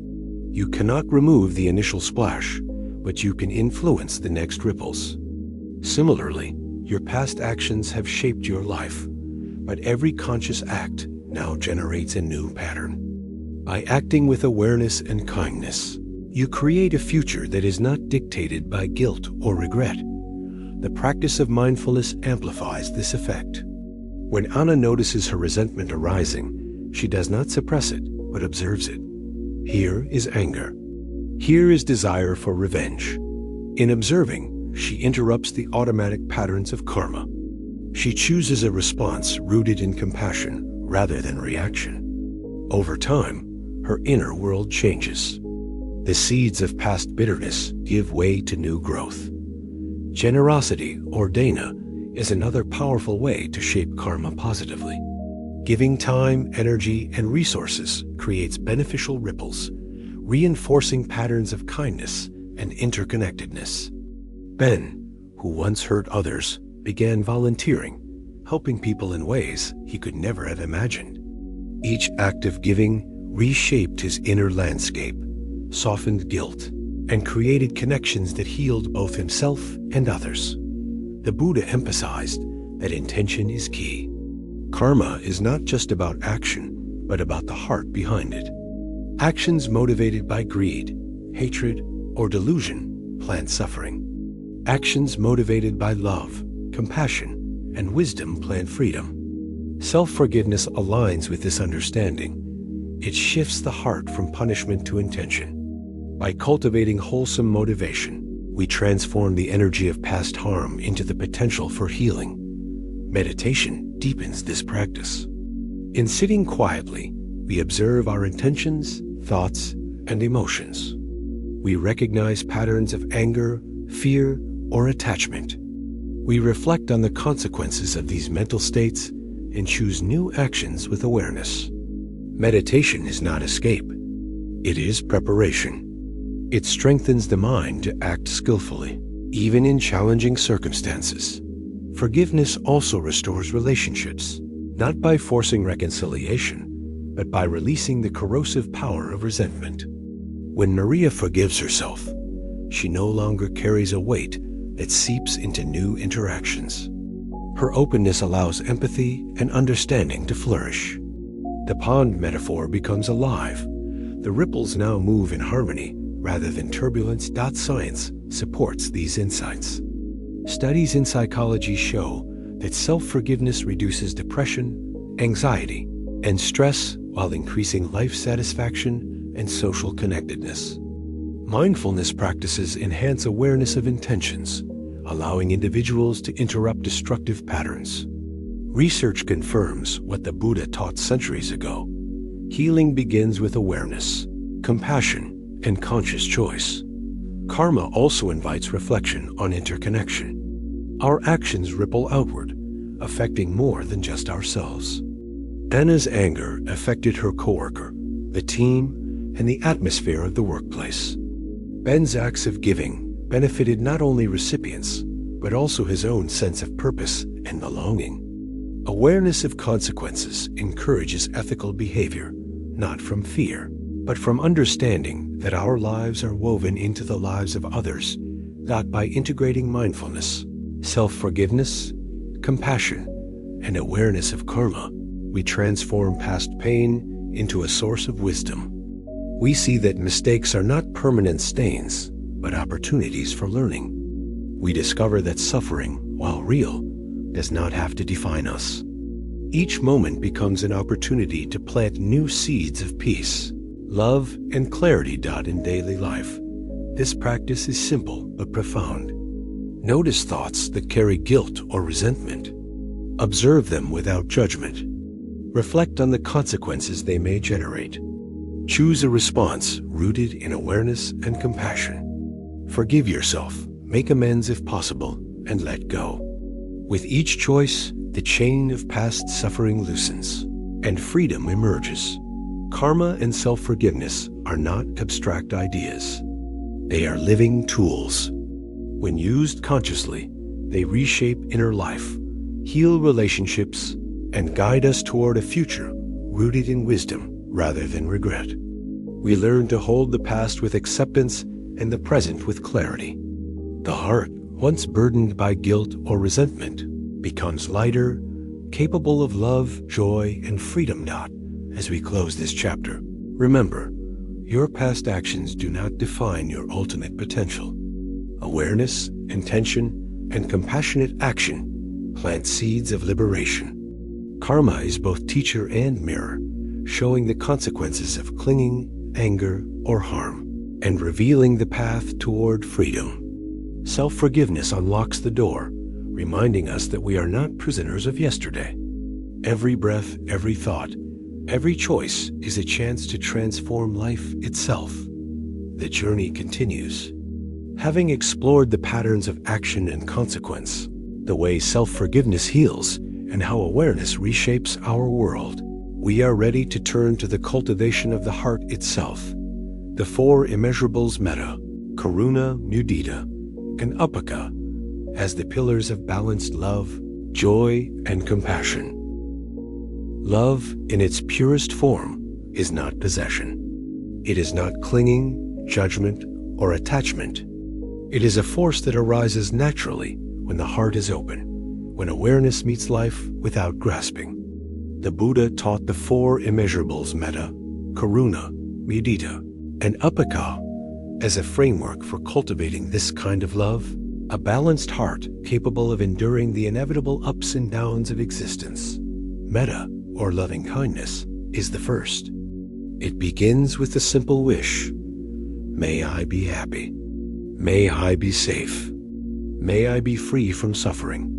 You cannot remove the initial splash, but you can influence the next ripples. Similarly, your past actions have shaped your life, but every conscious act now generates a new pattern. By acting with awareness and kindness, you create a future that is not dictated by guilt or regret. The practice of mindfulness amplifies this effect. When Anna notices her resentment arising, she does not suppress it, but observes it. Here is anger. Here is desire for revenge. In observing, she interrupts the automatic patterns of karma. She chooses a response rooted in compassion rather than reaction. Over time, her inner world changes. The seeds of past bitterness give way to new growth. Generosity, or dana, is another powerful way to shape karma positively. Giving time, energy, and resources creates beneficial ripples, reinforcing patterns of kindness and interconnectedness. Ben, who once hurt others, began volunteering, helping people in ways he could never have imagined. Each act of giving reshaped his inner landscape, softened guilt, and created connections that healed both himself and others. The Buddha emphasized that intention is key. Karma is not just about action, but about the heart behind it. Actions motivated by greed, hatred, or delusion plant suffering. Actions motivated by love, compassion, and wisdom plant freedom. Self-forgiveness aligns with this understanding. It shifts the heart from punishment to intention. By cultivating wholesome motivation, we transform the energy of past harm into the potential for healing. Meditation deepens this practice. In sitting quietly, we observe our intentions, thoughts, and emotions. We recognize patterns of anger, fear, or attachment. We reflect on the consequences of these mental states and choose new actions with awareness. Meditation is not escape. It is preparation. It strengthens the mind to act skillfully, even in challenging circumstances. Forgiveness also restores relationships, not by forcing reconciliation, but by releasing the corrosive power of resentment. When Maria forgives herself, she no longer carries a weight that seeps into new interactions. Her openness allows empathy and understanding to flourish. The pond metaphor becomes alive. The ripples now move in harmony rather than turbulence. Science supports these insights. Studies in psychology show that self-forgiveness reduces depression, anxiety, and stress while increasing life satisfaction and social connectedness. Mindfulness practices enhance awareness of intentions, allowing individuals to interrupt destructive patterns. Research confirms what the Buddha taught centuries ago. Healing begins with awareness, compassion, and conscious choice. Karma also invites reflection on interconnection. Our actions ripple outward, affecting more than just ourselves. Anna's anger affected her coworker, the team, and the atmosphere of the workplace. Ben's acts of giving benefited not only recipients, but also his own sense of purpose and belonging. Awareness of consequences encourages ethical behavior, not from fear, but from understanding that our lives are woven into the lives of others, that by integrating mindfulness, self-forgiveness, compassion, and awareness of karma, we transform past pain into a source of wisdom. We see that mistakes are not permanent stains, but opportunities for learning. We discover that suffering, while real, does not have to define us. Each moment becomes an opportunity to plant new seeds of peace, love, and clarity in daily life. This practice is simple but profound. Notice thoughts that carry guilt or resentment. Observe them without judgment. Reflect on the consequences they may generate. Choose a response rooted in awareness and compassion. Forgive yourself, make amends if possible, and let go. With each choice, the chain of past suffering loosens, and freedom emerges. Karma and self-forgiveness are not abstract ideas. They are living tools. When used consciously, they reshape inner life, heal relationships, and guide us toward a future rooted in wisdom rather than regret. We learn to hold the past with acceptance and the present with clarity. The heart, once burdened by guilt or resentment, becomes lighter, capable of love, joy, and freedom. As we close this chapter, remember, your past actions do not define your ultimate potential. Awareness, intention, and compassionate action plant seeds of liberation. Karma is both teacher and mirror, showing the consequences of clinging, anger, or harm, and revealing the path toward freedom. Self-forgiveness unlocks the door, reminding us that we are not prisoners of yesterday. Every breath, every thought, every choice is a chance to transform life itself. The journey continues. Having explored the patterns of action and consequence, the way self-forgiveness heals, and how awareness reshapes our world, we are ready to turn to the cultivation of the heart itself. The four immeasurables metta, karuna, mudita, and upeka, as the pillars of balanced love, joy, and compassion. Love, in its purest form, is not possession. It is not clinging, judgment, or attachment. It is a force that arises naturally when the heart is open, when awareness meets life without grasping. The Buddha taught the four immeasurables metta, karuna, mudita, and upeka as a framework for cultivating this kind of love, a balanced heart capable of enduring the inevitable ups and downs of existence. Metta, or loving kindness, is the first. It begins with the simple wish: may I be happy. May I be safe. May I be free from suffering.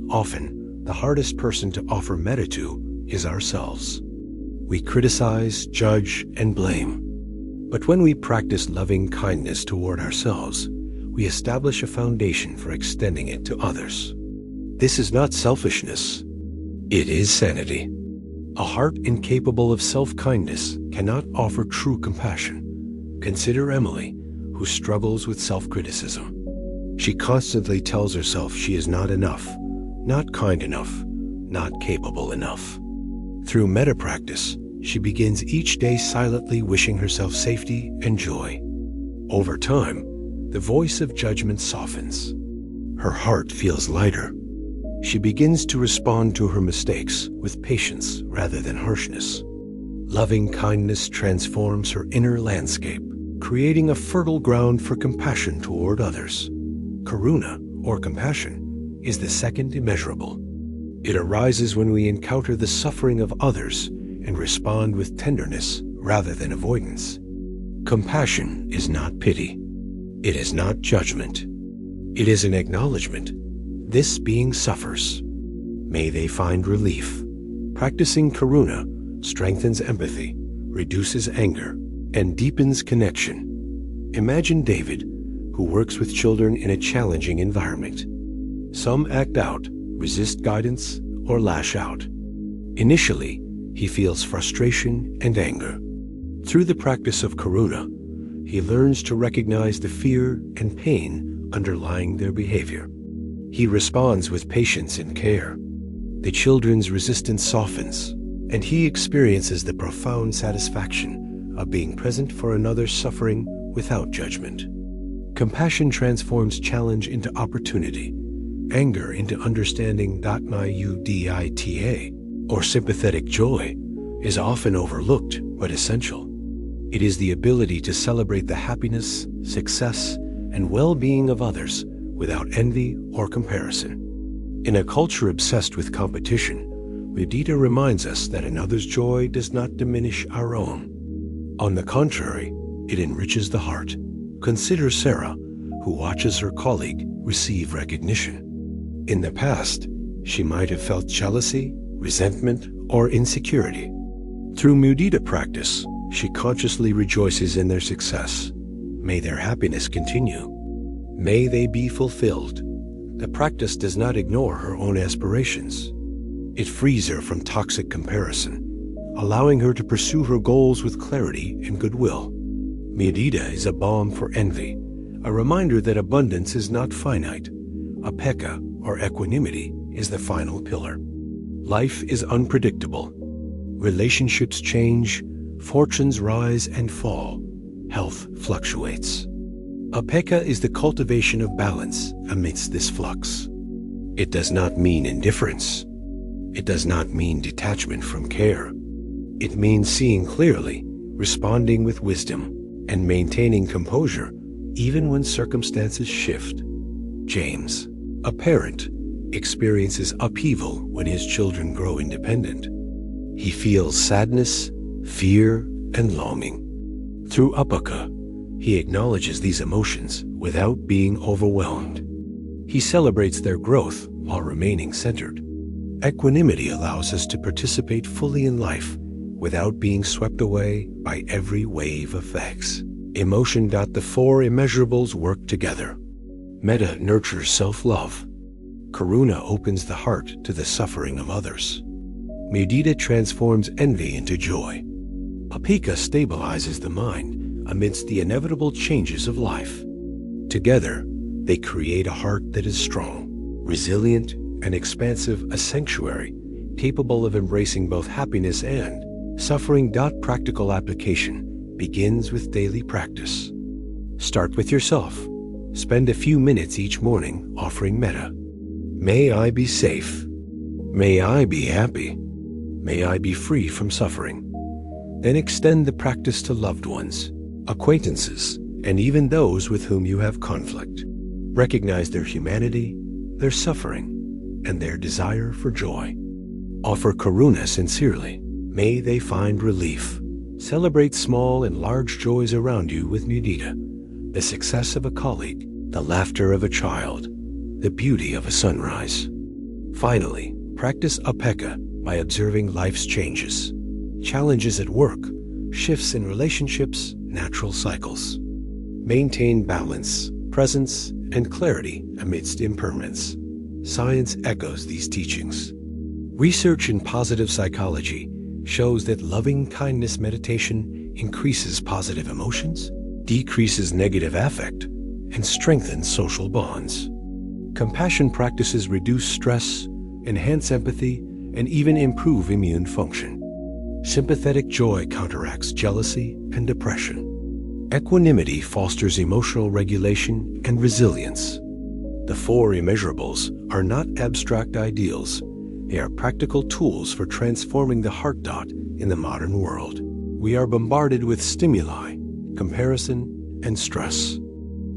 Often, the hardest person to offer metta to is ourselves. We criticize, judge, and blame. But when we practice loving kindness toward ourselves, we establish a foundation for extending it to others. This is not selfishness. It is sanity. A heart incapable of self-kindness cannot offer true compassion. Consider Emily, who struggles with self-criticism. She constantly tells herself she is not enough, not kind enough, not capable enough. Through metta practice, she begins each day silently wishing herself safety and joy. Over time, the voice of judgment softens. Her heart feels lighter. She begins to respond to her mistakes with patience rather than harshness. Loving kindness transforms her inner landscape, creating a fertile ground for compassion toward others. Karuna, or compassion, is the second immeasurable. It arises when we encounter the suffering of others and respond with tenderness rather than avoidance. Compassion is not pity. It is not judgment. It is an acknowledgement. This being suffers. May they find relief. Practicing karuna strengthens empathy, reduces anger, and deepens connection. Imagine David, who works with children in a challenging environment. Some act out, resist guidance, or lash out. Initially, he feels frustration and anger. Through the practice of karuna, he learns to recognize the fear and pain underlying their behavior. He responds with patience and care. The children's resistance softens, and he experiences the profound satisfaction of being present for another's suffering without judgment. Compassion transforms challenge into opportunity, anger into understanding. Mudita, or sympathetic joy, is often overlooked but essential. It is the ability to celebrate the happiness, success, and well-being of others without envy or comparison. In a culture obsessed with competition, mudita reminds us that another's joy does not diminish our own. On the contrary, it enriches the heart. Consider Sarah, who watches her colleague receive recognition. In the past, she might have felt jealousy, resentment, or insecurity. Through mudita practice, she consciously rejoices in their success. May their happiness continue. May they be fulfilled. The practice does not ignore her own aspirations. It frees her from toxic comparison, allowing her to pursue her goals with clarity and goodwill. Mudita is a balm for envy, a reminder that abundance is not finite. Awaken, or equanimity, is the final pillar. Life is unpredictable. Relationships change, fortunes rise and fall, health fluctuates. Awaken is the cultivation of balance amidst this flux. It does not mean indifference. It does not mean detachment from care. It means seeing clearly, responding with wisdom, and maintaining composure even when circumstances shift. James, a parent, experiences upheaval when his children grow independent. He feels sadness, fear, and longing. Through awaken, he acknowledges these emotions without being overwhelmed. He celebrates their growth while remaining centered. Equanimity allows us to participate fully in life without being swept away by every wave of facts. Emotion. The four immeasurables work together. Metta nurtures self-love. Karuna opens the heart to the suffering of others. Mudita transforms envy into joy. Awaken stabilizes the mind amidst the inevitable changes of life. Together, they create a heart that is strong, resilient, and expansive, a sanctuary capable of embracing both happiness and suffering. Practical application begins with daily practice. Start with yourself. Spend a few minutes each morning offering metta. May I be safe. May I be happy. May I be free from suffering. Then extend the practice to loved ones, acquaintances, and even those with whom you have conflict. Recognize their humanity, their suffering, and their desire for joy. Offer karuna sincerely. May they find relief. Celebrate small and large joys around you with mudita. The success of a colleague, the laughter of a child, the beauty of a sunrise. Finally, practice awaken by observing life's changes. Challenges at work, shifts in relationships, natural cycles. Maintain balance, presence, and clarity amidst impermanence. Science echoes these teachings. Research in positive psychology shows that loving kindness meditation increases positive emotions, decreases negative affect, and strengthens social bonds. Compassion practices reduce stress, enhance empathy, and even improve immune function. Sympathetic joy counteracts jealousy and depression. Equanimity fosters emotional regulation and resilience. The four immeasurables are not abstract ideals. They are practical tools for transforming the heart dot in the modern world. We are bombarded with stimuli, comparison, and stress.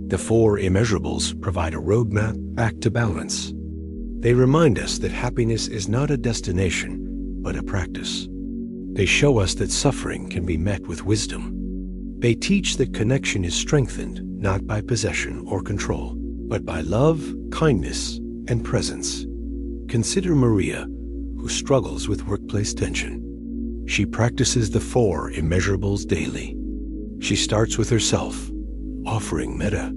The four immeasurables provide a roadmap back to balance. They remind us that happiness is not a destination, but a practice. They show us that suffering can be met with wisdom. They teach that connection is strengthened not by possession or control, but by love, kindness, and presence. Consider Maria, who struggles with workplace tension. She practices the four immeasurables daily. She starts with herself, offering metta.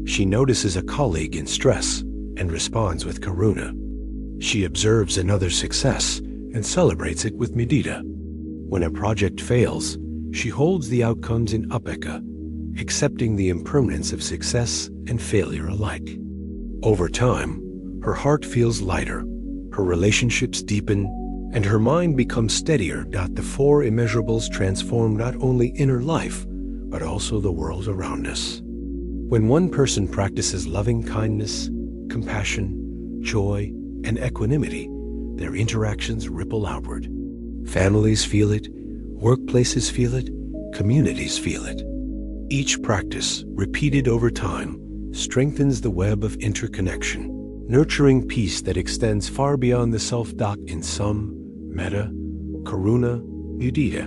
She notices a colleague in stress and responds with karuna. She observes another's success and celebrates it with mudita. When a project fails, she holds the outcomes in awaken, accepting the impermanence of success and failure alike. Over time, her heart feels lighter, her relationships deepen, and her mind becomes steadier. The four immeasurables transform not only inner life, but also the world around us. When one person practices loving kindness, compassion, joy, and equanimity, their interactions ripple outward. Families feel it, workplaces feel it, communities feel it. Each practice, repeated over time, strengthens the web of interconnection, nurturing peace that extends far beyond the self. In sum, metta, karuna, mudita,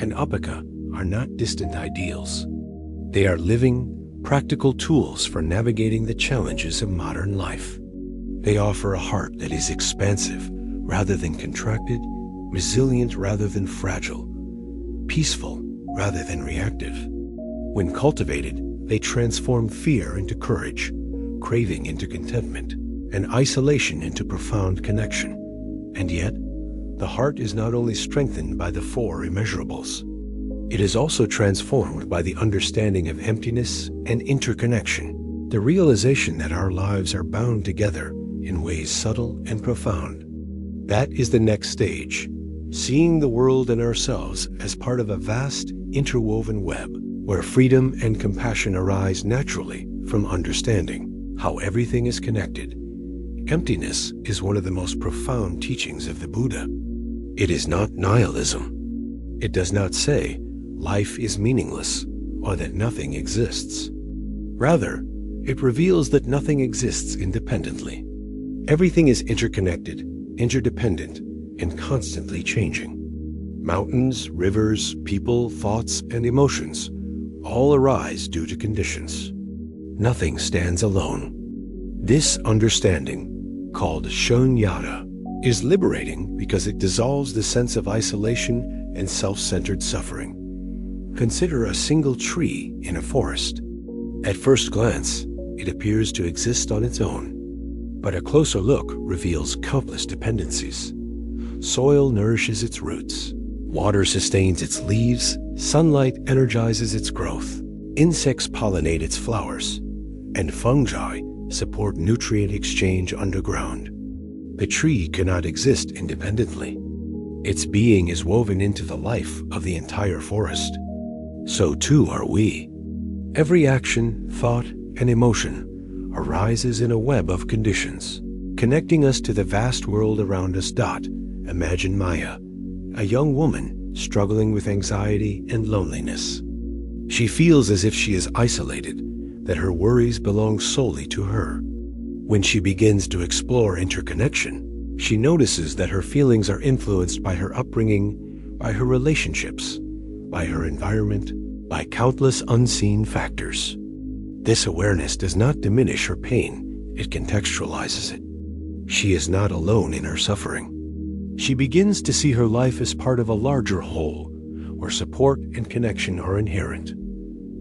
and awaken are not distant ideals. They are living, practical tools for navigating the challenges of modern life. They offer a heart that is expansive rather than contracted, resilient rather than fragile, peaceful rather than reactive. When cultivated, they transform fear into courage, craving into contentment, and isolation into profound connection. And yet, the heart is not only strengthened by the four immeasurables, it is also transformed by the understanding of emptiness and interconnection, the realization that our lives are bound together in ways subtle and profound. That is the next stage, seeing the world and ourselves as part of a vast, interwoven web, where freedom and compassion arise naturally from understanding how everything is connected. Emptiness is one of the most profound teachings of the Buddha. It is not nihilism. It does not say life is meaningless or that nothing exists. Rather, it reveals that nothing exists independently. Everything is interconnected, interdependent, and constantly changing. Mountains, rivers, people, thoughts, and emotions all arise due to conditions. Nothing stands alone. This understanding, called shunyata, is liberating because it dissolves the sense of isolation and self-centered suffering. Consider a single tree in a forest. At first glance, it appears to exist on its own, but a closer look reveals countless dependencies. Soil nourishes its roots, water sustains its leaves, sunlight energizes its growth, insects pollinate its flowers, and fungi support nutrient exchange underground. The tree cannot exist independently. Its being is woven into the life of the entire forest. So too are we. Every action, thought, and emotion arises in a web of conditions, connecting us to the vast world around us. Imagine Maya, a young woman struggling with anxiety and loneliness. She feels as if she is isolated, that her worries belong solely to her. When she begins to explore interconnection, she notices that her feelings are influenced by her upbringing, by her relationships, by her environment, by countless unseen factors. This awareness does not diminish her pain, it contextualizes it. She is not alone in her suffering. She begins to see her life as part of a larger whole, where support and connection are inherent.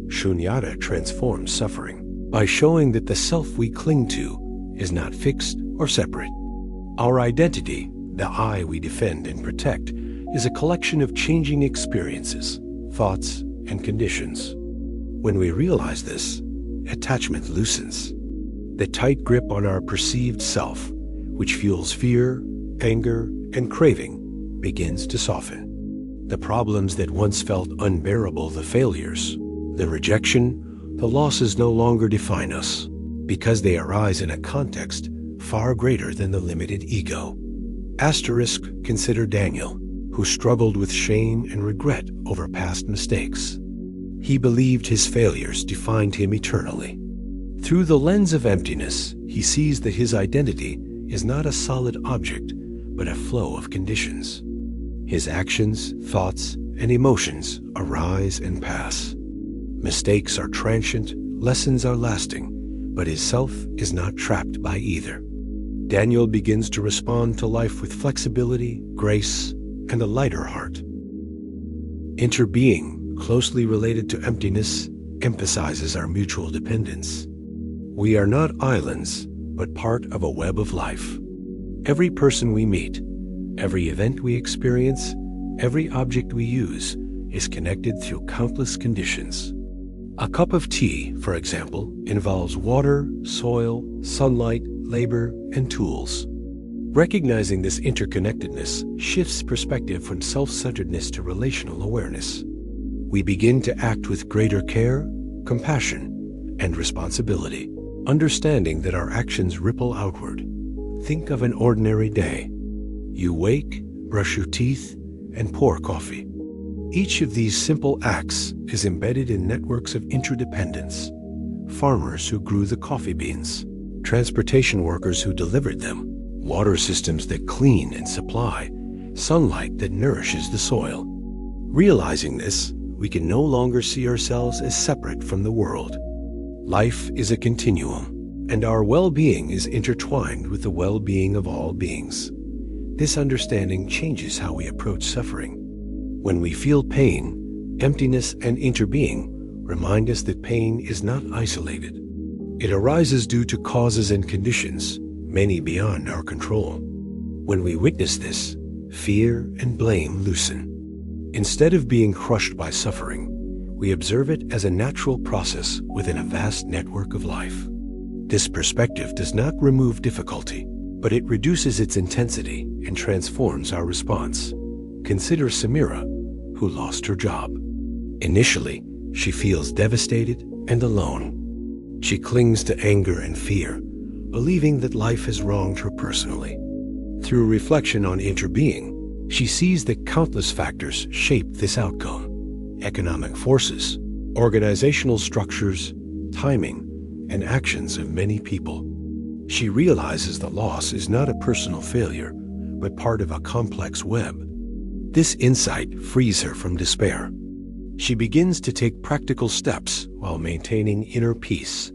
Shunyata transforms suffering by showing that the self we cling to is not fixed or separate. Our identity, the I we defend and protect, is a collection of changing experiences, thoughts, and conditions. When we realize this, attachment loosens. The tight grip on our perceived self, which fuels fear, anger, and craving, begins to soften. The problems that once felt unbearable, the failures, the rejection, the losses no longer define us, because they arise in a context far greater than the limited ego. Consider Daniel, who struggled with shame and regret over past mistakes. He believed his failures defined him eternally. Through the lens of emptiness, he sees that his identity is not a solid object, but a flow of conditions. His actions, thoughts, and emotions arise and pass. Mistakes are transient, lessons are lasting, but his self is not trapped by either. Daniel begins to respond to life with flexibility, grace, and a lighter heart. Interbeing, closely related to emptiness, emphasizes our mutual dependence. We are not islands, but part of a web of life. Every person we meet, every event we experience, every object we use is connected through countless conditions. A cup of tea, for example, involves water, soil, sunlight, labor, and tools. Recognizing this interconnectedness shifts perspective from self-centeredness to relational awareness. We begin to act with greater care, compassion, and responsibility, understanding that our actions ripple outward. Think of an ordinary day. You wake, brush your teeth, and pour coffee. Each of these simple acts is embedded in networks of interdependence. Farmers who grew the coffee beans, transportation workers who delivered them, water systems that clean and supply, sunlight that nourishes the soil. Realizing this, we can no longer see ourselves as separate from the world. Life is a continuum, and our well-being is intertwined with the well-being of all beings. This understanding changes how we approach suffering. When we feel pain, emptiness, and interbeing remind us that pain is not isolated. It arises due to causes and conditions, many beyond our control. When we witness this, fear and blame loosen. Instead of being crushed by suffering, we observe it as a natural process within a vast network of life. This perspective does not remove difficulty, but it reduces its intensity and transforms our response. Consider Samira, who lost her job. Initially, she feels devastated and alone. She clings to anger and fear, believing that life has wronged her personally. Through reflection on interbeing, she sees that countless factors shape this outcome: economic forces, organizational structures, timing, and actions of many people. She realizes the loss is not a personal failure, but part of a complex web. This insight frees her from despair. She begins to take practical steps while maintaining inner peace.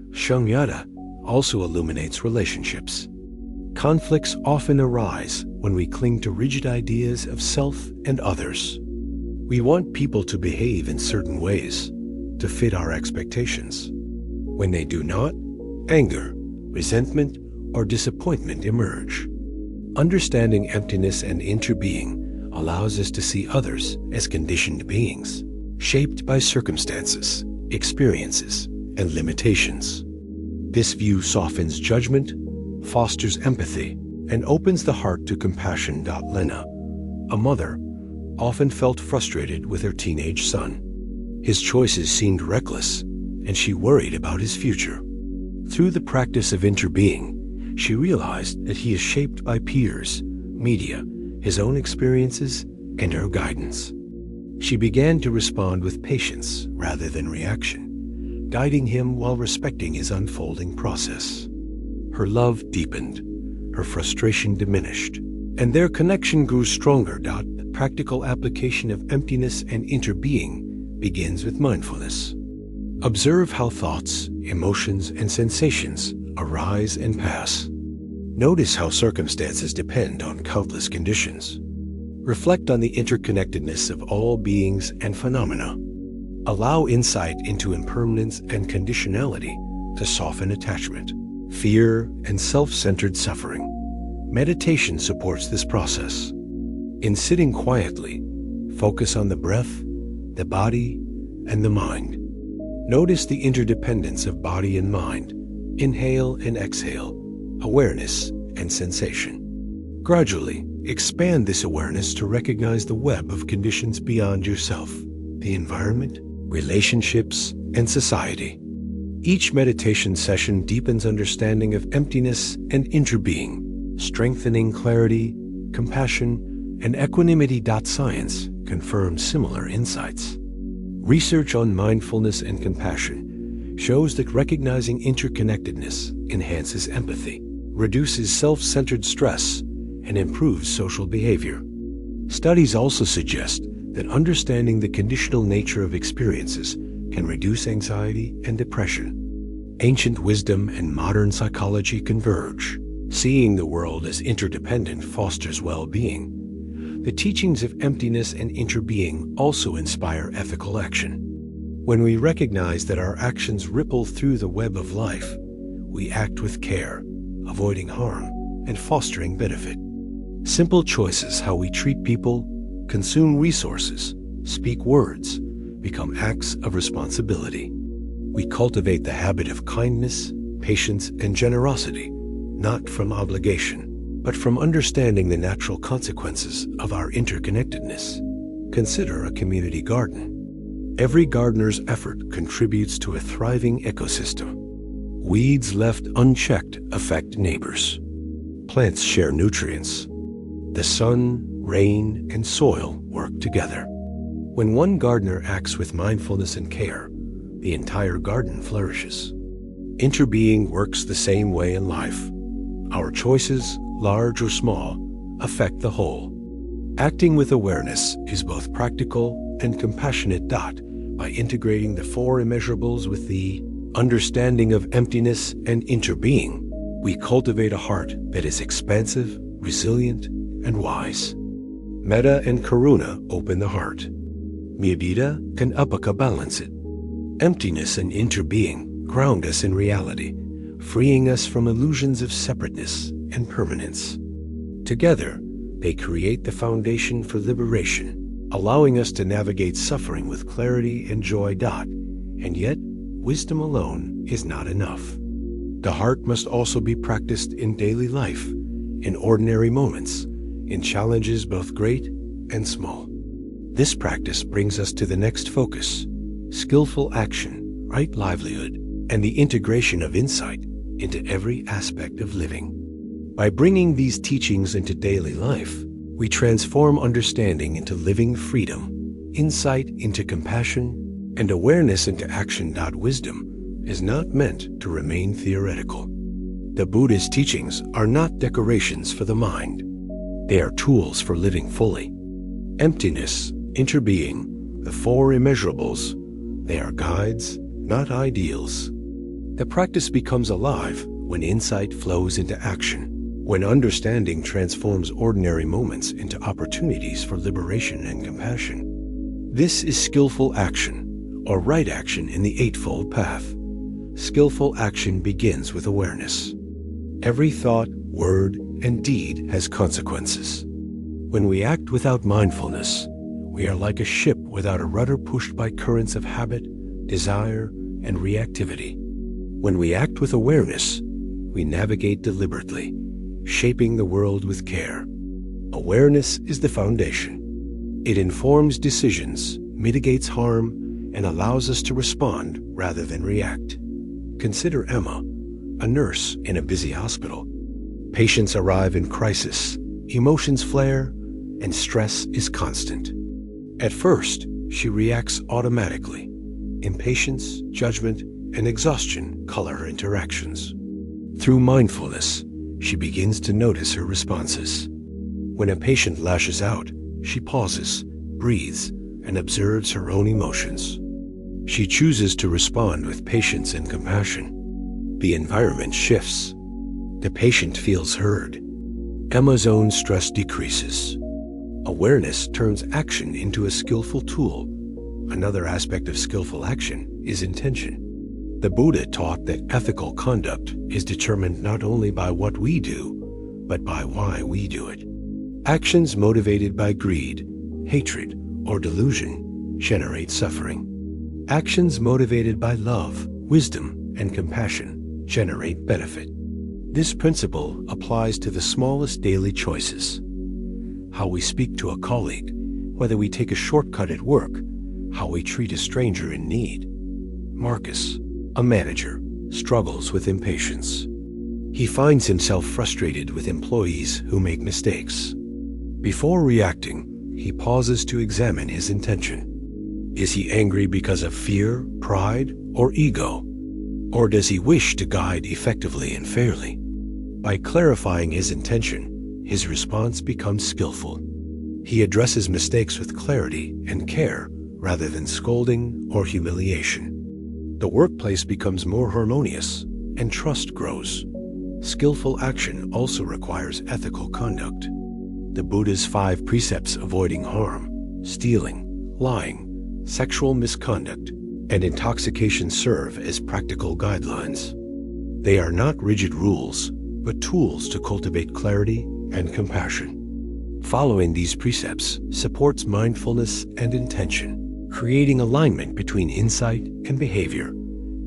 Shunyata also illuminates relationships. Conflicts often arise when we cling to rigid ideas of self and others. We want people to behave in certain ways, to fit our expectations. When they do not, anger, resentment, or disappointment emerge. Understanding emptiness and interbeing allows us to see others as conditioned beings, shaped by circumstances, experiences, and limitations. This view softens judgment, fosters empathy, and opens the heart to compassion. Lena, a mother, often felt frustrated with her teenage son. His choices seemed reckless, and she worried about his future. Through the practice of interbeing, she realized that he is shaped by peers, media, his own experiences, and her guidance. She began to respond with patience rather than reaction, guiding him while respecting his unfolding process. Her love deepened, her frustration diminished, and their connection grew stronger. The practical application of emptiness and interbeing begins with mindfulness. Observe how thoughts, emotions, and sensations arise and pass. Notice how circumstances depend on countless conditions. Reflect on the interconnectedness of all beings and phenomena. Allow insight into impermanence and conditionality to soften attachment, fear, and self-centered suffering. Meditation supports this process. In sitting quietly, focus on the breath, the body, and the mind. Notice the interdependence of body and mind, inhale and exhale, awareness and sensation. Gradually, expand this awareness to recognize the web of conditions beyond yourself, the environment, relationships, and society. Each meditation session deepens understanding of emptiness and interbeing, strengthening clarity, compassion, and equanimity. Science confirms similar insights. Research on mindfulness and compassion shows that recognizing interconnectedness enhances empathy, reduces self-centered stress, and improves social behavior. Studies also suggest that understanding the conditional nature of experiences can reduce anxiety and depression. Ancient wisdom and modern psychology converge. Seeing the world as interdependent fosters well-being. The teachings of emptiness and interbeing also inspire ethical action. When we recognize that our actions ripple through the web of life, we act with care, avoiding harm and fostering benefit. Simple choices, how we treat people, consume resources, speak words, become acts of responsibility. We cultivate the habit of kindness, patience, and generosity, not from obligation, but from understanding the natural consequences of our interconnectedness. Consider a community garden. Every gardener's effort contributes to a thriving ecosystem. Weeds left unchecked affect neighbors. Plants share nutrients. The sun, rain, and soil work together. When one gardener acts with mindfulness and care, the entire garden flourishes. Interbeing works the same way in life. Our choices, large or small, affect the whole. Acting with awareness is both practical and compassionate. By integrating the four immeasurables with the understanding of emptiness and interbeing, we cultivate a heart that is expansive, resilient, and wise. Metta and Karuna open the heart. Mudita and Upaka balance it. Emptiness and interbeing ground us in reality, freeing us from illusions of separateness and permanence. Together, they create the foundation for liberation, allowing us to navigate suffering with clarity and joy. And yet, wisdom alone is not enough. The heart must also be practiced in daily life, in ordinary moments, in challenges both great and small. This practice brings us to the next focus: skillful action, right livelihood, and the integration of insight into every aspect of living. By bringing these teachings into daily life, we transform understanding into living freedom, insight into compassion, and awareness into action. Wisdom is not meant to remain theoretical. The Buddhist teachings are not decorations for the mind. They are tools for living fully. Emptiness, interbeing, the four immeasurables, they are guides, not ideals. The practice becomes alive when insight flows into action, when understanding transforms ordinary moments into opportunities for liberation and compassion. This is skillful action, or right action in the Eightfold Path. Skillful action begins with awareness. Every thought, word, and deed has consequences. When we act without mindfulness, we are like a ship without a rudder pushed by currents of habit, desire, and reactivity. When we act with awareness, we navigate deliberately, shaping the world with care. Awareness is the foundation. It informs decisions, mitigates harm, and allows us to respond rather than react. Consider Emma, a nurse in a busy hospital. Patients arrive in crisis, emotions flare, and stress is constant. At first, she reacts automatically. Impatience, judgment, and exhaustion color her interactions. Through mindfulness, she begins to notice her responses. When a patient lashes out, she pauses, breathes, and observes her own emotions. She chooses to respond with patience and compassion. The environment shifts. The patient feels heard. Emma's own stress decreases. Awareness turns action into a skillful tool. Another aspect of skillful action is intention. The Buddha taught that ethical conduct is determined not only by what we do, but by why we do it. Actions motivated by greed, hatred, or delusion generate suffering. Actions motivated by love, wisdom, and compassion generate benefit. This principle applies to the smallest daily choices. How we speak to a colleague, whether we take a shortcut at work, how we treat a stranger in need. Marcus, a manager, struggles with impatience. He finds himself frustrated with employees who make mistakes. Before reacting, he pauses to examine his intention. Is he angry because of fear, pride, or ego? Or does he wish to guide effectively and fairly? By clarifying his intention, his response becomes skillful. He addresses mistakes with clarity and care rather than scolding or humiliation. The workplace becomes more harmonious and trust grows. Skillful action also requires ethical conduct. The Buddha's 5 precepts avoiding harm, stealing, lying, sexual misconduct, and intoxication serve as practical guidelines. They are not rigid rules, but tools to cultivate clarity and compassion. Following these precepts supports mindfulness and intention, creating alignment between insight and behavior.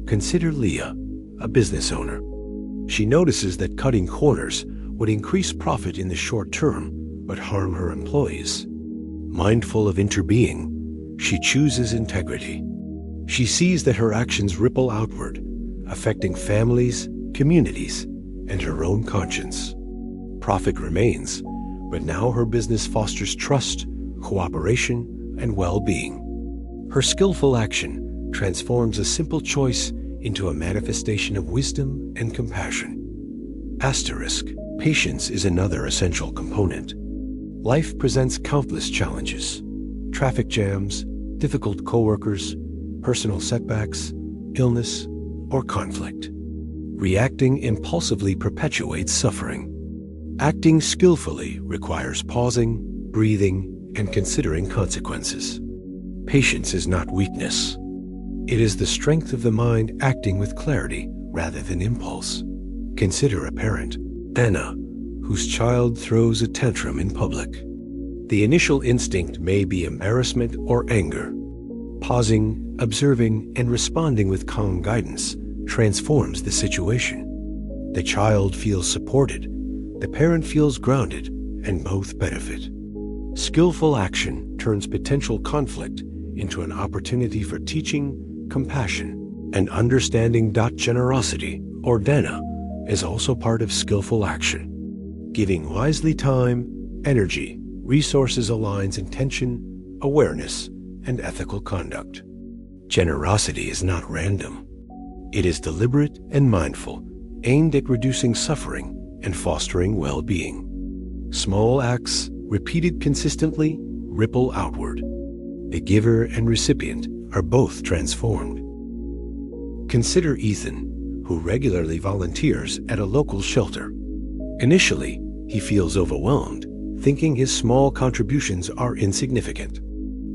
Consider Leah, a business owner. She notices that cutting corners would increase profit in the short term, but harm her employees. Mindful of interbeing, she chooses integrity. She sees that her actions ripple outward, affecting families, communities, and her own conscience. Profit remains, but now her business fosters trust, cooperation, and well-being. Her skillful action transforms a simple choice into a manifestation of wisdom and compassion. Asterisk, patience is another essential component. Life presents countless challenges. Traffic jams, difficult coworkers, personal setbacks, illness, or conflict. Reacting impulsively perpetuates suffering. Acting skillfully requires pausing, breathing, and considering consequences. Patience is not weakness. It is the strength of the mind acting with clarity rather than impulse. Consider a parent, Anna, whose child throws a tantrum in public. The initial instinct may be embarrassment or anger. Pausing, observing, and responding with calm guidance transforms the situation. The child feels supported, the parent feels grounded, and both benefit. Skillful action turns potential conflict into an opportunity for teaching, compassion, and understanding. Generosity, or dana, is also part of skillful action. Giving wisely time, energy, resources aligns intention, awareness, and ethical conduct. Generosity is not random. It is deliberate and mindful, aimed at reducing suffering and fostering well-being. Small acts, repeated consistently, ripple outward. The giver and recipient are both transformed. Consider Ethan, who regularly volunteers at a local shelter. Initially, he feels overwhelmed, thinking his small contributions are insignificant.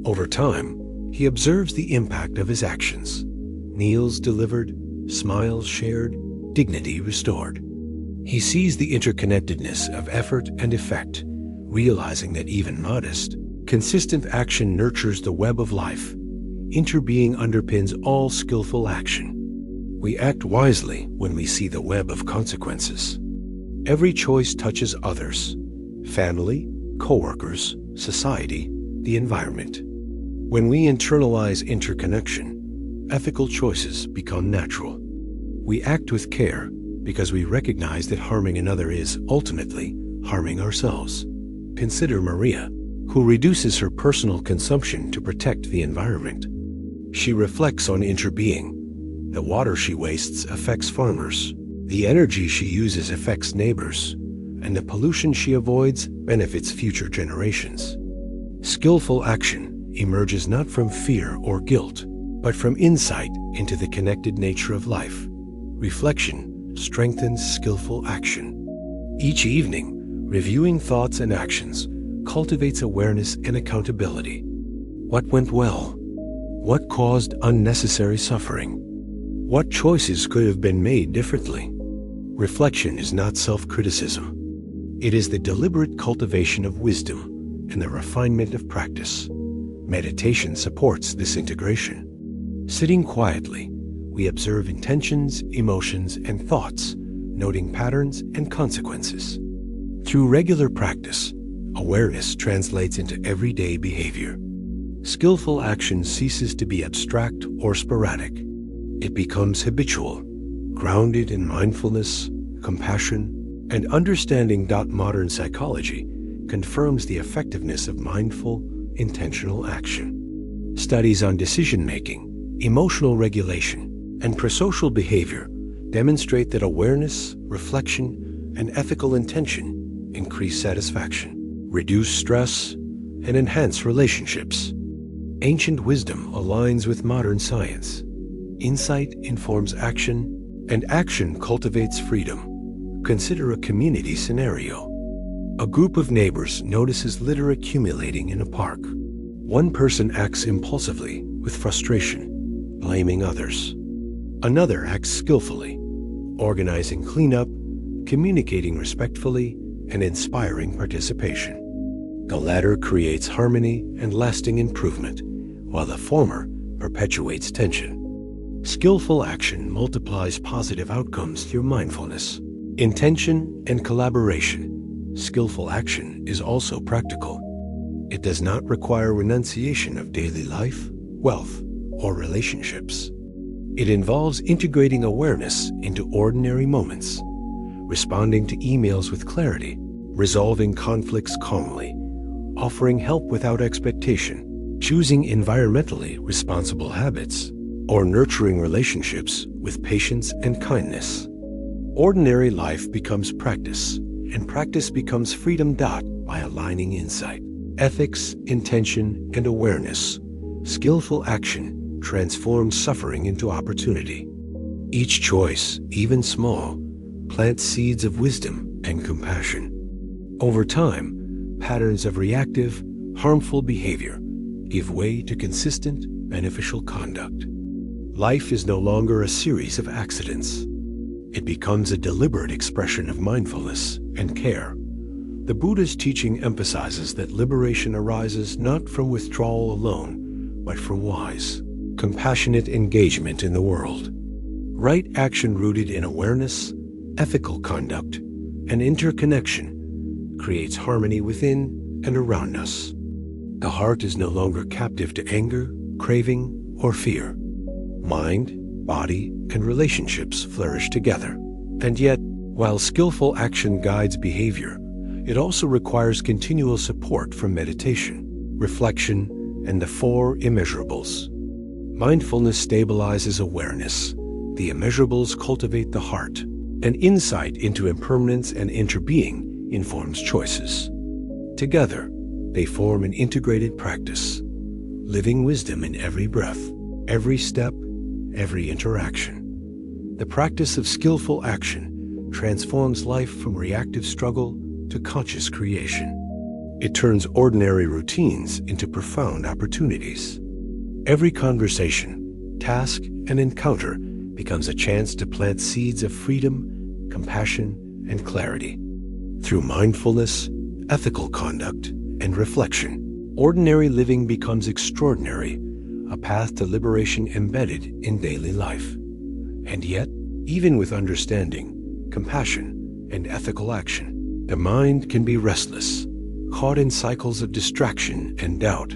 Over time, he observes the impact of his actions. Meals delivered, smiles shared, dignity restored. He sees the interconnectedness of effort and effect, realizing that even modest, consistent action nurtures the web of life. Interbeing underpins all skillful action. We act wisely when we see the web of consequences. Every choice touches others: family, co-workers, society, the environment. When we internalize interconnection, ethical choices become natural. We act with care because we recognize that harming another is, ultimately, harming ourselves. Consider Maria, who reduces her personal consumption to protect the environment. She reflects on interbeing. The water she wastes affects farmers. The energy she uses affects neighbors. And the pollution she avoids benefits future generations. Skillful action emerges not from fear or guilt, but from insight into the connected nature of life. Reflection strengthens skillful action. Each evening, reviewing thoughts and actions cultivates awareness and accountability. What went well? What caused unnecessary suffering? What choices could have been made differently? Reflection is not self-criticism. It is the deliberate cultivation of wisdom and the refinement of practice. Meditation supports this integration. Sitting quietly, we observe intentions, emotions, and thoughts, noting patterns and consequences. Through regular practice, awareness translates into everyday behavior. Skillful action ceases to be abstract or sporadic. It becomes habitual, grounded in mindfulness, compassion, and understanding. Modern psychology confirms the effectiveness of mindful, intentional action. Studies on decision-making, emotional regulation, and prosocial behavior demonstrate that awareness, reflection, and ethical intention increase satisfaction, reduce stress, and enhance relationships. Ancient wisdom aligns with modern science. Insight informs action, and action cultivates freedom. Consider a community scenario. A group of neighbors notices litter accumulating in a park. One person acts impulsively with frustration, blaming others. Another acts skillfully, organizing cleanup, communicating respectfully, and inspiring participation. The latter creates harmony and lasting improvement, while the former perpetuates tension. Skillful action multiplies positive outcomes through mindfulness, intention, and collaboration. Skillful action is also practical. It does not require renunciation of daily life, wealth, or relationships. It involves integrating awareness into ordinary moments, responding to emails with clarity, resolving conflicts calmly, offering help without expectation, choosing environmentally responsible habits, or nurturing relationships with patience and kindness. Ordinary life becomes practice, and practice becomes freedom. By aligning insight, ethics, intention, and awareness, skillful action transforms suffering into opportunity. Each choice, even small, plants seeds of wisdom and compassion. Over time, patterns of reactive, harmful behavior give way to consistent, beneficial conduct. Life is no longer a series of accidents. It becomes a deliberate expression of mindfulness and care. The Buddhist teaching emphasizes that liberation arises not from withdrawal alone, but from wise, compassionate engagement in the world. Right action rooted in awareness, ethical conduct, and interconnection creates harmony within and around us. The heart is no longer captive to anger, craving, or fear. Mind, body, and relationships flourish together. And yet, while skillful action guides behavior, it also requires continual support from meditation, reflection, and the four immeasurables. Mindfulness stabilizes awareness. The immeasurables cultivate the heart, and insight into impermanence and interbeing informs choices. Together, they form an integrated practice, living wisdom in every breath, every step, every interaction. The practice of skillful action transforms life from reactive struggle to conscious creation. It turns ordinary routines into profound opportunities. Every conversation, task, and encounter becomes a chance to plant seeds of freedom, compassion, and clarity. Through mindfulness, ethical conduct, and reflection, ordinary living becomes extraordinary, a path to liberation embedded in daily life. And yet, even with understanding, compassion, and ethical action, the mind can be restless, caught in cycles of distraction and doubt.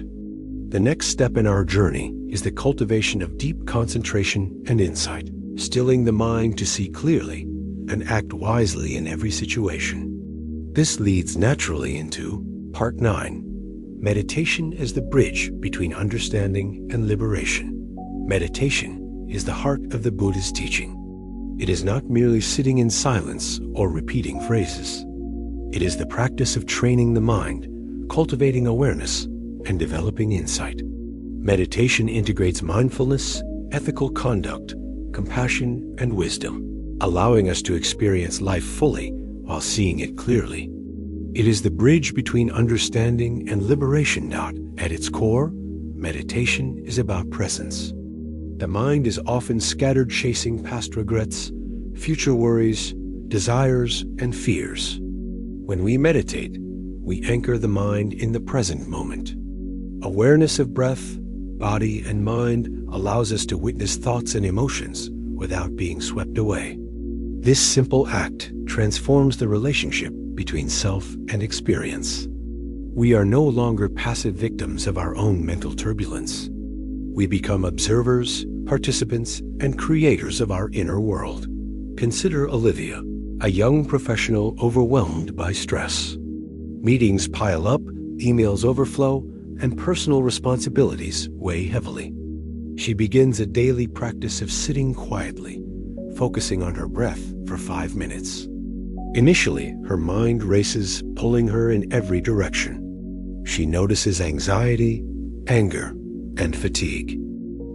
The next step in our journey is the cultivation of deep concentration and insight, stilling the mind to see clearly and act wisely in every situation. This leads naturally into Part 9, Meditation as the bridge between understanding and liberation. Meditation is the heart of the Buddha's teaching. It is not merely sitting in silence or repeating phrases. It is the practice of training the mind, cultivating awareness, and developing insight. Meditation integrates mindfulness, ethical conduct, compassion, and wisdom, allowing us to experience life fully while seeing it clearly. It is the bridge between understanding and liberation. At its core, meditation is about presence. The mind is often scattered, chasing past regrets, future worries, desires, and fears. When we meditate, we anchor the mind in the present moment. Awareness of breath, body, and mind allows us to witness thoughts and emotions without being swept away. This simple act transforms the relationship between self and experience. We are no longer passive victims of our own mental turbulence. We become observers, participants, and creators of our inner world. Consider Olivia, a young professional overwhelmed by stress. Meetings pile up, emails overflow, and personal responsibilities weigh heavily. She begins a daily practice of sitting quietly, focusing on her breath for 5 minutes. Initially, her mind races, pulling her in every direction. She notices anxiety, anger, and fatigue.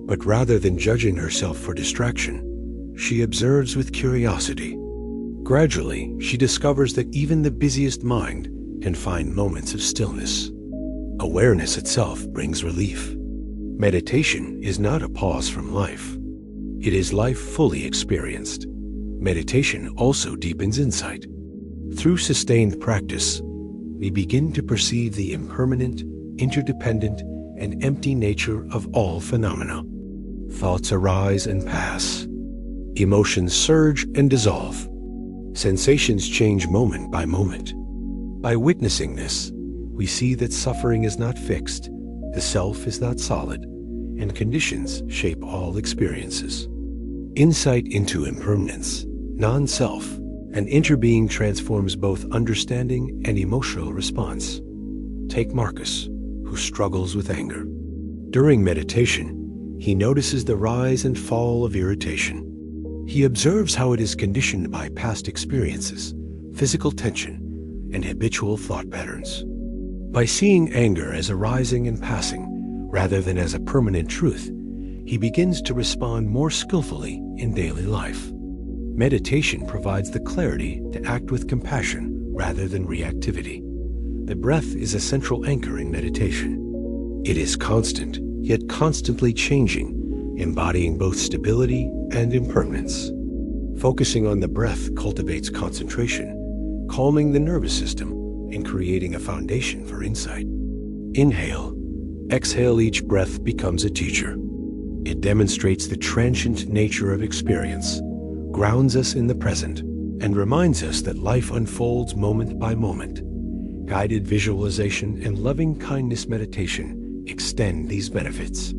But rather than judging herself for distraction, she observes with curiosity. Gradually, she discovers that even the busiest mind can find moments of stillness. Awareness itself brings relief. Meditation is not a pause from life. It is life fully experienced. Meditation also deepens insight. Through sustained practice, we begin to perceive the impermanent, interdependent, and empty nature of all phenomena. Thoughts arise and pass. Emotions surge and dissolve. Sensations change moment by moment. By witnessing this, we see that suffering is not fixed, the self is not solid, and conditions shape all experiences. Insight into impermanence, non-self, and interbeing transforms both understanding and emotional response. Take Marcus, who struggles with anger. During meditation, he notices the rise and fall of irritation. He observes how it is conditioned by past experiences, physical tension, and habitual thought patterns. By seeing anger as arising and passing, rather than as a permanent truth, he begins to respond more skillfully in daily life. Meditation provides the clarity to act with compassion rather than reactivity. The breath is a central anchor in meditation. It is constant, yet constantly changing, embodying both stability and impermanence. Focusing on the breath cultivates concentration, calming the nervous system and creating a foundation for insight. Inhale, exhale. Each breath becomes a teacher. It demonstrates the transient nature of experience, grounds us in the present, and reminds us that life unfolds moment by moment. Guided visualization and loving-kindness meditation extend these benefits.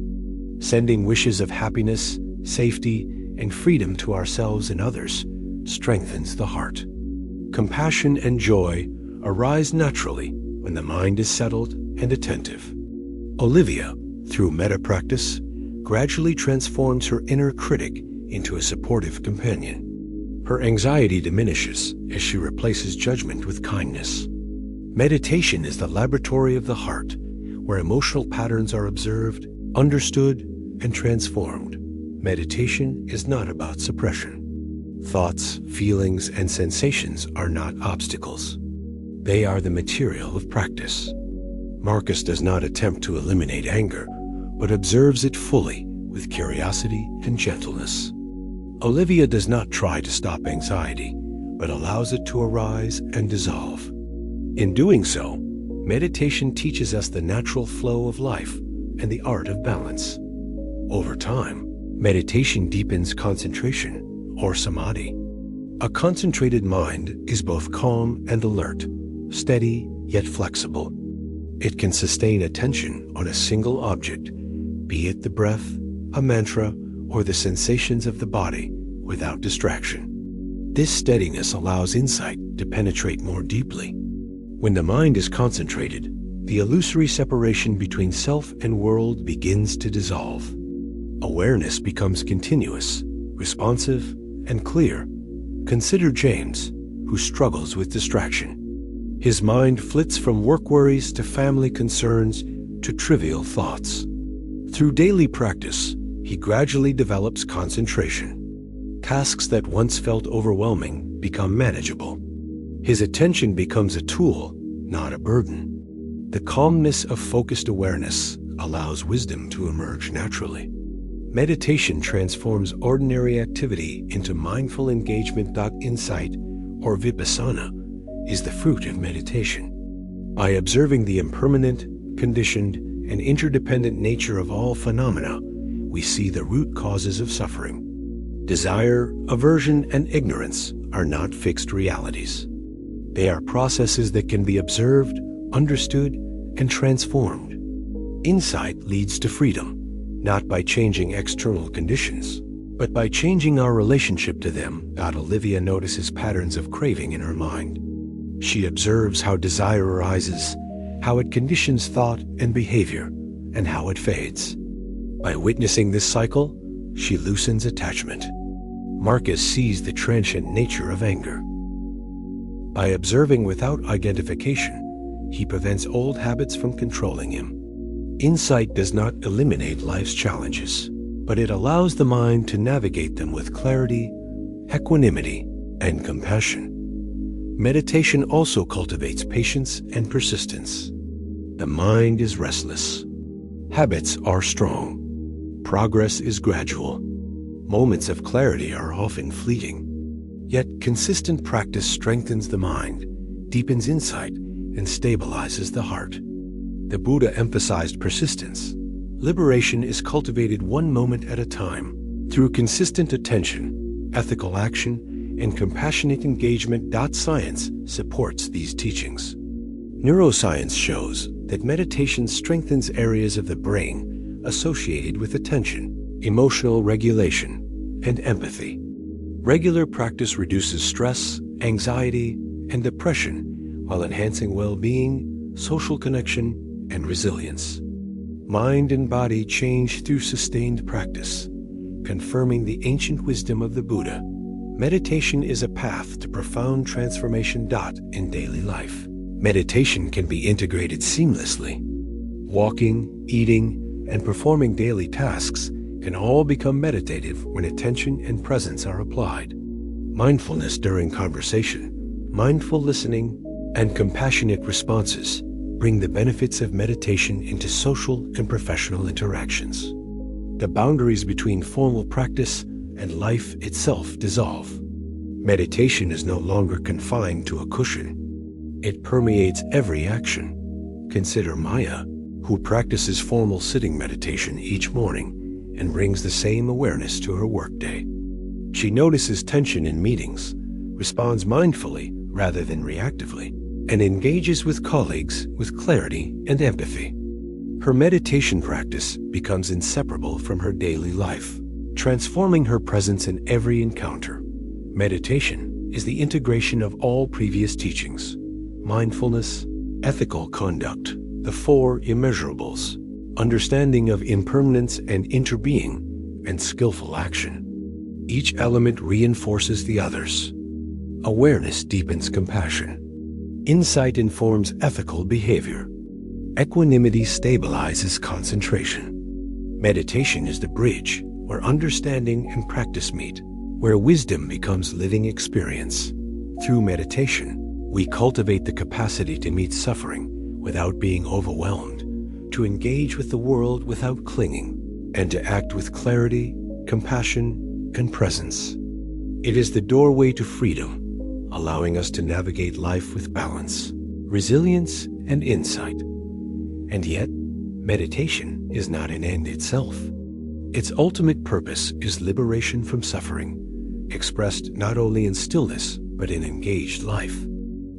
Sending wishes of happiness, safety, and freedom to ourselves and others strengthens the heart. Compassion and joy arise naturally when the mind is settled and attentive. Olivia, through metta practice, gradually transforms her inner critic into a supportive companion. Her anxiety diminishes as she replaces judgment with kindness. Meditation is the laboratory of the heart, where emotional patterns are observed, understood, and transformed. Meditation is not about suppression. Thoughts, feelings, and sensations are not obstacles. They are the material of practice. Marcus does not attempt to eliminate anger, but observes it fully with curiosity and gentleness. Olivia does not try to stop anxiety, but allows it to arise and dissolve. In doing so, meditation teaches us the natural flow of life and the art of balance. Over time, meditation deepens concentration, or samadhi. A concentrated mind is both calm and alert, steady yet flexible. It can sustain attention on a single object, be it the breath, a mantra, or the sensations of the body, without distraction. This steadiness allows insight to penetrate more deeply. When the mind is concentrated, the illusory separation between self and world begins to dissolve. Awareness becomes continuous, responsive, and clear. Consider James, who struggles with distraction. His mind flits from work worries to family concerns to trivial thoughts. Through daily practice, he gradually develops concentration. Tasks that once felt overwhelming become manageable. His attention becomes a tool, not a burden. The calmness of focused awareness allows wisdom to emerge naturally. Meditation transforms ordinary activity into mindful engagement. Insight, or vipassana, is the fruit of meditation. By observing the impermanent, conditioned, and interdependent nature of all phenomena, we see the root causes of suffering. Desire, aversion, and ignorance are not fixed realities. They are processes that can be observed, understood, and transformed. Insight leads to freedom, not by changing external conditions, but by changing our relationship to them. Olivia notices patterns of craving in her mind. She observes how desire arises, how it conditions thought and behavior, and how it fades. By witnessing this cycle, she loosens attachment. Marcus sees the transient nature of anger. By observing without identification, he prevents old habits from controlling him. Insight does not eliminate life's challenges, but it allows the mind to navigate them with clarity, equanimity, and compassion. Meditation also cultivates patience and persistence. The mind is restless. Habits are strong. Progress is gradual. Moments of clarity are often fleeting. Yet consistent practice strengthens the mind, deepens insight, and stabilizes the heart. The Buddha emphasized persistence. Liberation is cultivated one moment at a time. Through consistent attention, ethical action, and compassionate engagement. Science supports these teachings. Neuroscience shows that meditation strengthens areas of the brain associated with attention, emotional regulation, and empathy. Regular practice reduces stress, anxiety, and depression while enhancing well-being, social connection, and resilience. Mind and body change through sustained practice, confirming the ancient wisdom of the Buddha. Meditation is a path to profound transformation. In daily life, meditation can be integrated seamlessly. Walking, eating, and performing daily tasks can all become meditative when attention and presence are applied. Mindfulness during conversation, mindful listening, and compassionate responses bring the benefits of meditation into social and professional interactions. The boundaries between formal practice and life itself dissolve. Meditation is no longer confined to a cushion. It permeates every action. Consider Maya, who practices formal sitting meditation each morning and brings the same awareness to her workday. She notices tension in meetings, responds mindfully rather than reactively, and engages with colleagues with clarity and empathy. Her meditation practice becomes inseparable from her daily life, transforming her presence in every encounter. Meditation is the integration of all previous teachings: mindfulness, ethical conduct, the four immeasurables, understanding of impermanence and interbeing, and skillful action. Each element reinforces the others. Awareness deepens compassion. Insight informs ethical behavior. Equanimity stabilizes concentration. Meditation is the bridge where understanding and practice meet, where wisdom becomes living experience. Through meditation, we cultivate the capacity to meet suffering without being overwhelmed, to engage with the world without clinging, and to act with clarity, compassion, and presence. It is the doorway to freedom, allowing us to navigate life with balance, resilience, and insight. And yet, meditation is not an end itself. Its ultimate purpose is liberation from suffering, expressed not only in stillness, but in engaged life.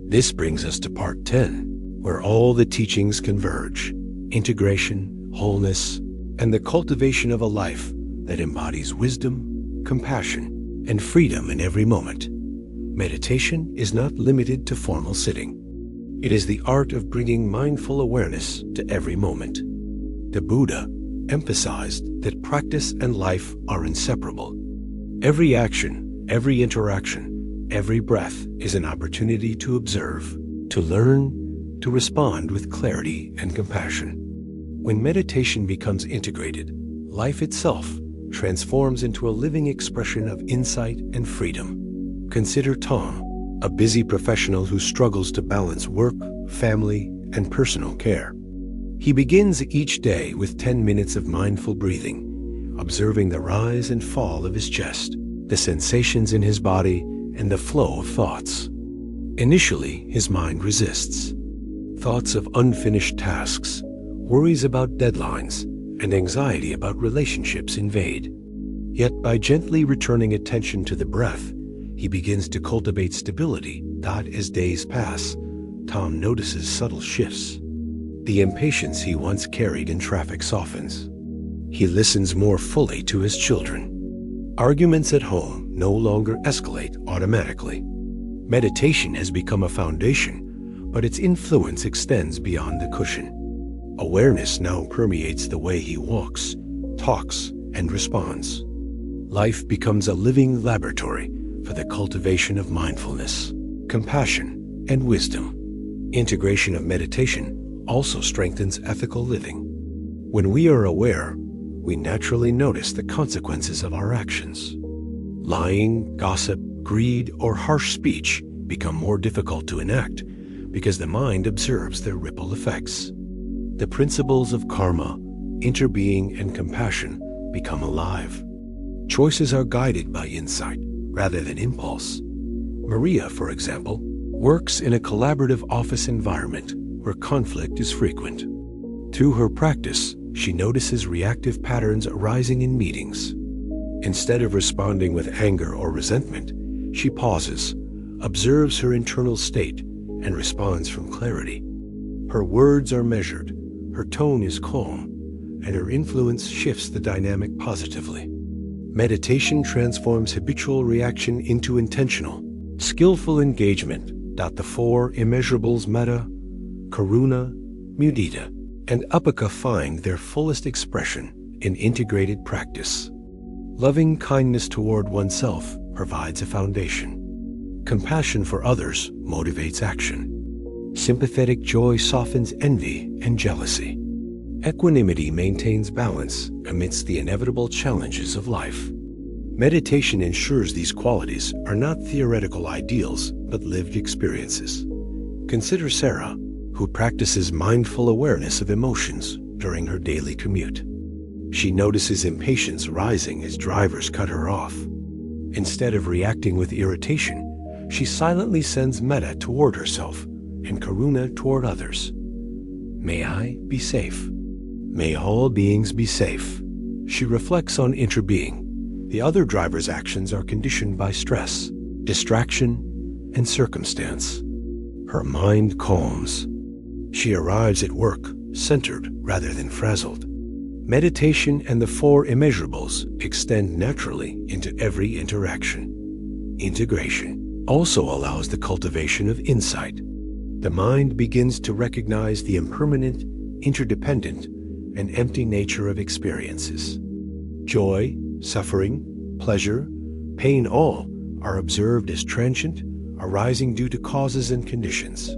This brings us to part 10, where all the teachings converge: integration, wholeness, and the cultivation of a life that embodies wisdom, compassion, and freedom in every moment. Meditation is not limited to formal sitting. It is the art of bringing mindful awareness to every moment. The Buddha emphasized that practice and life are inseparable. Every action, every interaction, every breath is an opportunity to observe, to learn, to respond with clarity and compassion. When meditation becomes integrated, life itself transforms into a living expression of insight and freedom. Consider Tom, a busy professional who struggles to balance work, family, and personal care. He begins each day with 10 minutes of mindful breathing, observing the rise and fall of his chest, the sensations in his body, and the flow of thoughts. Initially, his mind resists. Thoughts of unfinished tasks, worries about deadlines, and anxiety about relationships invade. Yet by gently returning attention to the breath, he begins to cultivate stability. As days pass, Tom notices subtle shifts. The impatience he once carried in traffic softens. He listens more fully to his children. Arguments at home no longer escalate automatically. Meditation has become a foundation, but its influence extends beyond the cushion. Awareness now permeates the way he walks, talks, and responds. Life becomes a living laboratory for the cultivation of mindfulness, compassion, and wisdom. Integration of meditation also strengthens ethical living. When we are aware, we naturally notice the consequences of our actions. Lying, gossip, greed, or harsh speech become more difficult to enact because the mind observes their ripple effects. The principles of karma, interbeing, and compassion become alive. Choices are guided by insight rather than impulse. Maria, for example, works in a collaborative office environment where conflict is frequent. Through her practice, she notices reactive patterns arising in meetings. Instead of responding with anger or resentment, she pauses, observes her internal state, and responds from clarity. Her words are measured, her tone is calm, and her influence shifts the dynamic positively. Meditation transforms habitual reaction into intentional, skillful engagement. The four immeasurables metta, karuna, mudita, and upeka find their fullest expression in integrated practice. Loving kindness toward oneself provides a foundation. Compassion for others motivates action. Sympathetic joy softens envy and jealousy. Equanimity maintains balance amidst the inevitable challenges of life. Meditation ensures these qualities are not theoretical ideals, but lived experiences. Consider Sarah, who practices mindful awareness of emotions during her daily commute. She notices impatience rising as drivers cut her off. Instead of reacting with irritation, she silently sends metta toward herself and karuna toward others. May I be safe. May all beings be safe. She reflects on interbeing. The other driver's actions are conditioned by stress, distraction, and circumstance. Her mind calms. She arrives at work centered rather than frazzled. Meditation and the four immeasurables extend naturally into every interaction. Integration also allows the cultivation of insight. The mind begins to recognize the impermanent, interdependent, and empty nature of experiences. Joy, suffering, pleasure, pain, all are observed as transient, arising due to causes and conditions.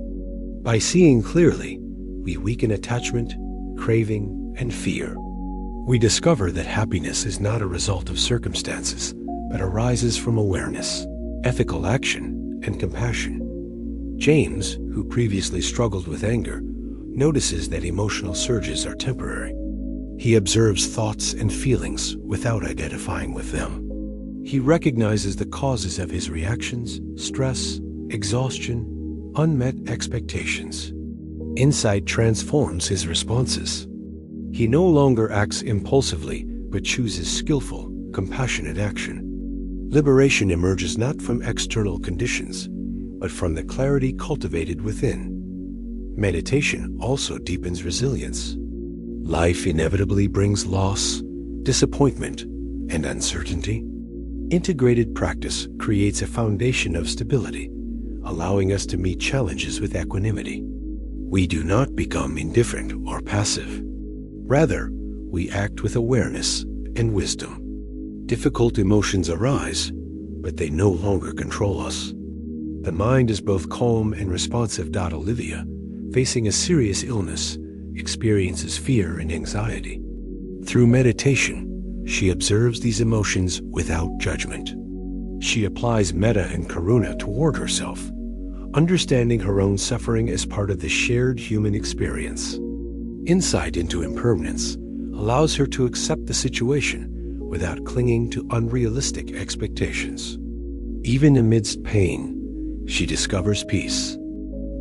By seeing clearly, we weaken attachment, craving, and fear. We discover that happiness is not a result of circumstances, but arises from awareness, ethical action, and compassion. James, who previously struggled with anger, notices that emotional surges are temporary. He observes thoughts and feelings without identifying with them. He recognizes the causes of his reactions, stress, exhaustion, unmet expectations. Insight transforms his responses. He no longer acts impulsively, but chooses skillful, compassionate action. Liberation emerges not from external conditions, but from the clarity cultivated within. Meditation also deepens resilience. Life inevitably brings loss, disappointment, and uncertainty. Integrated practice creates a foundation of stability, allowing us to meet challenges with equanimity. We do not become indifferent or passive. Rather, we act with awareness and wisdom. Difficult emotions arise, but they no longer control us. The mind is both calm and responsive. Olivia, facing a serious illness, experiences fear and anxiety. Through meditation, she observes these emotions without judgment. She applies metta and karuna toward herself, understanding her own suffering as part of the shared human experience. Insight into impermanence allows her to accept the situation without clinging to unrealistic expectations. Even amidst pain, she discovers peace.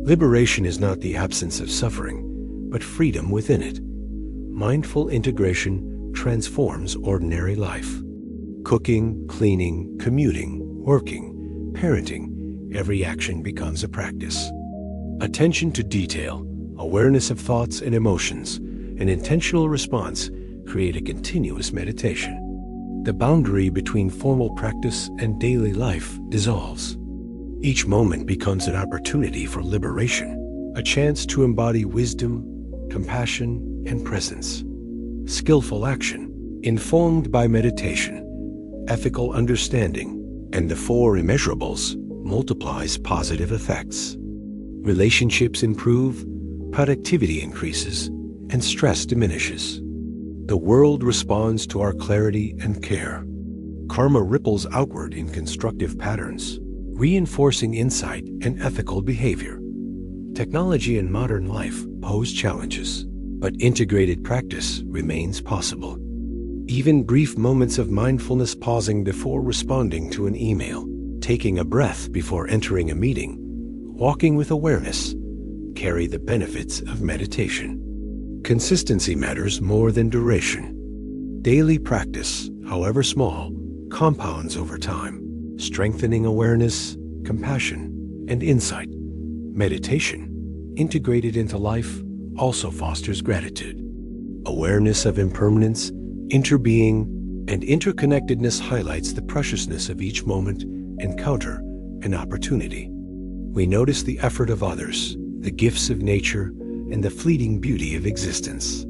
Liberation is not the absence of suffering, but freedom within it. Mindful integration transforms ordinary life. Cooking, cleaning, commuting, working, parenting, every action becomes a practice. Attention to detail, awareness of thoughts and emotions, and intentional response create a continuous meditation. The boundary between formal practice and daily life dissolves. Each moment becomes an opportunity for liberation, a chance to embody wisdom, compassion, and presence. Skillful action, informed by meditation, ethical understanding, and the four immeasurables, multiplies positive effects. Relationships improve, productivity increases, and stress diminishes. The world responds to our clarity and care. Karma ripples outward in constructive patterns, reinforcing insight and ethical behavior. Technology and modern life pose challenges, but integrated practice remains possible. Even brief moments of mindfulness, pausing before responding to an email, taking a breath before entering a meeting, walking with awareness, carry the benefits of meditation. Consistency matters more than duration. Daily practice, however small, compounds over time, strengthening awareness, compassion, and insight. Meditation, integrated into life, also fosters gratitude. Awareness of impermanence, interbeing, and interconnectedness highlights the preciousness of each moment, encounter, and opportunity. We notice the effort of others, the gifts of nature, and the fleeting beauty of existence.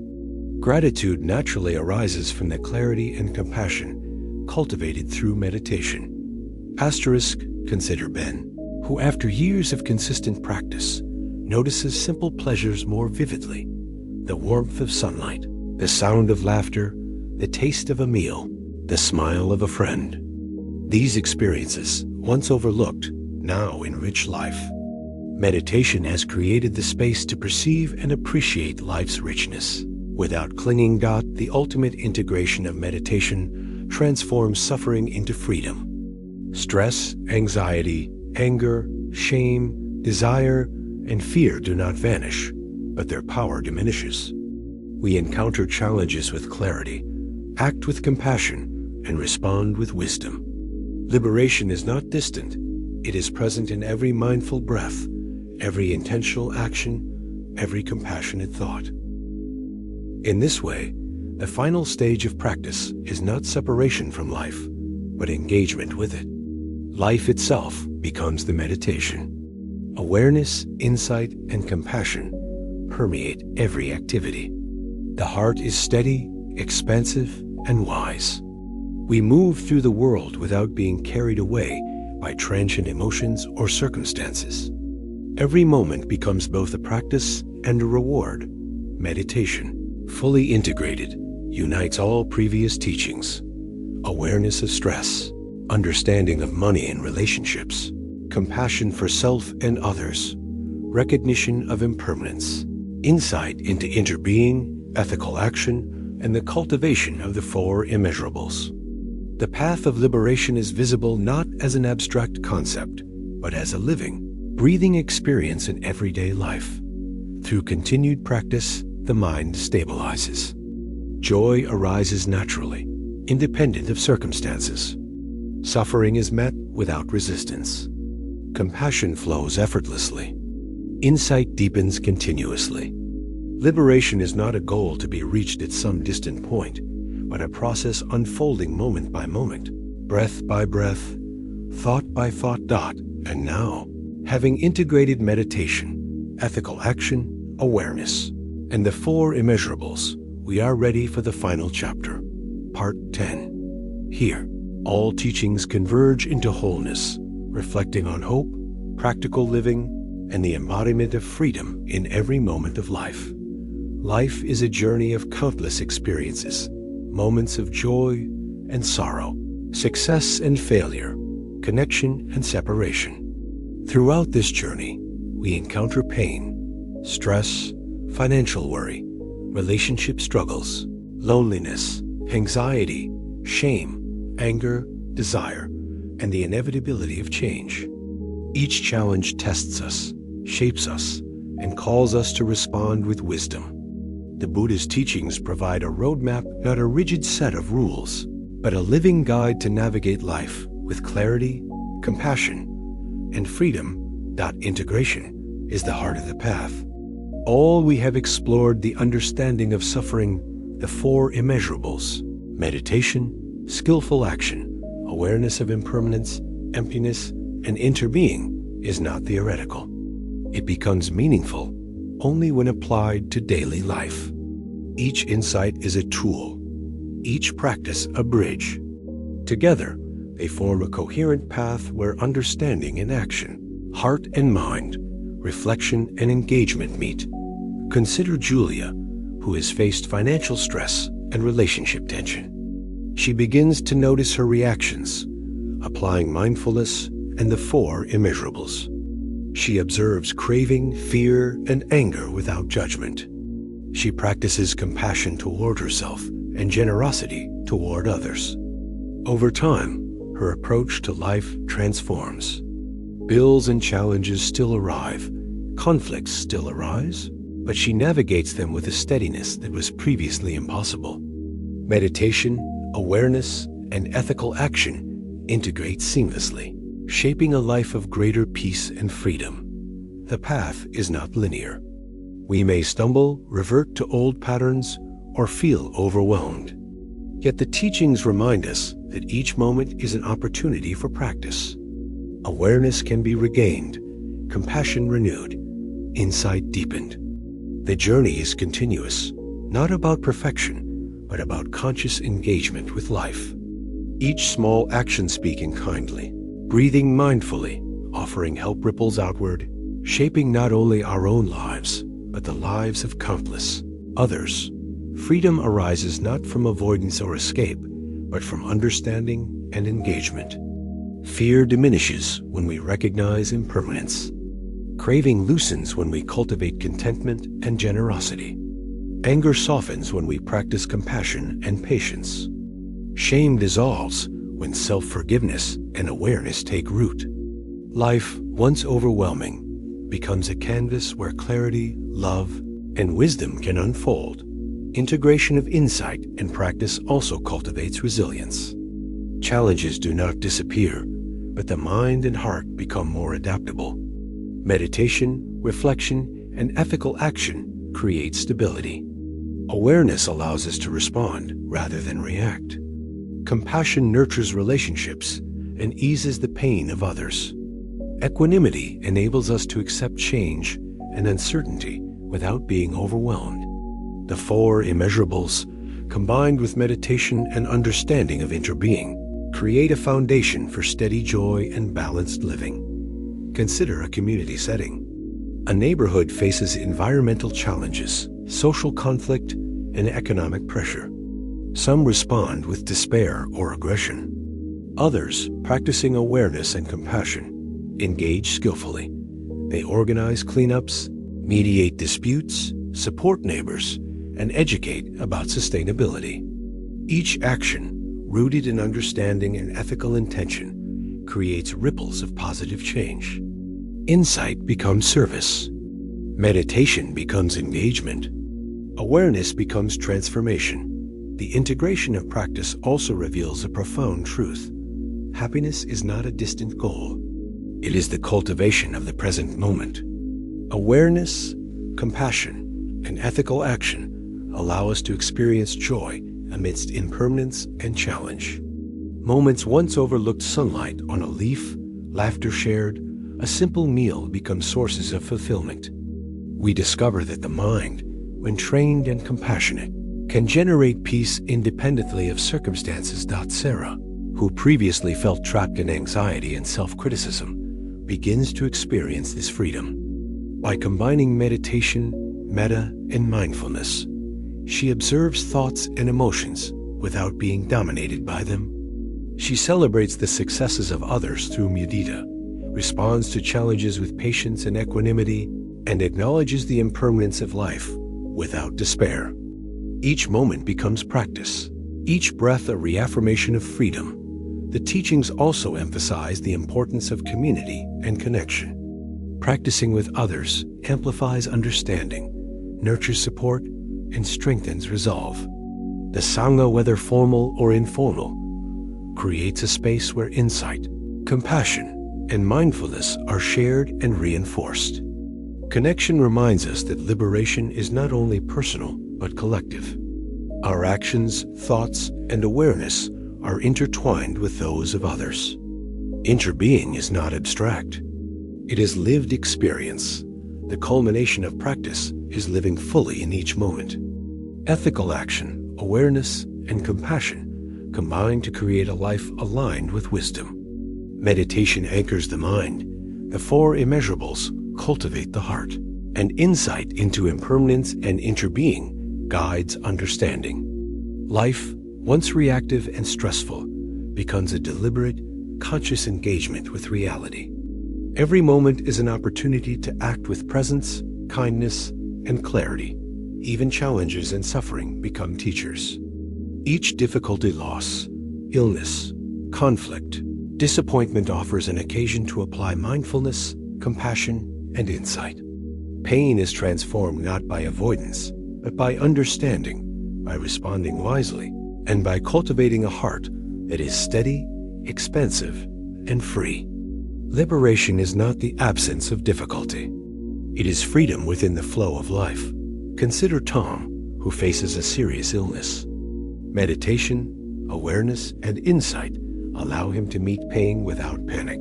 Gratitude naturally arises from the clarity and compassion cultivated through meditation. Consider Ben, who after years of consistent practice, notices simple pleasures more vividly. the warmth of sunlight, the sound of laughter, the taste of a meal, the smile of a friend. These experiences, once overlooked, now enrich life. Meditation has created the space to perceive and appreciate life's richness. Without clinging, the ultimate integration of meditation transforms suffering into freedom. Stress, anxiety, anger, shame, desire, and fear do not vanish, but their power diminishes. We encounter challenges with clarity, act with compassion, and respond with wisdom. Liberation is not distant. It is present in every mindful breath, every intentional action, every compassionate thought. In this way, the final stage of practice is not separation from life, but engagement with it. Life itself becomes the meditation. Awareness, insight, and compassion permeate every activity. The heart is steady, expansive, and wise. We move through the world without being carried away by transient emotions or circumstances. Every moment becomes both a practice and a reward. Meditation, fully integrated, unites all previous teachings. Awareness of stress, understanding of money and relationships, compassion for self and others, recognition of impermanence, insight into interbeing, ethical action, and the cultivation of the four immeasurables. The path of liberation is visible not as an abstract concept, but as a living, breathing experience in everyday life. Through continued practice, the mind stabilizes. Joy arises naturally, independent of circumstances. Suffering is met without resistance. Compassion flows effortlessly. Insight deepens continuously. Liberation is not a goal to be reached at some distant point, but a process unfolding moment by moment, breath by breath, thought by thought. And now, having integrated meditation, ethical action, awareness, and the four immeasurables, we are ready for the final chapter, Part 10. Here, all teachings converge into wholeness, reflecting on hope, practical living, and the embodiment of freedom in every moment of life. Life is a journey of countless experiences, moments of joy and sorrow, success and failure, connection and separation. Throughout this journey, we encounter pain, stress, financial worry, relationship struggles, loneliness, anxiety, shame, anger, desire, and the inevitability of change. Each challenge tests us, shapes us, and calls us to respond with wisdom. The Buddhist teachings provide a roadmap, not a rigid set of rules, but a living guide to navigate life with clarity, compassion, and freedom. Integration is the heart of the path. All we have explored the understanding of suffering, the four immeasurables: meditation, skillful action, awareness of impermanence, emptiness, and interbeing is not theoretical. It becomes meaningful only when applied to daily life. Each insight is a tool, each practice a bridge. Together, they form a coherent path where understanding and action, heart and mind, reflection and engagement meet. Consider Julia, who has faced financial stress and relationship tension. She begins to notice her reactions, applying mindfulness and the four immeasurables. She observes craving, fear, and anger without judgment. She practices compassion toward herself and generosity toward others. Over time, her approach to life transforms. Bills and challenges still arrive, conflicts still arise, but she navigates them with a steadiness that was previously impossible. Meditation, awareness, and ethical action integrate seamlessly, shaping a life of greater peace and freedom. The path is not linear. We may stumble, revert to old patterns, or feel overwhelmed. Yet the teachings remind us that each moment is an opportunity for practice. Awareness can be regained, compassion renewed, insight deepened. The journey is continuous, not about perfection, but about conscious engagement with life. Each small action speaking kindly, breathing mindfully, offering help ripples outward, shaping not only our own lives, but the lives of countless. others. Freedom arises not from avoidance or escape, but from understanding and engagement. Fear diminishes when we recognize impermanence. Craving loosens when we cultivate contentment and generosity. Anger softens when we practice compassion and patience. Shame dissolves when self-forgiveness and awareness take root. Life, once overwhelming, becomes a canvas where clarity, love, and wisdom can unfold. Integration of insight and practice also cultivates resilience. Challenges do not disappear, but the mind and heart become more adaptable. Meditation, reflection, and ethical action create stability. Awareness allows us to respond rather than react. Compassion nurtures relationships and eases the pain of others. Equanimity enables us to accept change and uncertainty without being overwhelmed. The four immeasurables, combined with meditation and understanding of interbeing, create a foundation for steady joy and balanced living. Consider a community setting. A neighborhood faces environmental challenges, social conflict, and economic pressure. Some respond with despair or aggression. Others, practicing awareness and compassion, engage skillfully. They organize cleanups, mediate disputes, support neighbors, and educate about sustainability. Each action, rooted in understanding and ethical intention, creates ripples of positive change. Insight becomes service. Meditation becomes engagement. Awareness becomes transformation. The integration of practice also reveals a profound truth. Happiness is not a distant goal. It is the cultivation of the present moment. Awareness, compassion, and ethical action allow us to experience joy amidst impermanence and challenge. Moments once overlooked: sunlight on a leaf, laughter shared, a simple meal become sources of fulfillment. We discover that the mind, when trained and compassionate, can generate peace independently of circumstances. Sarah, who previously felt trapped in anxiety and self-criticism, begins to experience this freedom. By combining meditation, metta, and mindfulness, she observes thoughts and emotions without being dominated by them. She celebrates the successes of others through mudita, responds to challenges with patience and equanimity, and acknowledges the impermanence of life without despair. Each moment becomes practice, each breath a reaffirmation of freedom. The teachings also emphasize the importance of community and connection. Practicing with others amplifies understanding, nurtures support, and strengthens resolve. The Sangha, whether formal or informal, creates a space where insight, compassion, and mindfulness are shared and reinforced. Connection reminds us that liberation is not only personal, but collective. Our actions, thoughts, and awareness are intertwined with those of others. Interbeing is not abstract. It is lived experience. The culmination of practice is living fully in each moment. Ethical action, awareness, and compassion combine to create a life aligned with wisdom. Meditation anchors the mind. The four immeasurables cultivate the heart. And insight into impermanence and interbeing guides understanding. Life, once reactive and stressful, becomes a deliberate, conscious engagement with reality. Every moment is an opportunity to act with presence, kindness, and clarity. Even challenges and suffering become teachers. Each difficulty, loss, illness, conflict, disappointment offers an occasion to apply mindfulness, compassion, and insight. Pain is transformed not by avoidance, but by understanding, by responding wisely, and by cultivating a heart that is steady, expansive, and free. Liberation is not the absence of difficulty. It is freedom within the flow of life. Consider Tom, who faces a serious illness. Meditation, awareness, and insight allow him to meet pain without panic.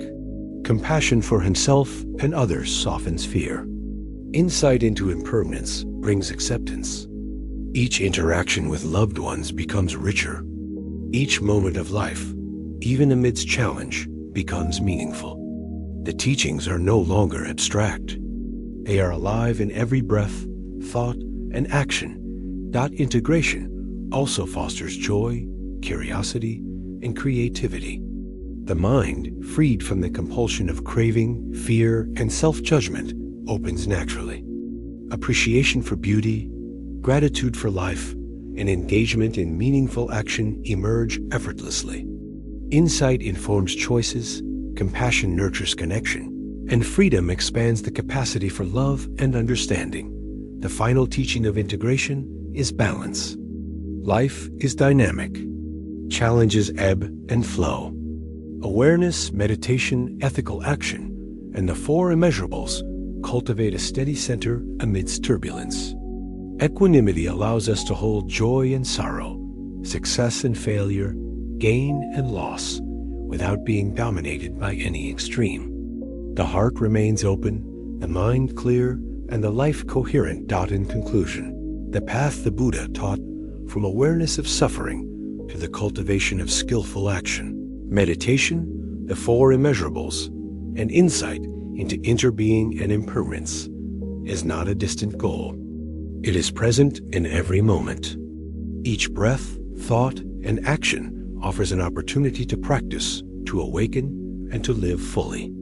Compassion for himself and others softens fear. Insight into impermanence brings acceptance. Each interaction with loved ones becomes richer. Each moment of life, even amidst challenge, becomes meaningful. The teachings are no longer abstract. They are alive in every breath, thought, and action, Integration also fosters joy, curiosity, and creativity. The mind, freed from the compulsion of craving, fear, and self-judgment, opens naturally. Appreciation for beauty, gratitude for life, and engagement in meaningful action emerge effortlessly. Insight informs choices, compassion nurtures connection, and freedom expands the capacity for love and understanding. The final teaching of integration is balance. Life is dynamic. Challenges ebb and flow. Awareness, meditation, ethical action, and the four immeasurables cultivate a steady center amidst turbulence. Equanimity allows us to hold joy and sorrow, success and failure, gain and loss, without being dominated by any extreme. The heart remains open, the mind clear, and the life coherent. In conclusion, the path the Buddha taught from awareness of suffering to the cultivation of skillful action, meditation, the four immeasurables, and insight into interbeing and impermanence is not a distant goal. It is present in every moment. Each breath, thought, and action offers an opportunity to practice, to awaken, and to live fully.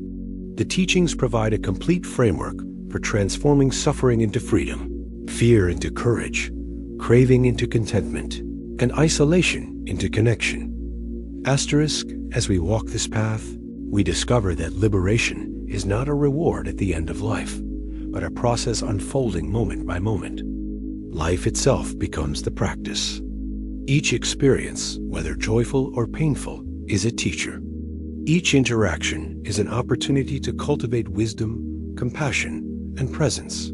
The teachings provide a complete framework for transforming suffering into freedom, fear into courage, craving into contentment, and isolation into connection. As we walk this path, we discover that liberation is not a reward at the end of life, but a process unfolding moment by moment. Life itself becomes the practice. Each experience, whether joyful or painful, is a teacher. Each interaction is an opportunity to cultivate wisdom, compassion, and presence.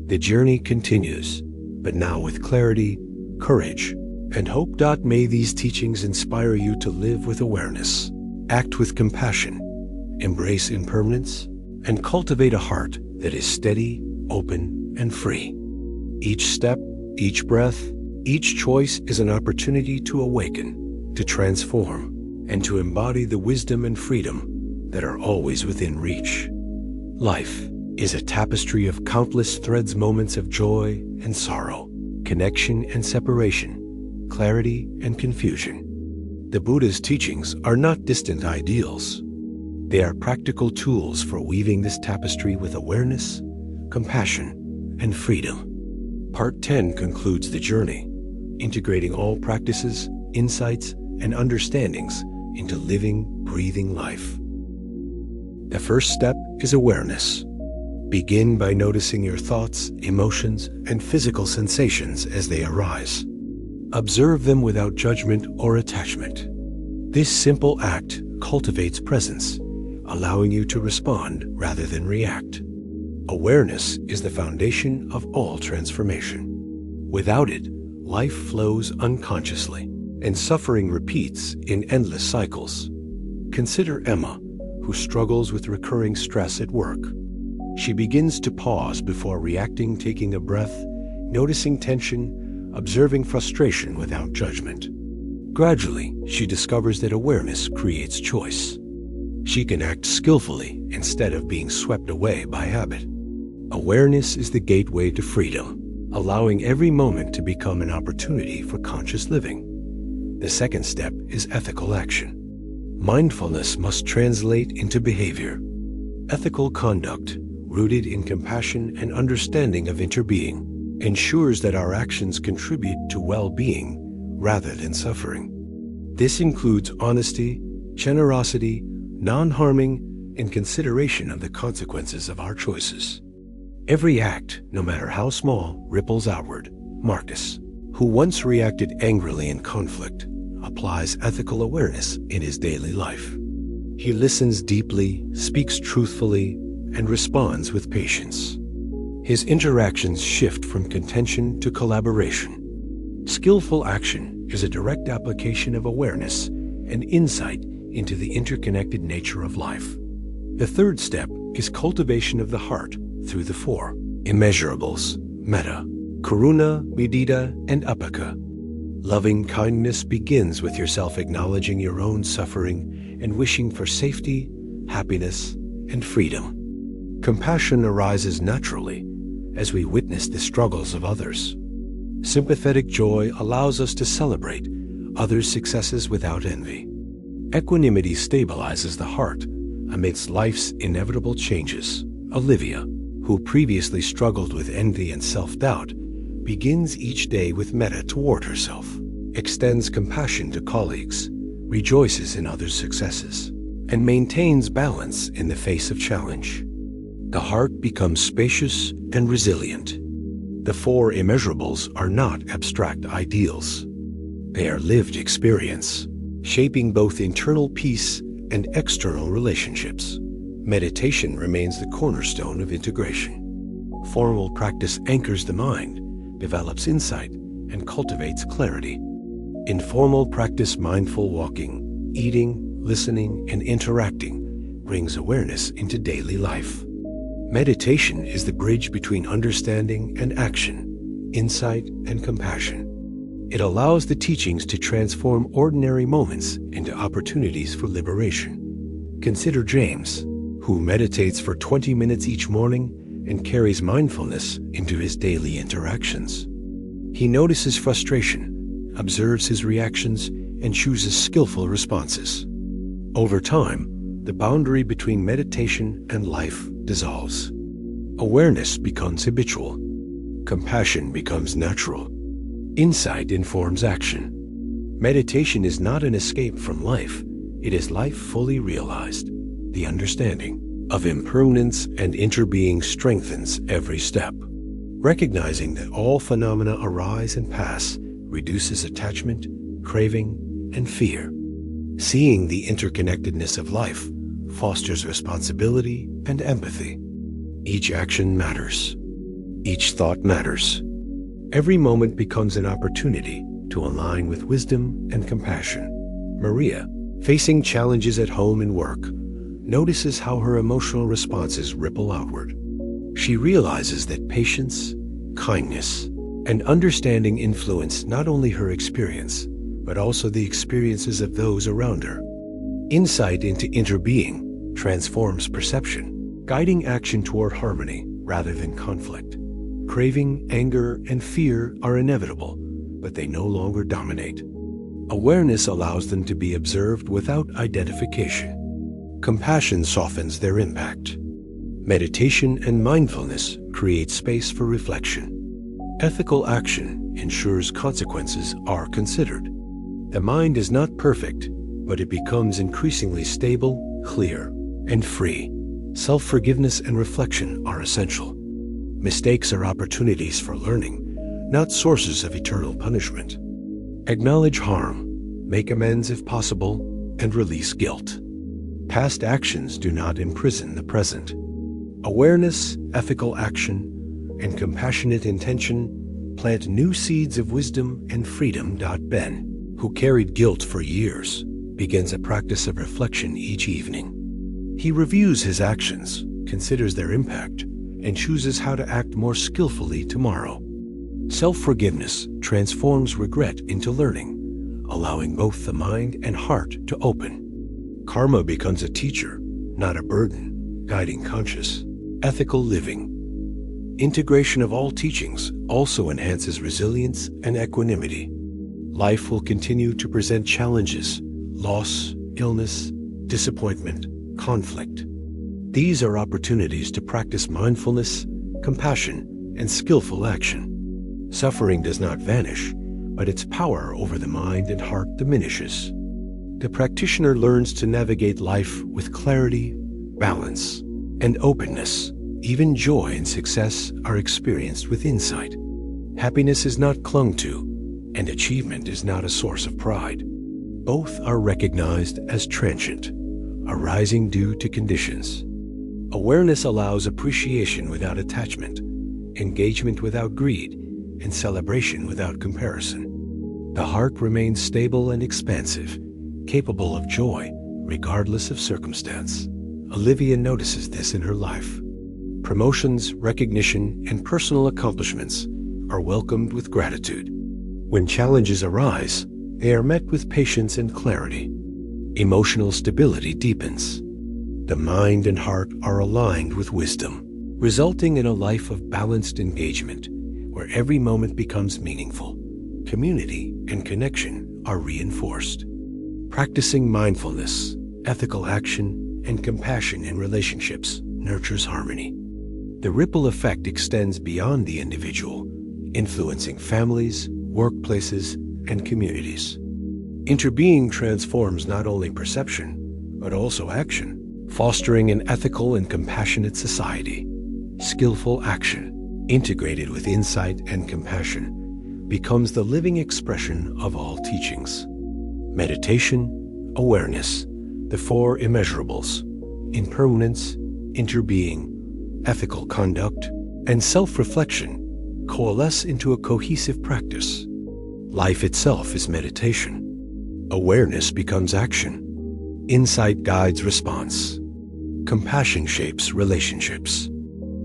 The journey continues, but now with clarity, courage, and hope. May these teachings inspire you to live with awareness, act with compassion, embrace impermanence, and cultivate a heart that is steady, open, and free. Each step, each breath, each choice is an opportunity to awaken, to transform, and to embody the wisdom and freedom that are always within reach. Life is a tapestry of countless threads, moments of joy and sorrow, connection and separation, clarity and confusion. The Buddha's teachings are not distant ideals. They are practical tools for weaving this tapestry with awareness, compassion, and freedom. Part 10 concludes the journey, integrating all practices, insights, and understandings into living, breathing life. The first step is awareness. Begin by noticing your thoughts, emotions, and physical sensations as they arise. Observe them without judgment or attachment. This simple act cultivates presence, allowing you to respond rather than react. Awareness is the foundation of all transformation. Without it, life flows unconsciously, and suffering repeats in endless cycles. Consider Emma, who struggles with recurring stress at work. She begins to pause before reacting, taking a breath, noticing tension, observing frustration without judgment. Gradually, she discovers that awareness creates choice. She can act skillfully instead of being swept away by habit. Awareness is the gateway to freedom, allowing every moment to become an opportunity for conscious living. The second step is ethical action. Mindfulness must translate into behavior. Ethical conduct, rooted in compassion and understanding of interbeing, ensures that our actions contribute to well-being rather than suffering. This includes honesty, generosity, non-harming, and consideration of the consequences of our choices. Every act, no matter how small, ripples outward. Marcus, who once reacted angrily in conflict, applies ethical awareness in his daily life. He listens deeply, speaks truthfully, and responds with patience. His interactions shift from contention to collaboration. Skillful action is a direct application of awareness and insight into the interconnected nature of life. The third step is cultivation of the heart through the four immeasurables: metta, karuna, mudita, and upekkha. Loving kindness begins with yourself acknowledging your own suffering and wishing for safety, happiness, and freedom. Compassion arises naturally as we witness the struggles of others. Sympathetic joy allows us to celebrate others' successes without envy. Equanimity stabilizes the heart amidst life's inevitable changes. Olivia, who previously struggled with envy and self-doubt, begins each day with metta toward herself, extends compassion to colleagues, rejoices in others' successes, and maintains balance in the face of challenge. The heart becomes spacious and resilient. The four immeasurables are not abstract ideals. They are lived experience, shaping both internal peace and external relationships. Meditation remains the cornerstone of integration. Formal practice anchors the mind, develops insight, and cultivates clarity. Informal practice, mindful walking, eating, listening, and interacting, brings awareness into daily life. Meditation is the bridge between understanding and action, insight and compassion. It allows the teachings to transform ordinary moments into opportunities for liberation. Consider James, who meditates for 20 minutes each morning and carries mindfulness into his daily interactions. He notices frustration, observes his reactions, and chooses skillful responses. Over time, the boundary between meditation and life dissolves. Awareness becomes habitual. Compassion becomes natural. Insight informs action. Meditation is not an escape from life. It is life fully realized. The understanding of impermanence and interbeing strengthens every step. Recognizing that all phenomena arise and pass reduces attachment, craving, and fear. Seeing the interconnectedness of life fosters responsibility and empathy. Each action matters. Each thought matters. Every moment becomes an opportunity to align with wisdom and compassion. Maria, facing challenges at home and work, notices how her emotional responses ripple outward. She realizes that patience, kindness, and understanding influence not only her experience, but also the experiences of those around her. Insight into interbeing transforms perception, guiding action toward harmony rather than conflict. Craving, anger, and fear are inevitable, but they no longer dominate. Awareness allows them to be observed without identification. Compassion softens their impact. Meditation and mindfulness create space for reflection. Ethical action ensures consequences are considered. The mind is not perfect, but it becomes increasingly stable, clear, and free. Self-forgiveness and reflection are essential. Mistakes are opportunities for learning, not sources of eternal punishment. Acknowledge harm, make amends if possible, and release guilt. Past actions do not imprison the present. Awareness, ethical action, and compassionate intention plant new seeds of wisdom and freedom. Ben, who carried guilt for years, begins a practice of reflection each evening. He reviews his actions, considers their impact, and chooses how to act more skillfully tomorrow. Self-forgiveness transforms regret into learning, allowing both the mind and heart to open. Karma becomes a teacher, not a burden, guiding conscious, ethical living. Integration of all teachings also enhances resilience and equanimity. Life will continue to present challenges, loss, illness, disappointment, conflict. These are opportunities to practice mindfulness, compassion, and skillful action. Suffering does not vanish, but its power over the mind and heart diminishes. The practitioner learns to navigate life with clarity, balance, and openness. Even joy and success are experienced with insight. Happiness is not clung to, and achievement is not a source of pride. Both are recognized as transient, arising due to conditions. Awareness allows appreciation without attachment, engagement without greed, and celebration without comparison. The heart remains stable and expansive, capable of joy regardless of circumstance. Olivia notices this in her life. Promotions, recognition, and personal accomplishments are welcomed with gratitude. When challenges arise, they are met with patience and clarity. Emotional stability deepens. The mind and heart are aligned with wisdom, resulting in a life of balanced engagement, where every moment becomes meaningful. Community and connection are reinforced. Practicing mindfulness, ethical action, and compassion in relationships nurtures harmony. The ripple effect extends beyond the individual, influencing families, workplaces, and communities. Interbeing transforms not only perception, but also action, fostering an ethical and compassionate society. Skillful action, integrated with insight and compassion, becomes the living expression of all teachings. Meditation, awareness, the four immeasurables, impermanence, interbeing, ethical conduct, and self-reflection coalesce into a cohesive practice. Life itself is meditation. Awareness becomes action. Insight guides response. Compassion shapes relationships.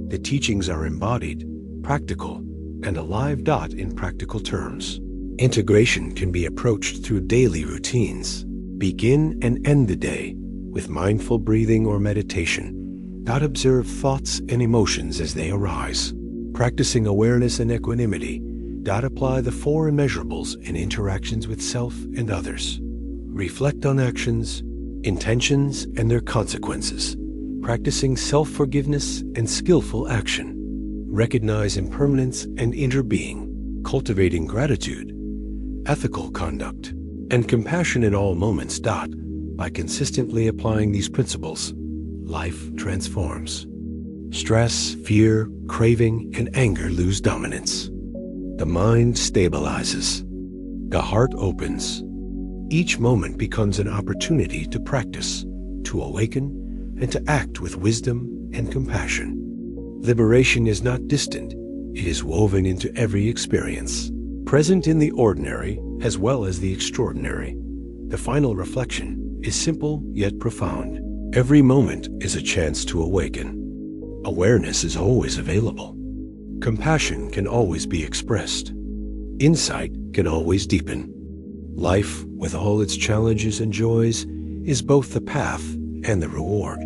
The teachings are embodied, practical, and a live dot in practical terms. Integration can be approached through daily routines. Begin and end the day with mindful breathing or meditation. Observe thoughts and emotions as they arise. Practicing awareness and equanimity. Apply the four immeasurables in interactions with self and others. Reflect on actions, intentions, and their consequences. Practicing self-forgiveness and skillful action. Recognize impermanence and interbeing. Cultivating gratitude, ethical conduct, and compassion in all moments. By consistently applying these principles, life transforms. Stress, fear, craving, and anger lose dominance. The mind stabilizes. The heart opens. Each moment becomes an opportunity to practice, to awaken, and to act with wisdom and compassion. Liberation is not distant. It is woven into every experience, present in the ordinary as well as the extraordinary. The final reflection is simple yet profound. Every moment is a chance to awaken. Awareness is always available. Compassion can always be expressed. Insight can always deepen. Life, with all its challenges and joys, is both the path and the reward.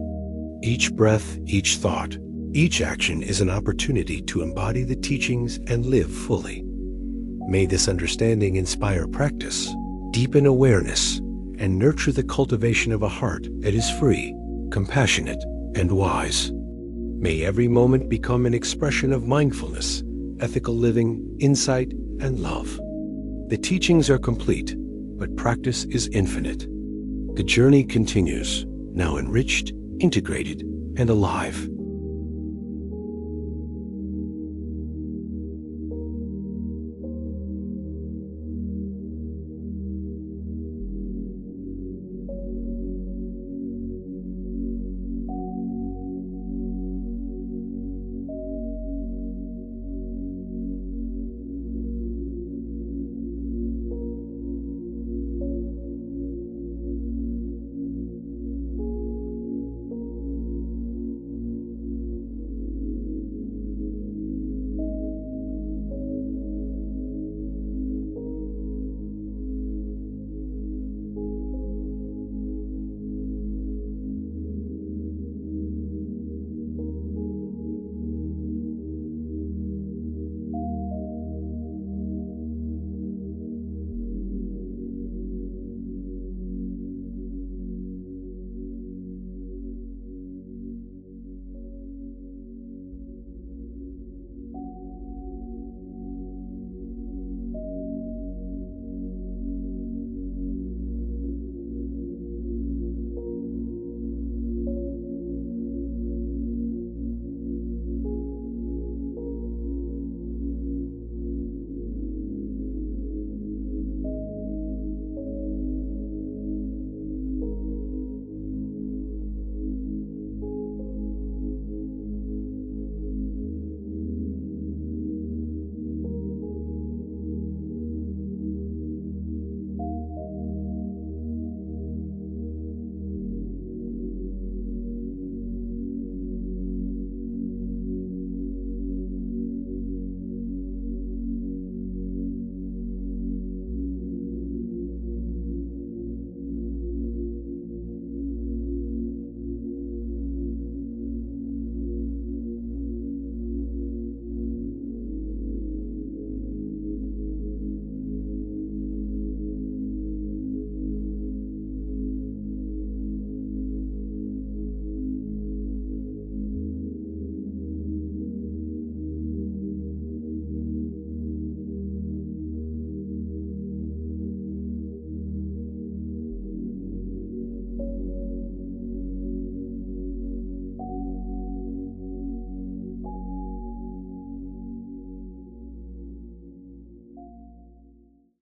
Each breath, each thought, each action is an opportunity to embody the teachings and live fully. May this understanding inspire practice, deepen awareness, and nurture the cultivation of a heart that is free, compassionate, and wise. May every moment become an expression of mindfulness, ethical living, insight, and love. The teachings are complete, but practice is infinite. The journey continues, now enriched, integrated, and alive.